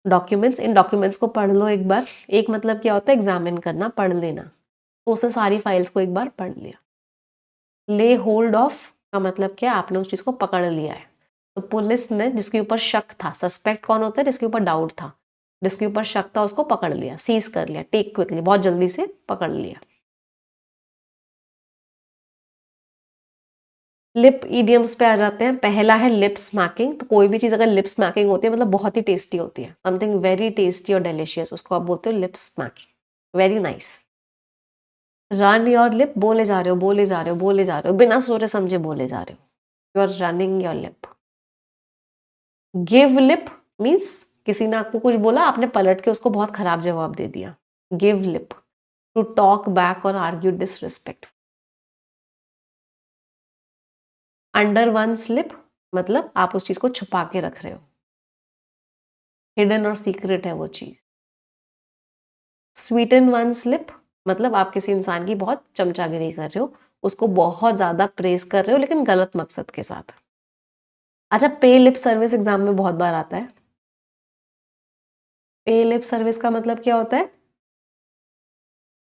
documents, in documents को पढ़ लो एक बार। एक मतलब क्या होता है एग्जामिन करना, पढ़ लेना, तो उसने सारी फाइल्स को एक बार पढ़ लिया। ले होल्ड ऑफ का मतलब क्या, आपने उस चीज को पकड़ लिया है। तो पुलिस ने जिसके ऊपर शक था, सस्पेक्ट कौन होता है, जिसके ऊपर डाउट था, जिसके ऊपर शक था, उसको पकड़ लिया, सीज कर लिया, टेक क्विकली, बहुत जल्दी से पकड़ लिया। लिप इडियम्स पे आ जाते हैं। पहला है लिप स्मैकिंग, तो कोई भी चीज अगर लिप स्मैकिंग होती है मतलब बहुत ही टेस्टी होती है, समथिंग वेरी टेस्टी और डिलिशियस, उसको आप बोलते हो lip smacking, very nice. Run your lip, बोले जा रहे हो, बोले जा रहे हो, बोले जा रहे हो, बिना सोचे समझे बोले जा रहे हो, you are running your lip. Give lip means किसी ने आपको कुछ बोला, आपने पलट के उसको बहुत खराब जवाब दे दिया, give lip. To talk back और argue disrespect. Under one slip मतलब आप उस चीज को छुपा के रख रहे हो, हिडन और सीक्रेट है वो चीज। स्वीटन वन स्लिप मतलब आप किसी इंसान की बहुत चमचागिरी कर रहे हो, उसको बहुत ज्यादा प्रेस कर रहे हो लेकिन गलत मकसद के साथ। अच्छा, पे लिप सर्विस एग्जाम में बहुत बार आता है। पे लिप सर्विस का मतलब क्या होता है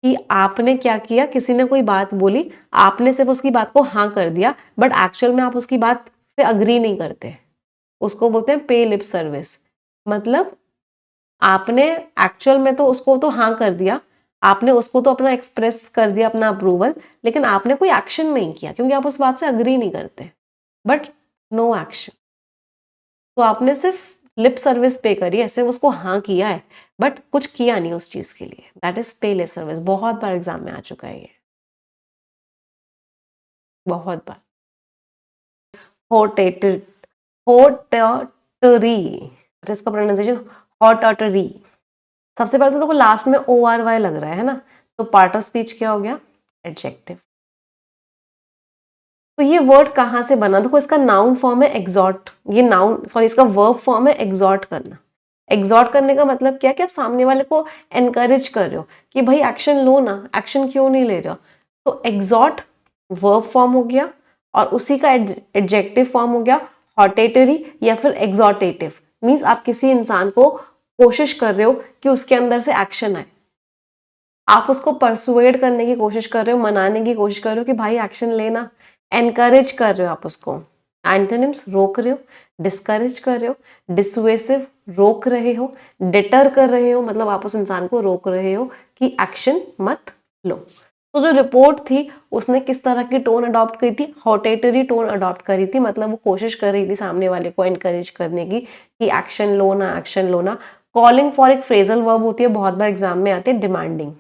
कि आपने क्या किया, किसी ने कोई बात बोली, आपने सिर्फ उसकी बात को हाँ कर दिया, बट एक्चुअल में आप उसकी बात से अग्री नहीं करते, उसको बोलते हैं पे लिप सर्विस। मतलब आपने एक्चुअल में तो उसको तो हाँ कर दिया, आपने उसको तो अपना एक्सप्रेस कर दिया अपना अप्रूवल, लेकिन आपने कोई एक्शन नहीं किया क्योंकि आप उस बात से अग्री नहीं करते, बट नो एक्शन। तो आपने सिर्फ लिप सर्विस पे करी, ऐसे उसको हाँ किया है बट कुछ किया नहीं उस चीज के लिए, दैट इज पे लिप सर्विस। बहुत बार एग्जाम में आ चुका है ये, बहुत बार। होटेटर, होटरी, इसका प्रोनाउंसिएशन हॉटरी। सबसे पहले तो देखो लास्ट में ओ आर वाई लग रहा है ना, तो पार्ट ऑफ स्पीच क्या हो गया, एडजेक्टिव। तो ये वर्ड कहाँ से बना, देखो इसका नाउन फॉर्म है एग्जॉर्ट, ये नाउन सॉरी इसका वर्ब फॉर्म है एग्जॉर्ट करना। एग्जॉर्ट करने का मतलब क्या कि आप सामने वाले को एनकरेज कर रहे हो कि भाई एक्शन लो ना, एक्शन क्यों नहीं ले रहे हो। तो एग्जॉर्ट वर्ब फॉर्म हो गया और उसी का एडजेक्टिव फॉर्म हो गया हॉटेटरी या फिर एग्जॉर्टेटिव। मीन्स आप किसी इंसान को कोशिश कर रहे हो कि उसके अंदर से एक्शन आए, आप उसको परसुएड करने की कोशिश कर रहे हो, मनाने की कोशिश कर रहे हो कि भाई एक्शन लेना, एनकरेज कर रहे हो आप उसको। एंटोनिम्स, रोक रहे हो, डिस्करेज कर रहे हो, डिसुएसिव रोक रहे हो, डिटर कर रहे हो मतलब आप उस इंसान को रोक रहे हो कि एक्शन मत लो। तो जो रिपोर्ट थी उसने किस तरह की टोन अडॉप्ट करी थी, हॉटेटरी टोन अडॉप्ट करी थी, मतलब वो कोशिश कर रही थी सामने वाले को एनकरेज करने की कि एक्शन लो ना, एक्शन लो ना। कॉलिंग फॉर एक फ्रेजल वर्ब होती है, बहुत बार एग्जाम में आती है, डिमांडिंग।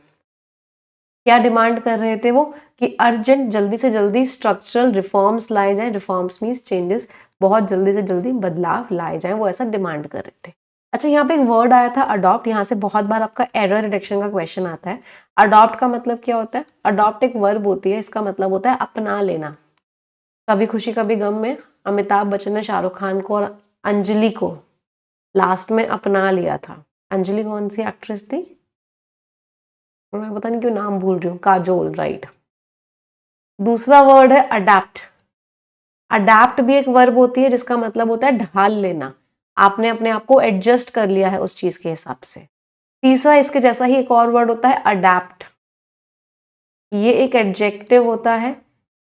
क्या डिमांड कर रहे थे वो कि अर्जेंट, जल्दी से जल्दी स्ट्रक्चरल रिफॉर्म्स लाए जाएं, रिफॉर्म्स मीन्स चेंजेस, बहुत जल्दी से जल्दी बदलाव लाए जाएं, वो ऐसा डिमांड कर रहे थे। अच्छा, यहाँ पे एक वर्ड आया था अडॉप्ट, यहाँ से बहुत बार आपका एरर रिडक्शन का क्वेश्चन आता है। अडॉप्ट का मतलब क्या होता है, अडॉप्ट एक वर्ब होती है, इसका मतलब होता है अपना लेना। कभी खुशी कभी गम में अमिताभ बच्चन ने शाहरुख खान को और अंजलि को लास्ट में अपना लिया था। अंजलि कौन सी एक्ट्रेस थी, मैं पता नहीं क्यों नाम भूल रही हूँ, काजोल, राइट। दूसरा वर्ड है अडैप्ट। अडैप्ट भी एक वर्ब होती है जिसका मतलब होता है ढाल लेना, आपने अपने आप को एडजस्ट कर लिया है उस चीज के हिसाब से। तीसरा इसके जैसा ही एक और वर्ड होता है अडैप्ट, ये एक एडजेक्टिव होता है,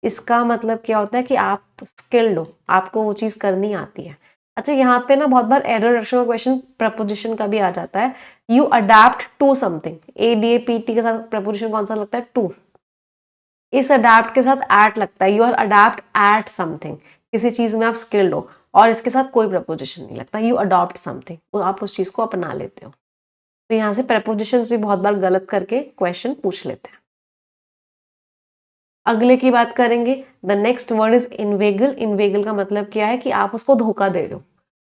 इसका मतलब क्या होता है कि आप स्किल्ड हो, आपको वो चीज करनी आती है। अच्छा, यहाँ पे ना बहुत बार एरर रिडक्शन क्वेश्चन प्रपोजिशन का भी आ जाता है, you adapt to something, ADAPT के साथ प्रपोजिशन कौन सा लगता है, टू। इस अडैप्ट के साथ एट लगता है, you are adapt at something, किसी चीज में आप स्किल्ड हो, और इसके साथ कोई प्रपोजिशन नहीं लगता, यू अडॉप्ट समथिंग, तो आप उस चीज को अपना लेते हो। तो यहाँ से प्रपोजिशंस भी बहुत बार गलत करके क्वेश्चन पूछ लेते हैं। अगले की बात करेंगे, द नेक्स्ट वर्ड इज इन्वेगल। इन्वेगल का मतलब क्या है कि आप उसको धोखा दे रहे हो,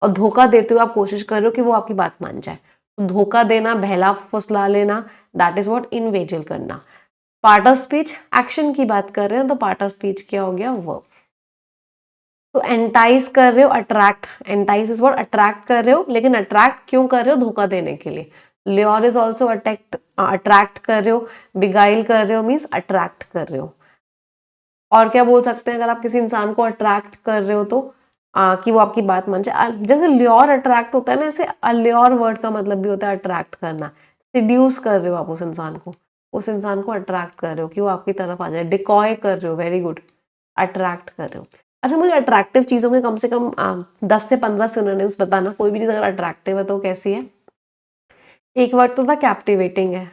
और धोखा देते हुए आप कोशिश कर रहे हो कि वो आपकी बात मान जाए। तो धोखा देना, बहला फुसला लेना, दैट इज व्हाट इन्वेगल करना। पार्ट ऑफ स्पीच, एक्शन की बात कर रहे हैं तो पार्ट ऑफ स्पीच क्या हो गया, वर्ब। तो एंटाइज कर रहे हो, अट्रैक्ट, एंटाइज इज व्हाट, अट्रैक्ट कर रहे हो, लेकिन अट्रैक्ट क्यों कर रहे हो? धोखा देने के लिए। ल्योर इज ऑल्सो अट्रैक्ट कर रहे हो, बिगाइल कर रहे हो मीन्स अट्रैक्ट कर रहे हो। और क्या बोल सकते हैं अगर आप किसी इंसान को अट्रैक्ट कर रहे हो तो कि वो आपकी बात मान जाए। जैसे ल्योर अट्रैक्ट होता है ना, ऐसे अल्योर वर्ड का मतलब भी होता है अट्रैक्ट करना। सिड्यूस कर रहे हो आप उस इंसान को अट्रैक्ट कर रहे हो कि वो आपकी तरफ आ जाए। डिकॉय कर रहे हो, वेरी गुड, अट्रैक्ट कर रहे हो। अच्छा, मुझे अट्रैक्टिव चीजों के कम से कम 10 से 15 सिनोनिम्स बताना। कोई भी चीज अगर अट्रैक्टिव है तो कैसी है? एक वर्ड तो था कैप्टिवेटिंग है,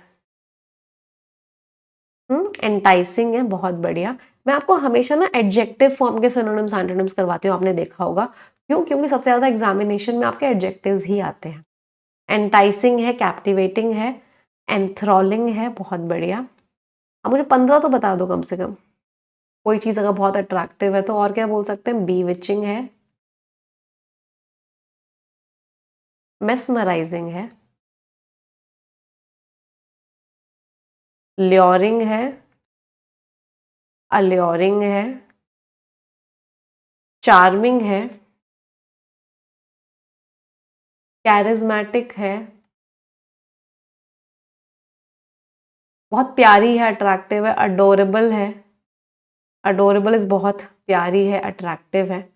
एंटाइसिंग है, बहुत बढ़िया। मैं आपको हमेशा ना एडजेक्टिव फॉर्म के सिनोनिम्स एंटोनिम्स करवाती हूँ, आपने देखा होगा। क्यों? क्योंकि सबसे ज्यादा एग्जामिनेशन में आपके एडजेक्टिव्स ही आते हैं। एंटाइसिंग है, कैप्टिवेटिंग है, एंथ्रॉलिंग है, बहुत बढ़िया। अब मुझे 15 तो बता दो कम से कम। कोई चीज अगर बहुत अट्रैक्टिव है तो और क्या बोल सकते हैं? बीविचिंग है, मेस्मराइजिंग है, ल्योरिंग है, अल्योरिंग है, चार्मिंग है, कैरिज्मेटिक है, बहुत प्यारी है, अट्रैक्टिव है, अडोरेबल है। अडोरेबल इज बहुत प्यारी है, अट्रैक्टिव है।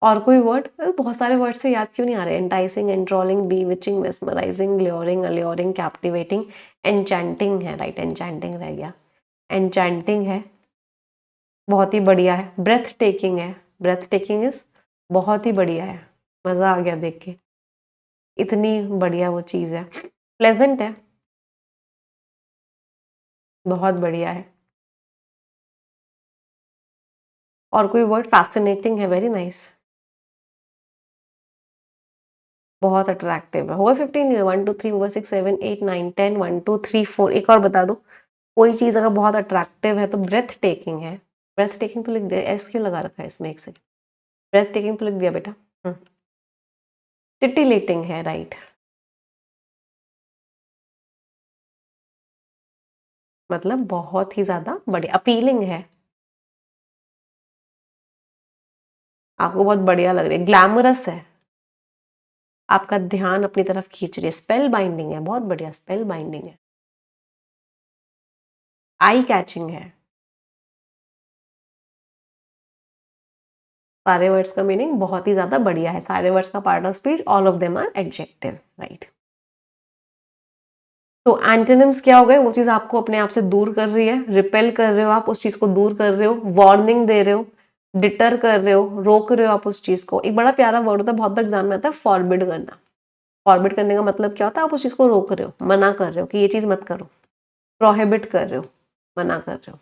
और कोई वर्ड? बहुत सारे वर्ड से याद क्यों नहीं आ रहे? Enticing, enthralling, bewitching, mesmerising, luring, alluring, captivating, enchanting है, राइट, एन्चैंटिंग रह गया। एन्चैंटिंग है, बहुत ही बढ़िया है। ब्रेथ टेकिंग है, ब्रेथ टेकिंग इज बहुत ही बढ़िया है, मजा आ गया देख के, इतनी बढ़िया वो चीज है। प्लेजेंट है, बहुत बढ़िया है। और कोई वर्ड? फैसिनेटिंग है, वेरी नाइस, बहुत अट्रैक्टिव है। होगा 15, 1 2 3 4 6 7 8 9 10, 1 2 3 4। एक और बता दो। कोई चीज अगर बहुत अट्रैक्टिव है तो ब्रेथ टेकिंग है। ब्रेथ टेकिंग तो लिख दिया, एस क्यों लगा रखा है इसमें? एक सेकंड, ब्रेथ टेकिंग तो लिख दिया बेटा। टिटिलेटिंग है, राइट, मतलब बहुत ही ज्यादा बढ़िया। अपीलिंग है, आपको बहुत बढ़िया लग रही है। ग्लैमरस है, आपका ध्यान अपनी तरफ खींच रही है। स्पेल बाइंडिंग है, बहुत बढ़िया, स्पेल बाइंडिंग है। आई कैचिंग है। सारे वर्ड्स का मीनिंग बहुत ही ज्यादा बढ़िया है। सारे वर्ड्स का part of speech, all of them are adjective, right. तो एंटोनिम्स क्या हो गए? वो चीज आपको अपने आप से दूर कर रही है, रिपेल कर रहे हो आप उस चीज को, दूर कर रहे हो, वार्निंग दे रहे हो, डिटर कर रहे हो, रोक रहे हो आप उस चीज को। एक बड़ा प्यारा वर्ड होता है, बहुत बार एग्जाम में आता है, फॉरबिड करना। फॉरबिड करने का मतलब क्या होता है? आप उस चीज को रोक रहे हो, मना कर रहे हो कि ये चीज मत करो, प्रोहिबिट कर रहे हो, मना कर रहे हो।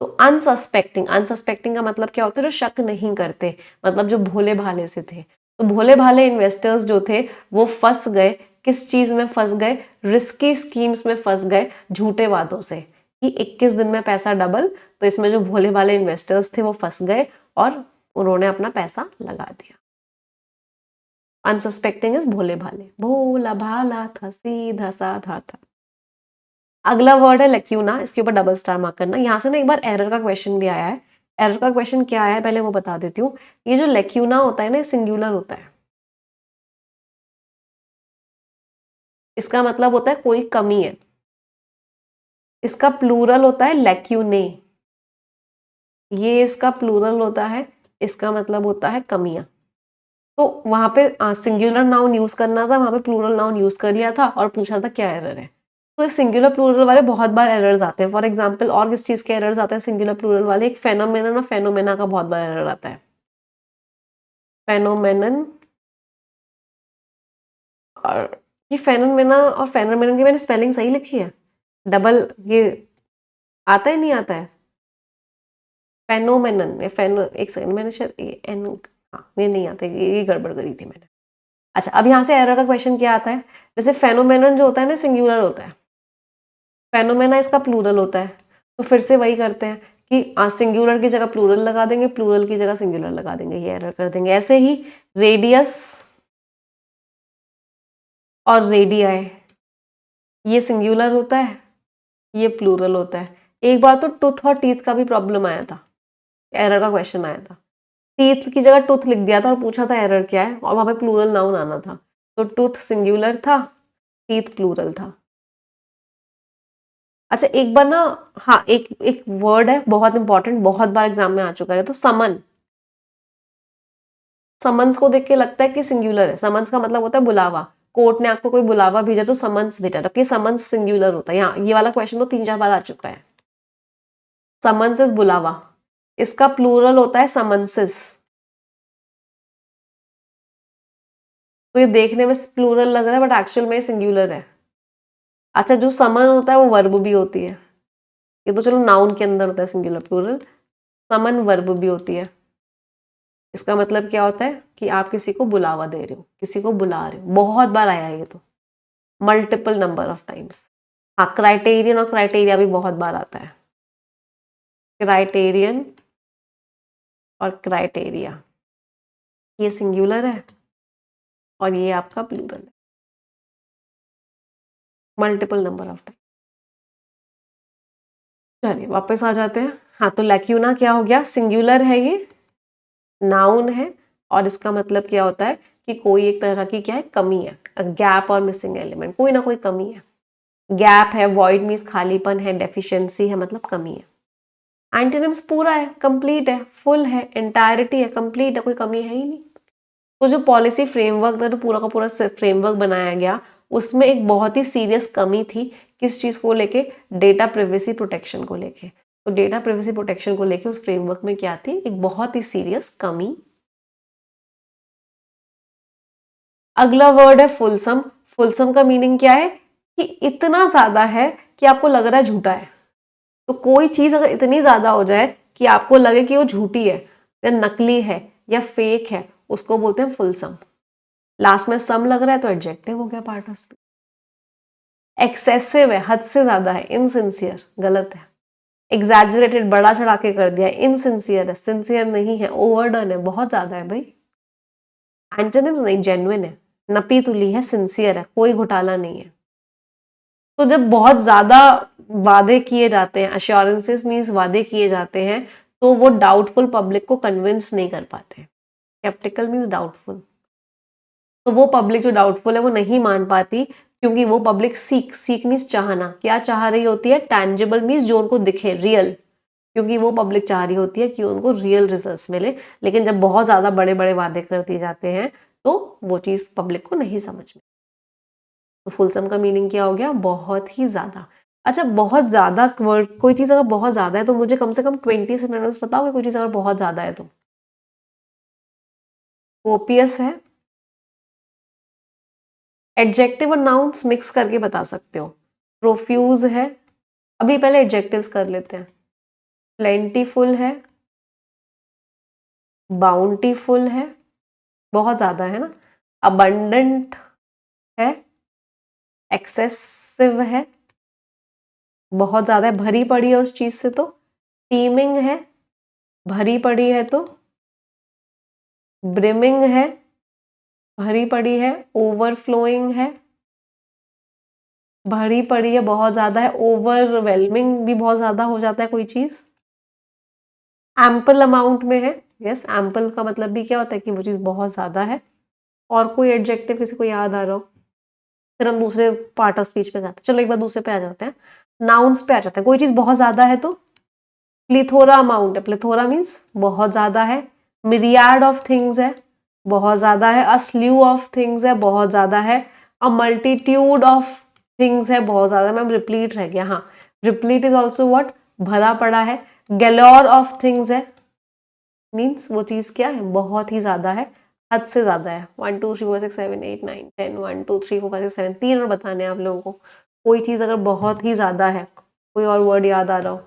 तो अनसस्पेक्टिंग, अनसस्पेक्टिंग का मतलब क्या होता है? जो शक नहीं करते, मतलब जो भोले भाले से थे। तो भोले भाले इन्वेस्टर्स जो थे वो फंस गए। किस चीज में फंस गए? रिस्की स्कीम्स में फंस गए, झूठे वादों से कि 21 दिन में पैसा डबल। तो इसमें जो भोले भाले इन्वेस्टर्स थे वो फंस गए और उन्होंने अपना पैसा लगा दिया। अनसस्पेक्टिंग इज भोले भाले, भोला भाला था, सीधा साधा था। अगला वर्ड है लेक्यूना, इसके ऊपर डबल स्टार मार्क करना। यहाँ से ना एक बार एरर का क्वेश्चन भी आया है। एरर का क्वेश्चन क्या आया है पहले वो बता देती हूँ। ये जो लेक्यूना होता है ना, सिंगुलर होता है। इसका मतलब होता है कोई कमी है। इसका प्लूरल होता है लेक्यूने, ये इसका प्लूरल होता है। इसका मतलब होता है कमियां। तो वहां पे सिंगुलर नाउन यूज करना था, वहां पे प्लूरल नाउन यूज कर लिया था और पूछा था क्या एरर है। तो इस सिंगुलर प्लूरल वाले बहुत बार एरर्स आते हैं। फॉर एग्जांपल और किस चीज के एरर्स आते हैं सिंगुलर प्लूरल वाले? एक फेनोमेनन और फेनोमेना का बहुत बार एरर आता है। फेनोमेनन और ये फेनोमेना और फेनोमेनन की मैंने स्पेलिंग सही लिखी है? डबल ये आता है, नहीं आता है? फेनोमेनन या फेनो, एक सेकंड, मैंने शायद एन, हाँ ये नहीं आता, ये गड़बड़ करी थी मैंने। अच्छा, अब यहाँ से एरर का क्वेश्चन क्या आता है? जैसे फेनोमेनन जो होता है ना, सिंगुलर होता है, फेनोमेना इसका प्लूरल होता है। तो फिर से वही करते हैं कि सिंगुलर की जगह प्लूरल लगा देंगे, प्लूरल की जगह सिंगुलर लगा देंगे, ये एरर कर देंगे। ऐसे ही रेडियस और रेडियाई, ये सिंगुलर होता है, ये प्लूरल होता है। एक बार तो टूथ और टीथ का भी प्रॉब्लम आया था, एरर का क्वेश्चन आया था। टीथ की जगह टूथ लिख दिया था और पूछा था एरर क्या है, और वहां पे प्लूरल नाउन आना था, तो टूथ सिंगुलर था, टीथ प्लूरल था। अच्छा एक बार ना, हाँ एक एक वर्ड है बहुत इंपॉर्टेंट, बहुत बार एग्जाम में आ चुका है, तो समन। समन्स को देख के लगता है कि सिंगुलर है, समन्स का मतलब होता है बुलावा। कोर्ट ने आपको कोई बुलावा भेजा तो समन्स भेजा, जबकि समन्स सिंगुलर होता है। यहाँ ये वाला क्वेश्चन तो 3-4 बार आ चुका है। समन्स इज बुलावा, इसका प्लूरल होता है समन्सेस। तो ये देखने में प्लूरल लग रहा है बट एक्चुअल में सिंगुलर है। अच्छा जो समन होता है वो वर्ब भी होती है, ये तो चलो नाउन के अंदर होता है सिंगुलर प्लूरल, समन वर्ब भी होती है। इसका मतलब क्या होता है कि आप किसी को बुलावा दे रहे हो, किसी को बुला रहे हो। बहुत बार आया है ये तो, मल्टीपल नंबर ऑफ टाइम्स। हाँ क्राइटेरियन और क्राइटेरिया भी बहुत बार आता है, क्राइटेरियन और क्राइटेरिया, ये सिंगुलर है और ये आपका प्लूरल है, मल्टीपल नंबर ऑफ टाइम। चलिए वापस आ जाते हैं। हाँ तो लैक्यूना क्या हो गया, सिंगुलर है, ये नाउन है, और इसका मतलब क्या होता है कि कोई एक तरह की क्या है, कमी है, गैप और मिसिंग एलिमेंट, कोई ना कोई कमी है। गैप है, वॉइड मीन्स खालीपन है, डेफिशिएंसी है मतलब कमी है। एंटोनिम्स पूरा है, कंप्लीट है, फुल है, एंटायरिटी है, कंप्लीट है, कोई कमी है ही नहीं। तो जो पॉलिसी फ्रेमवर्क था, तो पूरा का पूरा फ्रेमवर्क बनाया गया, उसमें एक बहुत ही सीरियस कमी थी। किस चीज को लेके, डेटा प्रिवेसी प्रोटेक्शन को लेके। तो डेटा प्रिवेसी प्रोटेक्शन को लेके उस फ्रेमवर्क में क्या थी, एक बहुत ही सीरियस कमी। अगला वर्ड है फुलसम। फुलसम का मीनिंग क्या है कि इतना ज्यादा है कि आपको लग रहा है झूठा है। तो कोई चीज अगर इतनी ज्यादा हो जाए कि आपको लगे कि वो झूठी है या नकली है या फेक है, उसको बोलते हैं फुलसम। लास्ट में सम लग रहा है तो एडजेक्टिव हो गया पार्ट ऑफ स्पीच। एक्सेसिव है, हद से ज्यादा है, इनसिंसियर गलत है। एग्जैजरेटेड, बड़ा चढ़ा के कर दिया, इनसिंसियर है, सिंसियर नहीं है, ओवरडन है, बहुत ज्यादा है भाई। एंटोनिम्स नहीं, जेन्युइन है, नपी तुली है, सिंसियर है, कोई घोटाला नहीं है। तो जब बहुत ज्यादा वादे किए जाते हैं, अश्योरेंसेस मीन्स वादे किए जाते हैं, तो वो डाउटफुल पब्लिक को कन्विंस नहीं कर पाते। स्केप्टिकल मीन्स डाउटफुल, तो वो पब्लिक जो डाउटफुल है वो नहीं मान पाती, क्योंकि वो पब्लिक सीक मीन्स चाहना, क्या चाह रही होती है, टैंजिबल मीन्स जो उनको दिखे, रियल, क्योंकि वो पब्लिक चाह रही होती है कि उनको रियल रिजल्ट्स मिले। लेकिन जब बहुत ज्यादा बड़े बड़े वादे कर दिए जाते हैं तो वो चीज पब्लिक को नहीं समझ में। तो फुलसम का मीनिंग क्या हो गया, बहुत ही ज्यादा। अच्छा बहुत ज्यादा वर्ड, कोई चीज अगर बहुत ज्यादा है तो मुझे कम से कम 20 सिनोनिम्स बताओगे, कोई चीज अगर बहुत ज्यादा है तो। कोपियस है, एडजेक्टिव और नाउन्स मिक्स करके बता सकते हो। प्रोफ्यूज है, अभी पहले एडजेक्टिव्स कर लेते हैं। प्लेंटीफुल है, बाउंटीफुल है, बहुत ज्यादा है ना। अबंडेंट है, एक्सेसिव है, बहुत ज्यादा है, भरी पड़ी है उस चीज से तो। टीमिंग है, भरी पड़ी है तो। ब्रिमिंग है, भरी पड़ी है। ओवरफ्लोइंग है, भरी पड़ी है, बहुत ज्यादा है। ओवरवेलमिंग भी बहुत ज्यादा हो जाता है कोई चीज। एम्पल अमाउंट में है, यस एम्पल का मतलब भी क्या होता है कि वो चीज बहुत ज्यादा है। और कोई एडजेक्टिव किसी को याद आ रहा हो, फिर हम दूसरे पार्ट ऑफ स्पीच पे जाते हैं। चलो एक बार दूसरे पे आ जाते हैं, नाउन्स पे आ जाते हैं। कोई चीज बहुत ज्यादा है तो प्लीथोरा अमाउंट है, प्लीथोरा मीन्स बहुत ज्यादा है। मिरियाड ऑफ थिंग्स है, बहुत ज्यादा है। अ स्ल्यू ऑफ थिंग्स है, बहुत ज्यादा है। अ मल्टीट्यूड ऑफ थिंग्स है, बहुत ज्यादा। मैम रिप्लीट रह गया, हाँ रिप्लीट इज ऑल्सो व्हाट, भरा पड़ा है। गैलोर ऑफ थिंग्स है, मीन्स वो चीज क्या है, बहुत ही ज्यादा है, हद से ज्यादा है। 1 2 3 4 6 7 8 9 10 1 2 3 4 5 6 7, 3 और बताने हैं आप लोगों को। कोई चीज अगर बहुत ही ज्यादा है, कोई और वर्ड याद आ रहा हो।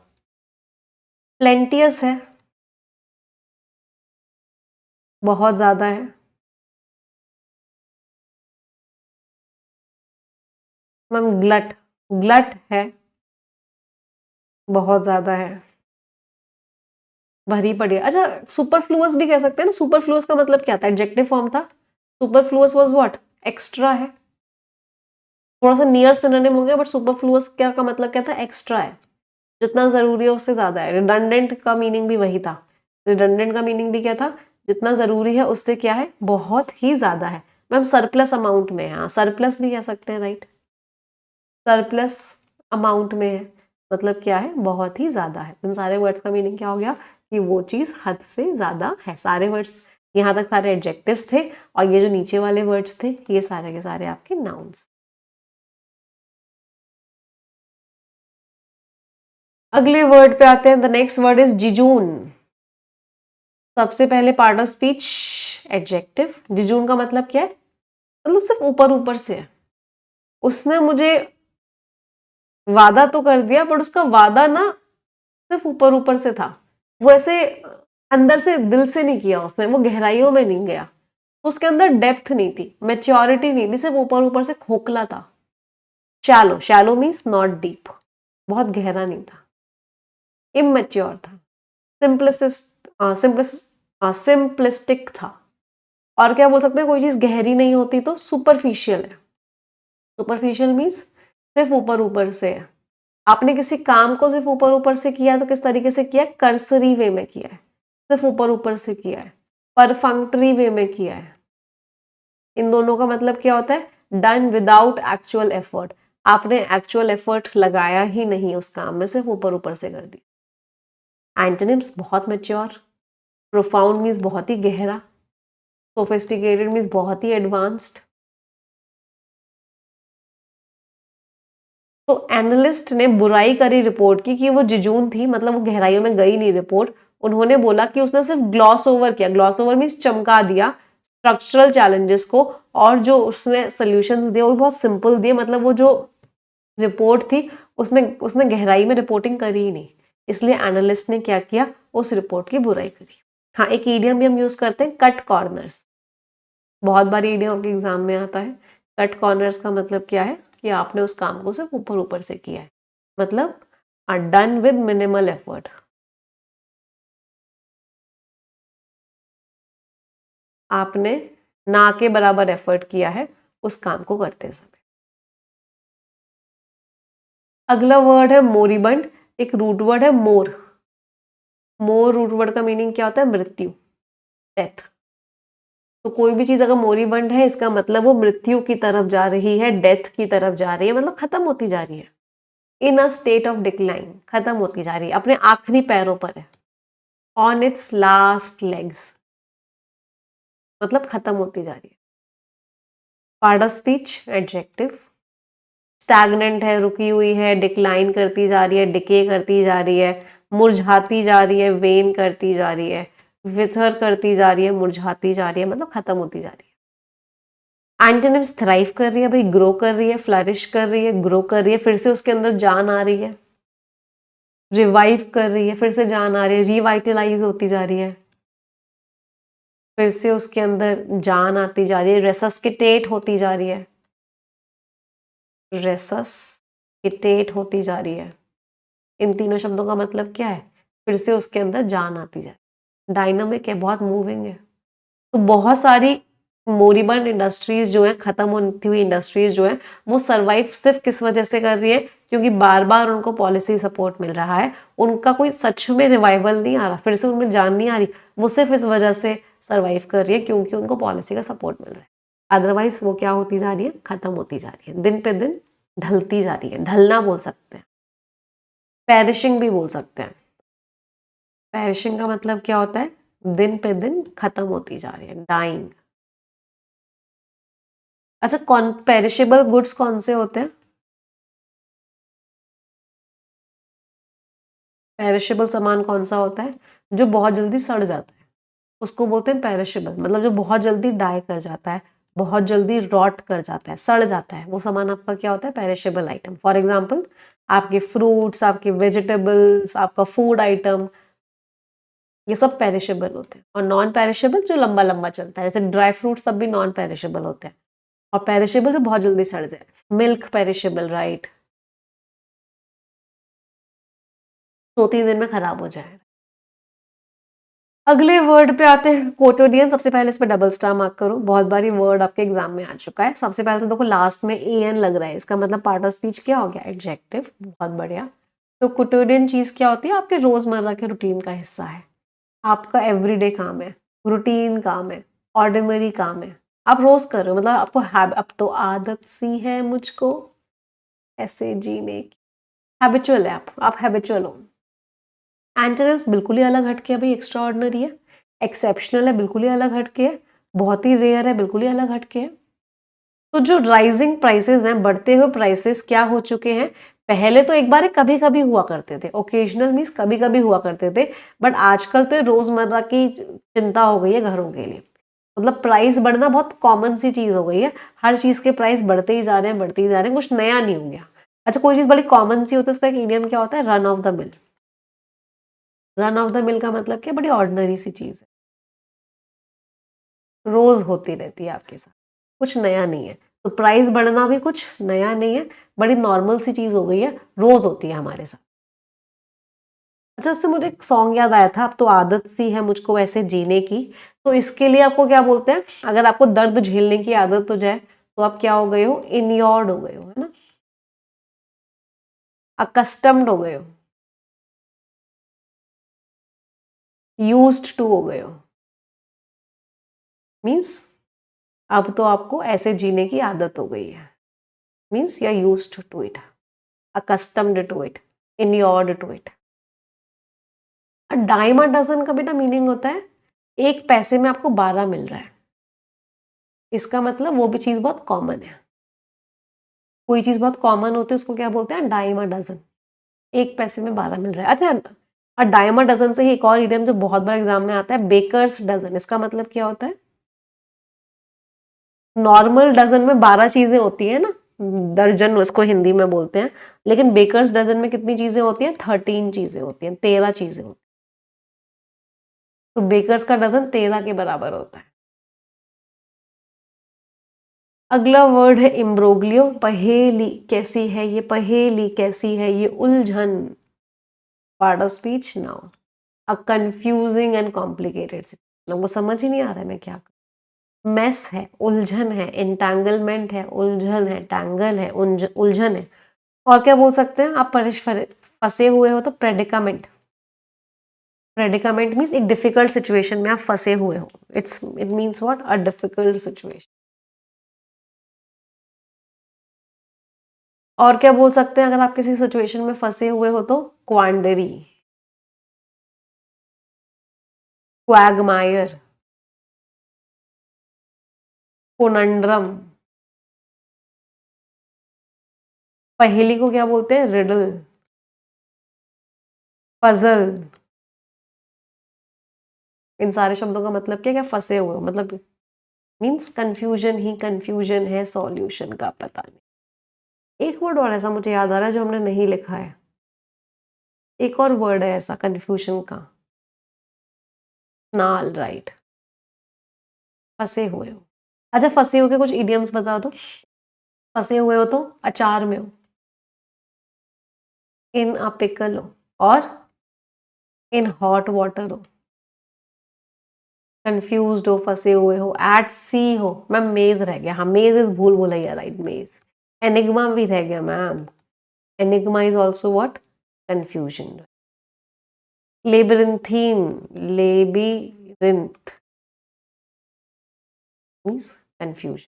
प्लेंटियस है, बहुत ज्यादा है। मैम ग्लट, ग्लट है, बहुत ज्यादा है, भरी पड़ी है। अच्छा सुपरफ्लुअस भी कह सकते हैं ना, सुपरफ्लुअस का मतलब क्या था, एडजेक्टिव फॉर्म था। सुपरफ्लुअस वाज व्हाट, एक्स्ट्रा है। थोड़ा सा नियर सिनोनिम हो गया, बट सुपरफ्लुअस क्या का मतलब क्या था, एक्स्ट्रा है, जितना जरूरी है उससे ज्यादा है। रिडंडेंट का मीनिंग भी वही था। रिडंडेंट का मीनिंग भी क्या था जितना जरूरी है उससे क्या है, बहुत ही ज्यादा है। मैम सरप्लस अमाउंट में है, हाँ सरप्लस भी कह सकते हैं, राइट, सरप्लस अमाउंट में है मतलब क्या है, बहुत ही ज्यादा है। इन सारे वर्ड्स का मीनिंग क्या हो गया कि वो चीज हद से ज्यादा है। सारे वर्ड्स यहाँ तक सारे एडजेक्टिव्स थे और ये जो नीचे वाले वर्ड्स थे ये सारे के सारे आपके नाउन्स। अगले वर्ड पे आते हैं। The next word is jejune. सबसे पहले part of speech adjective. Jejune का मतलब क्या है, मतलब सिर्फ ऊपर ऊपर से है। उसने मुझे वादा तो कर दिया बट उसका वादा ना सिर्फ ऊपर ऊपर से था, वो ऐसे अंदर से दिल से नहीं किया उसने, वो गहराइयों में नहीं गया, तो उसके अंदर डेप्थ नहीं थी, मैच्योरिटी नहीं थी, सिर्फ ऊपर ऊपर से खोखला था। Shallow, shallow means not deep, बहुत गहरा नहीं था, इमैच्योर था, सिंपलिस्टिक था। और क्या बोल सकते हैं, कोई चीज गहरी नहीं होती तो सुपरफिशियल है। सुपरफिशियल मीन्स सिर्फ ऊपर ऊपर से है। आपने किसी काम को सिर्फ ऊपर ऊपर से किया तो किस तरीके से किया है, कर्सरी वे में किया है, सिर्फ ऊपर ऊपर से किया है, परफंक्टरी वे में किया है। इन दोनों का मतलब क्या होता है, डन विदाउट एक्चुअल एफर्ट, आपने एक्चुअल एफर्ट लगाया ही नहीं उस काम में, सिर्फ ऊपर ऊपर से कर दी। एंटोनिम्स, बहुत मैच्योर, प्रोफाउंड मीन्स बहुत ही गहरा, सोफिस्टिकेटेड मीन्स बहुत ही एडवांस्ड। तो एनालिस्ट ने बुराई करी रिपोर्ट की कि वो जिजून थी, मतलब वो गहराइयों में गई नहीं रिपोर्ट। उन्होंने बोला कि उसने सिर्फ ग्लॉस ओवर किया, ग्लॉस ओवर मीन्स चमका दिया स्ट्रक्चरल चैलेंजेस को, और जो उसने सोल्यूशंस दिए वो भी बहुत सिंपल दिए, मतलब वो जो रिपोर्ट थी उसमें उसने गहराई में रिपोर्टिंग करी ही नहीं, इसलिए एनालिस्ट ने क्या किया, उस रिपोर्ट की बुराई करी। हाँ, एक ईडियम भी हम यूज करते हैं, कट कॉर्नर्स, बहुत बार ईडियम आपके एग्जाम में आता है। कट कॉर्नर्स का मतलब क्या है कि आपने उस काम को सिर्फ ऊपर ऊपर से किया है, मतलब डन विद मिनिमल एफर्ट। आपने ना के बराबर एफर्ट किया है उस काम को करते समय। अगला वर्ड है मोरिबंड, एक रूट वर्ड है मोर। मोर रूट वर्ड का मीनिंग क्या होता है, मृत्यु, डेथ। तो कोई भी चीज अगर मोरिबंड है इसका मतलब वो मृत्यु की तरफ जा रही है, डेथ की तरफ जा रही है, मतलब खत्म होती जा रही है, इन अ स्टेट ऑफ डिक्लाइन, खत्म होती जा रही है, अपने आखिरी पैरों पर है, ऑन इट्स लास्ट लेग्स, मतलब खत्म होती जा रही है। Part of speech adjective. Stagnant है, रुकी हुई है, डिक्लाइन करती जा रही है, डिके करती जा रही है, मुरझाती जा रही है, वेन करती जा रही है, विथर करती जा रही है, मुरझाती जा रही है, मतलब खत्म होती जा रही है। एंटोनिम्स, थ्राइव कर रही है भाई, ग्रो कर रही है, फ्लरिश कर रही है, ग्रो कर रही है, फिर से उसके अंदर जान आ रही है, रिवाइव कर रही है, फिर से जान आ रही है, रिवाइटलाइज होती जा रही है, फिर से उसके अंदर जान आती जा रही है, रेसस्किटेट होती जा रही है, रेसस्किटेट होती जा रही है। इन तीनों शब्दों का मतलब क्या है, फिर से उसके अंदर जान आती जाए, डायनामिक है, बहुत मूविंग है। तो बहुत सारी मोरिबंड इंडस्ट्रीज जो है, खत्म होती हुई इंडस्ट्रीज जो है, वो सरवाइव सिर्फ किस वजह से कर रही है, क्योंकि बार बार उनको पॉलिसी सपोर्ट मिल रहा है, उनका कोई सच में रिवाइवल नहीं आ रहा, फिर से उनमें जान नहीं आ रही, वो सिर्फ इस वजह से सरवाइव कर रही है क्योंकि उनको पॉलिसी का सपोर्ट मिल रहा है। अदरवाइज वो क्या होती जा रही है, खत्म होती जा रही है, दिन पे दिन ढलती जा रही है, ढलना बोल सकते हैं, पेरिशिंग भी बोल सकते हैं। पेरिशिंग का मतलब क्या होता है, दिन पे दिन खत्म होती जा रही है, डाइंग। अच्छा, कौन पेरिशेबल गुड्स कौन से होते हैं, पेरिशेबल सामान कौन सा होता है, जो बहुत जल्दी सड़ जाता है, उसको बोलते हैं पेरिशेबल, मतलब जो बहुत जल्दी डाई कर जाता है, बहुत जल्दी रॉट कर जाता है, सड़ जाता है, वो सामान आपका क्या होता है, पेरिशेबल आइटम। फॉर एग्जाम्पल आपके फ्रूट्स, आपके वेजिटेबल्स, आपका फूड आइटम, ये सब पेरिशेबल होते हैं। और नॉन पेरिशेबल जो लंबा लंबा चलता है, जैसे ड्राई फ्रूट्स सब भी नॉन पेरिशेबल होते हैं, और पेरिशेबल जो बहुत जल्दी सड़ जाए, मिल्क पेरिशेबल, राइट, 2-3 दिन में खराब हो जाए। अगले वर्ड पे आते हैं, कोटोडियन। सबसे पहले इस पे डबल स्टार मार्क करो, बहुत बार ये वर्ड आपके एग्जाम में आ चुका है। सबसे पहले तो देखो लास्ट में एन लग रहा है, इसका मतलब पार्ट ऑफ स्पीच क्या हो गया, एडजेक्टिव, बहुत बढ़िया। तो कोटोडियन चीज क्या होती है, आपके रोजमर्रा के रूटीन का हिस्सा है, आपका एवरीडे काम है, रूटीन काम है, ऑर्डिनरी काम है, आप रोज कर रहे हो, मतलब आपको अब तो आदत सी है मुझको ऐसे जीने की, हैबिचुअल है, आप हैबिचुअल हो। एंटोनिम्स बिल्कुल ही अलग हटके है भाई, एक्स्ट्रा ऑर्डिनरी है, एक्सेप्शनल है, बिल्कुल ही अलग हटके है, बहुत ही रेयर है, बिल्कुल ही अलग हटके है। तो जो राइजिंग प्राइसेस हैं, बढ़ते हुए प्राइसेस क्या हो चुके हैं, पहले तो एक बार कभी कभी हुआ करते थे, ओकेजनल मीन्स कभी कभी हुआ करते थे, बट आजकल तो रोजमर्रा की चिंता हो गई है घरों के लिए। मतलब प्राइस बढ़ना बहुत कॉमन सी चीज हो गई है, हर चीज के प्राइस बढ़ते ही जा रहे हैं, बढ़ते ही जा रहे हैं, कुछ नया नहीं हो गया। अच्छा, कोई चीज बड़ी कॉमन सी होती है, उसका एक इडियम क्या होता है, run of the mill. Run of the mill का मतलब क्या, बड़ी ऑर्डिनरी सी चीज है, रोज होती रहती है आपके साथ, कुछ नया नहीं है। तो प्राइस बढ़ना भी कुछ नया नहीं है, बड़ी नॉर्मल सी चीज हो गई है, रोज होती है हमारे साथ। अच्छा, उससे मुझे एक सॉन्ग याद आया था, अब तो आदत सी है मुझको ऐसे जीने की। तो इसके लिए आपको क्या बोलते हैं, अगर आपको दर्द झेलने की आदत हो जाए तो आप क्या हो गए हो, इन्योर्ड हो गए हो, है ना, अकस्टम्ड हो गए हो, यूज्ड टू हो गए हो। मीन्स अब तो आपको ऐसे जीने की आदत हो गई है, means you are used to it, accustomed to it, inured to it. Dime a dozen का बेटा मीनिंग होता है एक पैसे में आपको 12 मिल रहा है, इसका मतलब वो भी चीज बहुत कॉमन है। कोई चीज बहुत कॉमन होती है उसको क्या बोलते हैं, डाइम अ डजन, एक पैसे में 12 मिल रहा है। अच्छा, और डाइम अ डजन से ही एक और इडियम जो बहुत बार एग्जाम में आता है, बेकर्स डजन, इसका मतलब क्या होता है, नॉर्मल डजन में 12 चीजें होती है ना, दर्जन उसको हिंदी में बोलते हैं, लेकिन बेकर्स डजन में कितनी चीजें होती हैं, 13 चीजें होती हैं, 13 चीजें होती हैं। तो बेकर्स का डजन 13 के बराबर होता है। अगला वर्ड है इम्ब्रोग्लियो, पहेली कैसी है ये, पहेली कैसी है ये, उलझन, part of speech, noun, a confusing and complicated, लोगों को समझ ही नहीं आ रहा है मैं क्या करूं। मेस है, उलझन है, एंटैंगलमेंट है, उलझन है, टैंगल है, उलझन है। और क्या बोल सकते हैं आप, फंसे हुए हो तो प्रेडिकामेंट, प्रेडिकामेंट मीन्स एक डिफिकल्ट सिचुएशन में आप फंसे हुए हो, it means what, a difficult situation. और क्या बोल सकते हैं अगर आप किसी सिचुएशन में फंसे हुए हो तो, क्वांडरी, क्वैगमायर, कोनंड्रम। पहेली को क्या बोलते हैं, रिडल, पजल। इन सारे शब्दों का मतलब क्या, क्या फंसे हुए हो, मतलब मीन्स कंफ्यूजन ही कंफ्यूजन है, सॉल्यूशन का पता नहीं। एक वर्ड और ऐसा मुझे याद आ रहा है जो हमने नहीं लिखा है, एक और वर्ड है ऐसा कंफ्यूजन का, स्नाल, राइट, फंसे हुए हो। अच्छा, फंसे हुए के कुछ इडियम्स बता दो। फंसे हुए हो तो अचार में हो, इन अ पिकल हो, और इन हॉट वाटर हो, कंफ्यूज्ड हो, फंसे हुए हो, एट सी हो। मैम मेज रह गया, हाँ मेज इज भूल भुलैया, राइट, मेज। एनिग्मा भी रह गया ma'am, enigma is also what, confusion. Labyrinthine, labyrinth means confusion.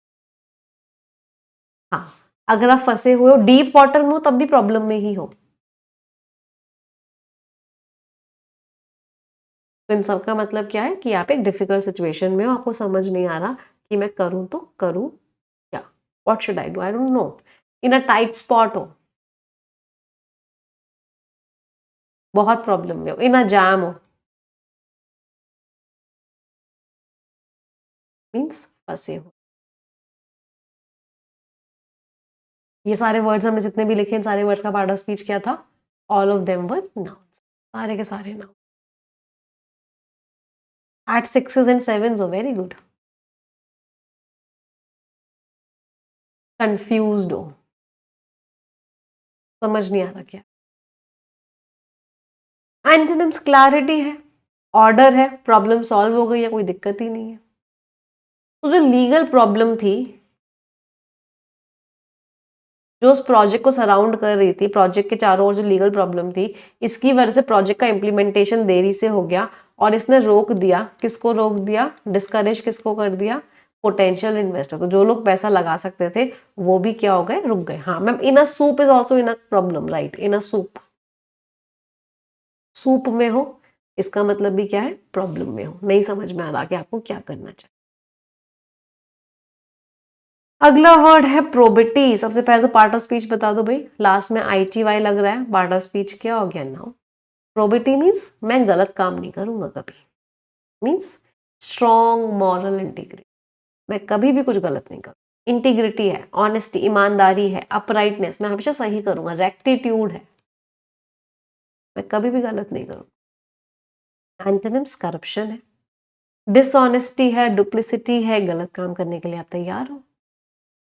हाँ, अगर आप फंसे हुए हो डीप वाटर में हो तब भी प्रॉब्लम में ही हो। तो इन सब का मतलब क्या है कि आप एक डिफिकल्ट सिचुएशन में हो, आपको समझ नहीं आ रहा कि मैं करूं तो करूं क्या, what should I do, I don't know. In a tight spot हो, बहुत प्रॉब्लम में हो, इन अ जैम हो, मीन्स फंसे हो। ये सारे वर्ड्स हमने जितने भी लिखे, इन सारे वर्ड्स का पार्ट ऑफ स्पीच क्या था, all of them were nouns, सारे के सारे noun. At sixes and sevens हो, वेरी गुड। कंफ्यूज्ड हो, समझ नहीं आ रहा क्या। एंटोनिम्स क्लैरिटी है, ऑर्डर है, प्रॉब्लम सॉल्व हो गई है, कोई दिक्कत ही नहीं है। तो जो लीगल प्रॉब्लम थी जो उस प्रोजेक्ट को सराउंड कर रही थी, प्रोजेक्ट के चारों ओर जो लीगल प्रॉब्लम थी, इसकी वजह से प्रोजेक्ट का इम्प्लीमेंटेशन देरी से हो गया और इसने रोक दिया। किसको रोक दिया? डिस्करेज किसको कर दिया? Potential investor. तो जो लोग पैसा लगा सकते थे वो भी क्या हो गए? रुक गए। हाँ ma'am, in a soup is also in a problem, right? In a soup, soup में हो इसका मतलब भी क्या है? प्रॉब्लम में हो। नहीं समझ में आ रहा कि आपको क्या करना चाहिए। अगला वर्ड है प्रोबिटी। सबसे पहले तो पार्ट ऑफ स्पीच बता दो भाई, लास्ट में ITY लग रहा है, पार्ट ऑफ स्पीच क्या हो गया नाउ? प्रोबिटी मीन्स मैं गलत काम नहीं करूंगा कभी, मीन्स स्ट्रॉन्ग मॉरल इंटीग्रिटी, मैं कभी भी कुछ गलत नहीं करूँ। इंटीग्रिटी है, ऑनेस्टी, ईमानदारी है, अपराइटनेस, मैं हमेशा सही करूंगा, रेक्टिट्यूड है, मैं कभी भी गलत नहीं करूँ। एंटोनिम्स करप्शन है, डिसऑनेस्टी है, डुप्लिसिटी है, गलत काम करने के लिए आप तैयार हो।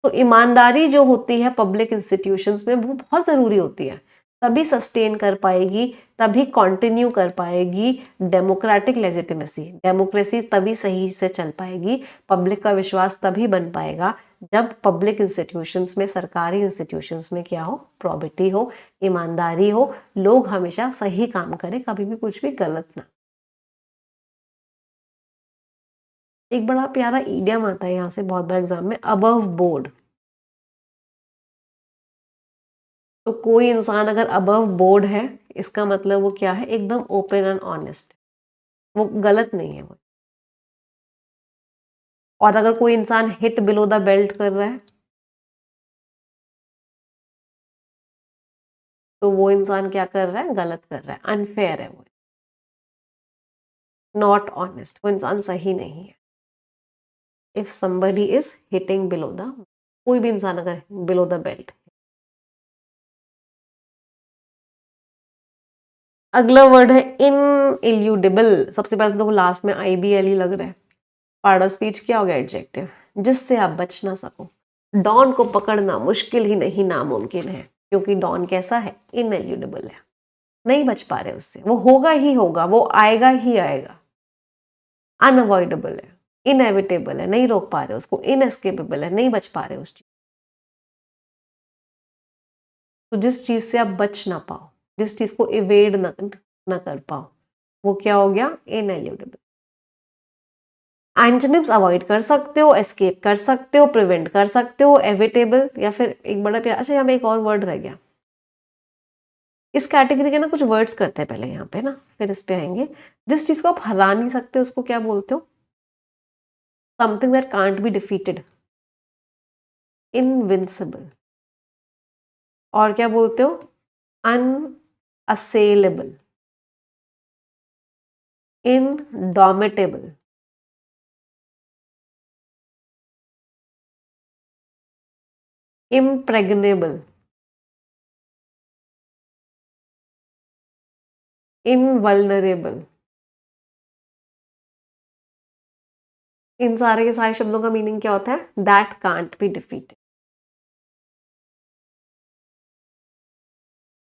तो ईमानदारी जो होती है पब्लिक इंस्टीट्यूशंस में वो बहुत ज़रूरी होती है, तभी सस्टेन कर पाएगी, तभी कंटिन्यू कर पाएगी डेमोक्रेटिक लेजिटिमेसी, डेमोक्रेसी तभी सही से चल पाएगी, पब्लिक का विश्वास तभी बन पाएगा जब पब्लिक इंस्टीट्यूशंस में, सरकारी इंस्टीट्यूशंस में क्या हो? प्रॉबिटी हो, ईमानदारी हो, लोग हमेशा सही काम करें, कभी भी कुछ भी गलत ना। एक बड़ा प्यारा ईडियम आता है यहाँ से बहुत बार एग्जाम में, अबव बोर्ड। तो कोई इंसान अगर अबव बोर्ड है इसका मतलब वो क्या है? एकदम ओपन एंड ऑनेस्ट, वो गलत नहीं है वो। और अगर कोई इंसान हिट बिलो द बेल्ट कर रहा है तो वो इंसान क्या कर रहा है? गलत कर रहा है, अनफेयर है वो, नॉट ऑनेस्ट, वो इंसान सही नहीं है। If somebody is hitting below the, कोई भी इंसान अगर बिलो द बेल्ट। अगला वर्ड है इनएल्यूडेबल। सबसे पहले तो लास्ट में IBLE लग रहा है। पार्ट ऑफ स्पीच क्या हो गया? एडजेक्टिव, जिससे आप बच ना सको। डॉन को पकड़ना मुश्किल ही नहीं, नामुमकिन है, क्योंकि डॉन कैसा है? इनएल्यूडेबल है, नहीं बच पा रहे उससे, वो होगा ही होगा, वो आएगा ही आएगा। अनअवॉइडेबल है, इनएविटेबल है, नहीं रोक पा रहे उसको, इनएस्केपेबल है, नहीं बच पा रहे उस चीज। तो जिस चीज से आप बच ना पाओ, जिस चीज को इवेड ना कर पाओ, वो क्या हो गया? इनएल्यूडेबल। एंटोनिम्स अवॉइड कर सकते हो, एस्केप कर सकते हो, प्रिवेंट कर सकते हो, एविटेबल, या फिर एक बड़ा प्यार। अच्छा यहाँ पे एक और वर्ड रह गया, इस कैटेगरी के ना कुछ वर्ड्स करते हैं पहले यहाँ पे ना, फिर इस पे आएंगे। जिस चीज को आप हरा नहीं सकते उसको क्या बोलते हो? Something that can't be defeated, invincible. और क्या बोलते हो? अनअसेलेबल, इनडोमिटेबल, इम्प्रेग्नेबल, इनवल्नरेबल। इन सारे के सारे शब्दों का मीनिंग क्या होता है? दैट कांट बी डिफीटेड,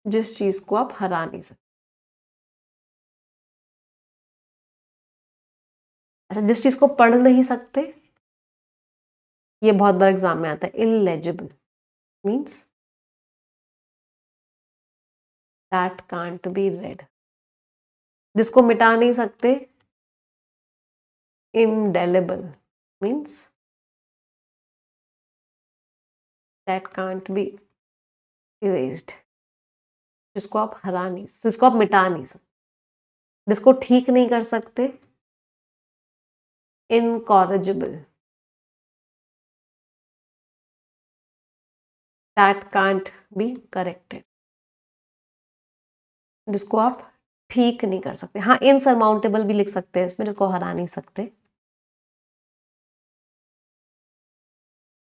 जिस चीज को आप हरा नहीं सकते। अच्छा, जिस चीज को पढ़ नहीं सकते, ये बहुत बार एग्जाम में आता है, illegible, means that can't be red. जिसको मिटा नहीं सकते, indelible, means that can't be erased, जिसको आप हरा नहीं, जिसको आप मिटा नहीं सकते। जिसको ठीक नहीं कर सकते, incorrigible, that can't be corrected, जिसको आप ठीक नहीं कर सकते। हाँ, इनसरमाउंटेबल भी लिख सकते हैं इसमें, जिसको हरा नहीं सकते,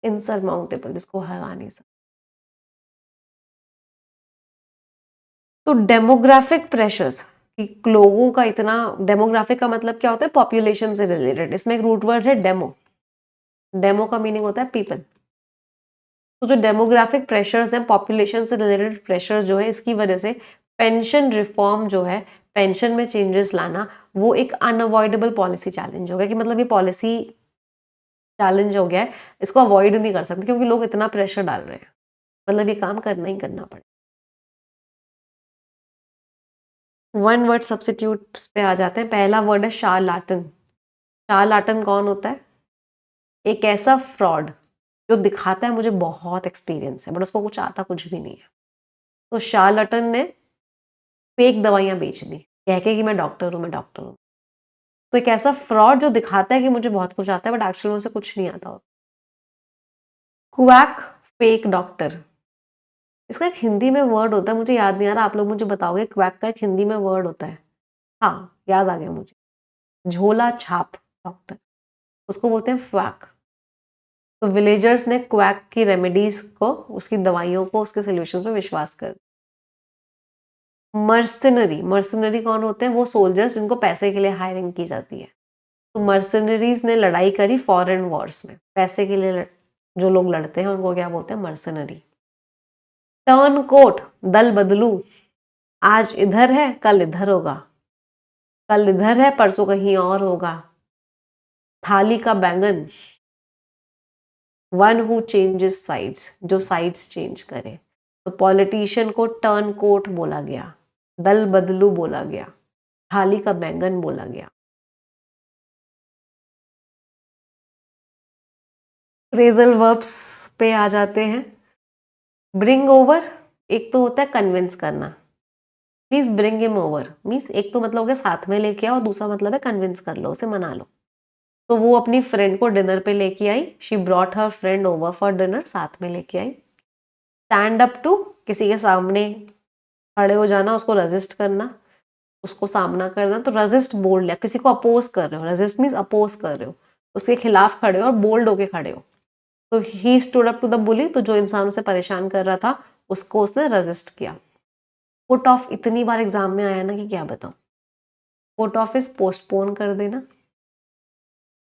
इनसरमाउंटेबल, जिसको हरा नहीं सकते। तो डेमोग्राफिक प्रेशर्स कि लोगों का इतना, डेमोग्राफिक का मतलब क्या होता है? पॉपुलेशन से रिलेटेड। इसमें एक रूट वर्ड है डेमो, डेमो का मीनिंग होता है पीपल। तो जो डेमोग्राफिक प्रेशर्स हैं, पॉपुलेशन से रिलेटेड प्रेशर्स जो है, इसकी वजह से पेंशन रिफॉर्म जो है, पेंशन में चेंजेस लाना, वो एक अनअवॉइडेबल पॉलिसी चैलेंज हो गया, कि मतलब ये पॉलिसी चैलेंज हो गया है, इसको अवॉइड नहीं कर सकते क्योंकि लोग इतना प्रेशर डाल रहे हैं। मतलब ये काम करना ही करना पड़े। वन वर्ड सब्स्टिट्यूट पे आ जाते हैं। पहला वर्ड है शार्लाटन। शार्लाटन कौन होता है? एक ऐसा फ्रॉड जो दिखाता है मुझे बहुत एक्सपीरियंस है, बट उसको कुछ आता कुछ भी नहीं है। तो शार्लाटन ने फेक दवाइयां बेच दी कह के कि मैं डॉक्टर हूं, मैं डॉक्टर हूं। तो एक ऐसा फ्रॉड जो दिखाता है कि मुझे बहुत कुछ आता है, बट एक्चुअली में उसे कुछ नहीं आता। Quack, fake doctor. इसका एक हिंदी में वर्ड होता है, मुझे याद नहीं आ रहा, आप लोग मुझे बताओगे क्वैक का एक हिंदी में वर्ड होता है? हाँ, याद आ गया मुझे, झोला छाप डॉक्टर, उसको बोलते हैं क्वैक। तो विलेजर्स ने क्वैक की रेमेडीज को, उसकी दवाइयों को, उसके सोल्यूशन पे विश्वास कर। मर्सनरी, मर्सनरी कौन होते हैं? वो सोल्जर्स जिनको पैसे के लिए हायरिंग की जाती है। तो मर्सनरीज ने लड़ाई करी फॉरेन वॉर्स में, पैसे के लिए जो लोग लड़ते हैं उनको क्या बोलते हैं? मर्सनरी। टर्न कोट, दल बदलू, आज इधर है कल इधर होगा, कल इधर है परसों कहीं और होगा। थाली का बैंगन, वन हु चेंजेस साइड्स, जो साइड्स चेंज करे। तो पॉलिटिशियन को टर्न कोट बोला गया, दल बदलू बोला गया, थाली का बैंगन बोला गया। फ्रेजल वर्ब्स पे आ जाते हैं। ब्रिंग ओवर, एक तो होता है कन्विंस करना, please bring him over, means एक तो मतलब हो गया साथ में लेके आओ, दूसरा मतलब है कन्विंस कर लो, उसे मना लो। तो वो अपनी फ्रेंड को डिनर पे लेके आई, she brought her friend over for dinner, साथ में लेके आई। स्टैंड अप टू, किसी के सामने खड़े हो जाना, उसको रेजिस्ट करना, उसको सामना करना। तो रेजिस्ट बोल लिया, किसी को अपोज कर रहे हो, रेजिस्ट मीन्स अपोज कर रहे हो, उसके खिलाफ खड़े हो और बोल्ड होके खड़े हो। तो he stood up to the bully, तो जो इंसान उसे परेशान कर रहा था उसको उसने रेजिस्ट किया। पुट ऑफ इतनी बार एग्जाम में आया ना कि क्या बताऊं। पुट ऑफ इज पोस्टपोन कर देना,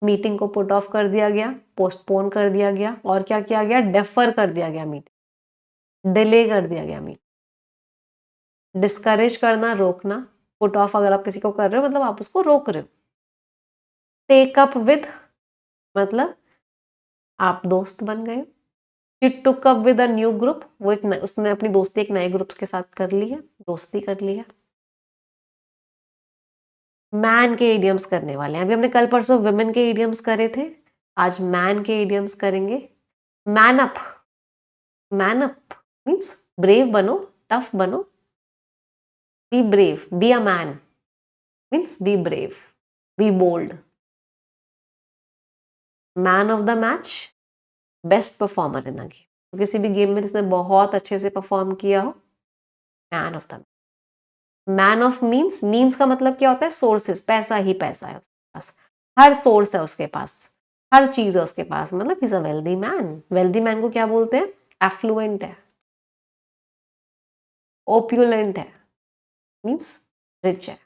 मीटिंग को पुट ऑफ कर दिया गया, पोस्टपोन कर दिया गया, और क्या किया गया? डेफर कर दिया गया मीटिंग, डिले कर दिया गया मीटिंग। डिस्करेज करना, रोकना। पुट ऑफ अगर आप किसी को कर रहे हो मतलब आप उसको रोक रहे हो। टेक अप विद, मतलब आप दोस्त बन गए। She took up with a new group, वो उसने अपनी दोस्ती एक नए ग्रुप के साथ कर ली है, दोस्ती कर ली है। मैन के इडियम्स करने वाले हैं। अभी हमने कल परसों वुमेन के इडियम्स करे थे, आज मैन के इडियम्स करेंगे। Man up, man up means brave बनो, टफ बनो। Be brave, be a man means be brave, be bold. Man of the match, best performer in a game, तो किसी भी गेम में जिसने बहुत अच्छे से परफॉर्म किया हो, man of the. Man of means, means का मतलब क्या होता है? सोर्सेस, पैसा ही पैसा है उसके पास, हर सोर्स है उसके पास, हर चीज है उसके पास, मतलब is a wealthy man. Wealthy man को क्या बोलते हैं? एफ्लुएंट है, ओप्यूलेंट है, मीन्स रिच है,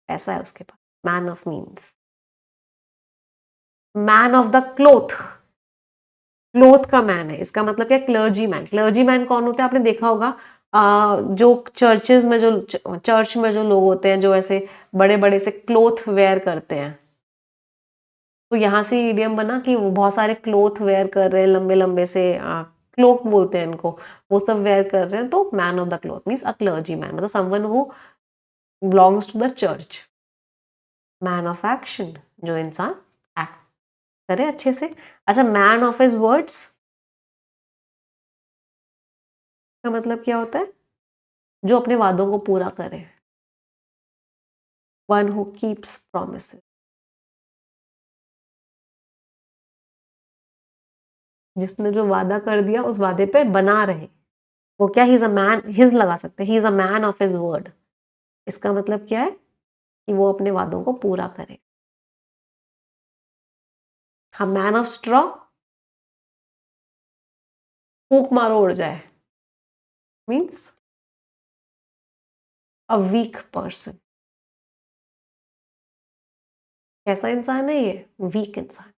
पैसा है उसके पास। Man of means. Man of the cloth, cloth का मैन है, इसका मतलब क्या? Clergy man. क्लर्जी मैन कौन होता है? आपने देखा होगा जो चर्चेज में, जो चर्च में जो लोग होते हैं जो ऐसे बड़े बड़े से क्लोथ वेयर करते हैं, तो यहाँ से इडियम बना कि वो बहुत सारे क्लोथ वेयर कर रहे हैं, लंबे लंबे से क्लोक बोलते हैं इनको, वो सब वेयर कर रहे हैं। तो man of the cloth means a clergy man, मतलब someone who belongs to the church. Man of action, जो इंसान एक्ट करे अच्छे से। अच्छा, मैन ऑफ हिज वर्ड्स का मतलब क्या होता है? जो अपने वादों को पूरा करे, वन हु कीप्स प्रोमिसेस, जिसने जो वादा कर दिया उस वादे पे बना रहे। वो क्या? He is a man, his लगा सकते हैं, he is a man of his word. इसका मतलब क्या है? कि वो अपने वादों को पूरा करे। हाँ, मैन ऑफ स्ट्रॉ, फूक मारो उड़ जाए, मीन्स अ वीक पर्सन। कैसा इंसान है ये? वीक इंसान।